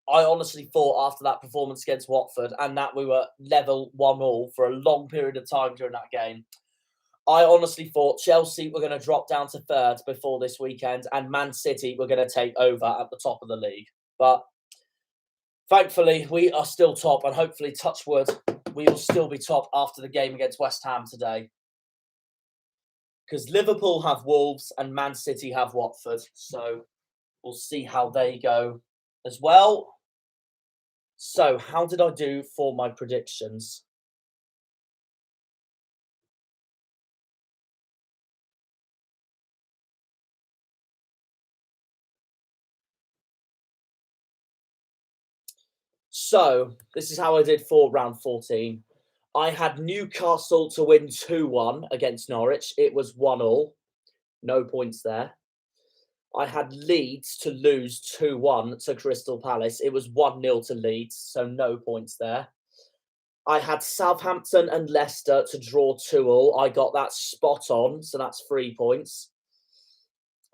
S1: I honestly thought after that performance against Watford and that we were level 1-1 for a long period of time during that game, I honestly thought Chelsea were going to drop down to 3rd before this weekend and Man City were going to take over at the top of the league. But thankfully, we are still top, and hopefully, touch wood, we will still be top after the game against West Ham today. Because Liverpool have Wolves and Man City have Watford. So we'll see how they go as well. So how did I do for my predictions? So this is how I did for round 14. I had Newcastle to win 2-1 against Norwich. It was 1-1. No points there. I had Leeds to lose 2-1 to Crystal Palace. It was 1-0 to Leeds, so no points there. I had Southampton and Leicester to draw 2-2. I got that spot on, so that's 3 points.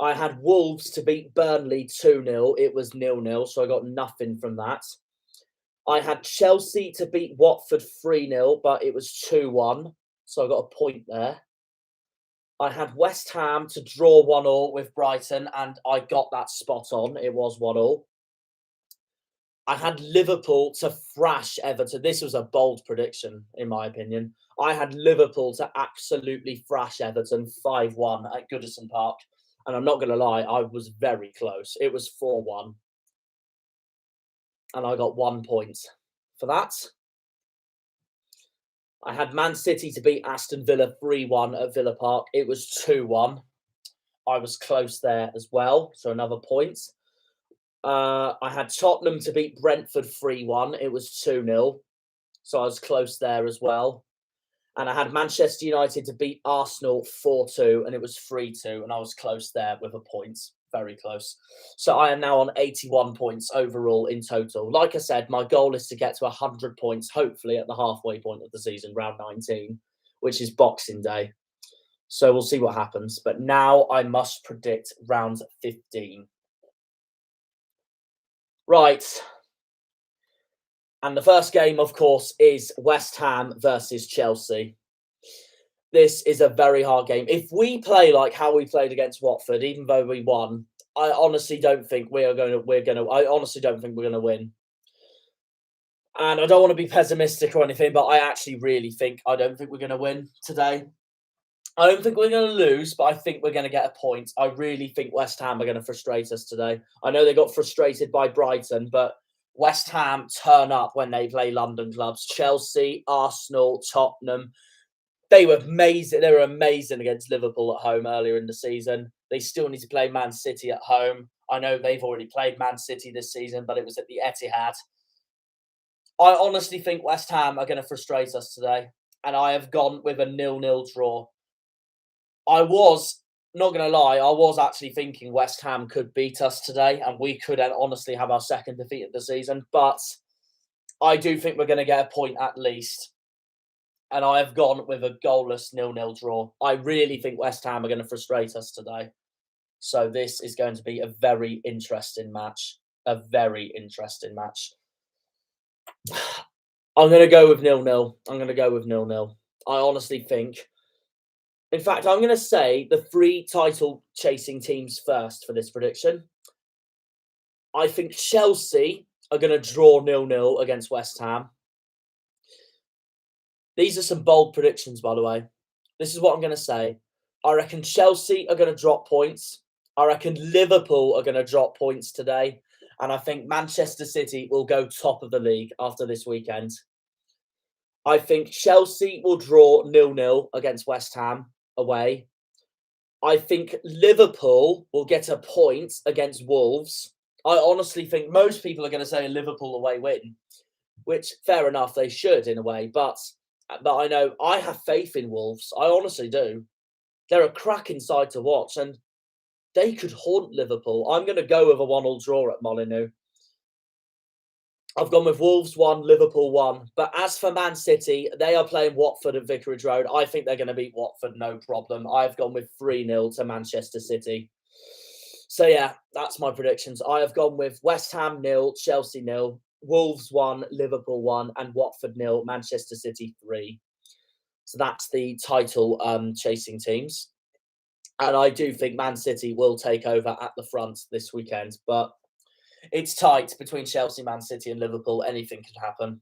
S1: I had Wolves to beat Burnley 2-0. It was 0-0, so I got nothing from that. I had Chelsea to beat Watford 3-0, but it was 2-1, so I got a point there. I had West Ham to draw 1-1 with Brighton, and I got that spot on. It was 1-1. I had Liverpool to thrash Everton. This was a bold prediction, in my opinion. I had Liverpool to absolutely thrash Everton 5-1 at Goodison Park. And I'm not going to lie, I was very close. It was 4-1. And I got 1 point for that. I had Man City to beat Aston Villa 3-1 at Villa Park. It was 2-1. I was close there as well, so another point. I had Tottenham to beat Brentford 3-1. It was 2-0, so I was close there as well. And I had Manchester United to beat Arsenal 4-2, and it was 3-2, and I was close there with a point. Very close. So I am now on 81 points overall in total. Like I said, my goal is to get to 100 points, hopefully at the halfway point of the season, round 19, which is Boxing Day. So we'll see what happens. But now I must predict round 15. Right. And the first game, of course, is West Ham versus Chelsea. This is a very hard game. If we play like how we played against Watford, even though we won, I honestly don't think I honestly don't think we're going to win. And I don't want to be pessimistic or anything, but I don't think we're going to win today. I don't think we're going to lose, but I think we're going to get a point. I really think West Ham are going to frustrate us today. I know they got frustrated by Brighton, but West Ham turn up when they play London clubs. Chelsea, Arsenal, Tottenham. They were amazing. They were amazing against Liverpool at home earlier in the season. They still need to play Man City at home. I know they've already played Man City this season, but it was at the Etihad. I honestly think West Ham are going to frustrate us today, and I have gone with a 0-0 draw. I was not going to lie. I was actually thinking West Ham could beat us today, and we could honestly have our second defeat of the season. But I do think we're going to get a point at least. And I have gone with a goalless 0-0 draw. I really think West Ham are going to frustrate us today. So this is going to be a very interesting match. A very interesting match. I'm going to go with 0-0. I'm going to go with 0-0. I honestly think. In fact, I'm going to say the 3 title chasing teams first for this prediction. I think Chelsea are going to draw 0-0 against West Ham. These are some bold predictions, by the way. This is what I'm going to say. I reckon Chelsea are going to drop points. I reckon Liverpool are going to drop points today. And I think Manchester City will go top of the league after this weekend. I think Chelsea will draw 0-0 against West Ham away. I think Liverpool will get a point against Wolves. I honestly think most people are going to say a Liverpool away win, which fair enough, they should in a way. But I know I have faith in Wolves. I honestly do. They're a cracking side to watch, and they could haunt Liverpool. I'm going to go with a 1-1 draw at Molineux. I've gone with Wolves 1, Liverpool 1. But as for Man City, they are playing Watford at Vicarage Road. I think they're going to beat Watford, no problem. I've gone with 3-0 to Manchester City. So yeah, that's my predictions. I have gone with West Ham 0, Chelsea 0, Wolves 1, Liverpool 1, and Watford 0, Manchester City 3. So that's the title chasing teams. And I do think Man City will take over at the front this weekend. But it's tight between Chelsea, Man City and Liverpool. Anything could happen.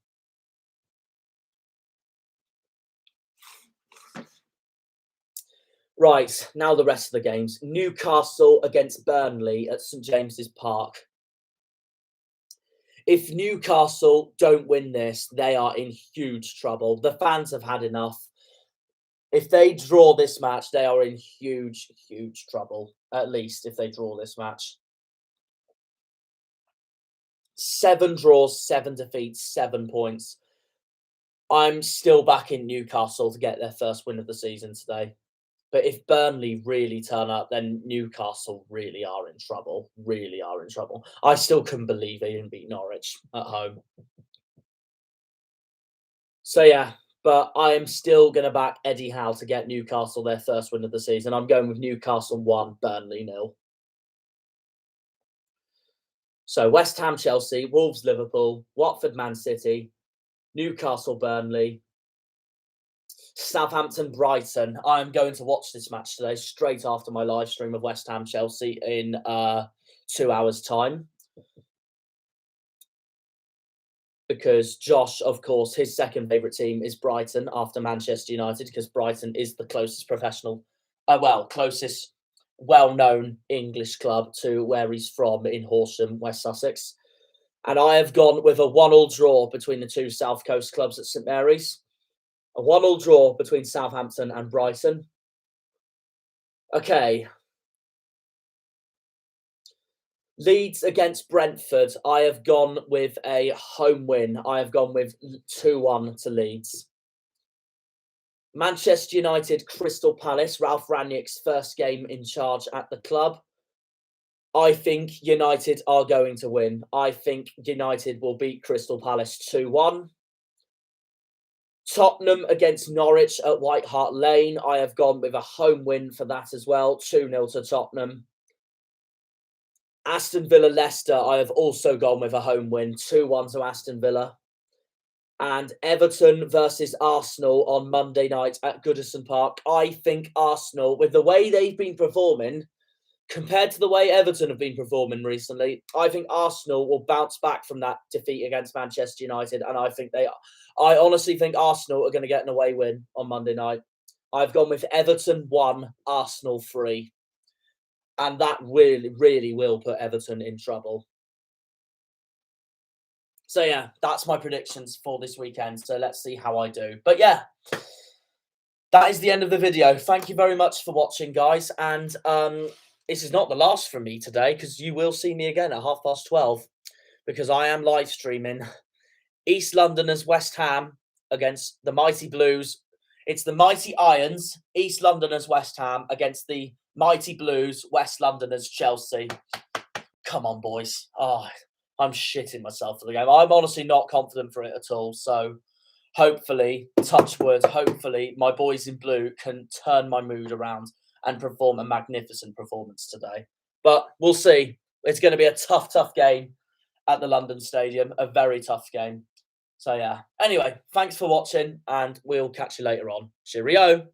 S1: Right, now the rest of the games. Newcastle against Burnley at St James's Park. If Newcastle don't win this, they are in huge trouble. The fans have had enough. If they draw this match, they are in huge, huge trouble. At least if they draw this match. 7 draws, 7 defeats, 7 points. I'm still backing Newcastle to get their first win of the season today. But if Burnley really turn up, then Newcastle really are in trouble. Really are in trouble. I still couldn't believe they didn't beat Norwich at home. So yeah, but I am still going to back Eddie Howe to get Newcastle their first win of the season. I'm going with Newcastle 1, Burnley 0. So West Ham, Chelsea, Wolves, Liverpool, Watford, Man City, Newcastle, Burnley, Southampton, Brighton. I'm going to watch this match today straight after my live stream of West Ham, Chelsea in 2 hours' time. Because Josh, of course, his second favourite team is Brighton after Manchester United, because Brighton is the closest closest well-known English club to where he's from in Horsham, West Sussex. And I have gone with a 1-1 draw between the two South Coast clubs at St Mary's. A 1-1 draw between Southampton and Brighton. Okay. Leeds against Brentford. I have gone with a home win. I have gone with 2-1 to Leeds. Manchester United, Crystal Palace. Ralph Rangnick's first game in charge at the club. I think United are going to win. I think United will beat Crystal Palace 2-1. Tottenham against Norwich at White Hart Lane. I have gone with a home win for that as well. 2-0 to Tottenham. Aston Villa Leicester. I have also gone with a home win. 2-1 to Aston Villa. And Everton versus Arsenal on Monday night at Goodison Park. I think Arsenal, with the way they've been performing, compared to the way Everton have been performing recently, I think Arsenal will bounce back from that defeat against Manchester United. And I honestly think Arsenal are going to get an away win on Monday night. I've gone with Everton 1, Arsenal 3. And that really, really will put Everton in trouble. So, yeah, that's my predictions for this weekend. So, let's see how I do. But, yeah, that is the end of the video. Thank you very much for watching, guys. And this is not the last from me today, because you will see me again at 12:30, because I am live streaming East Londoners West Ham against the Mighty Blues. It's the Mighty Irons, East Londoners West Ham, against the Mighty Blues, West Londoners Chelsea. Come on, boys. Oh, I'm shitting myself for the game. I'm honestly not confident for it at all. So hopefully, touch wood, hopefully my boys in blue can turn my mood around and perform a magnificent performance today. But we'll see. It's going to be a tough, tough game at the London Stadium. A very tough game. So, yeah. Anyway, thanks for watching, and we'll catch you later on. Cheerio.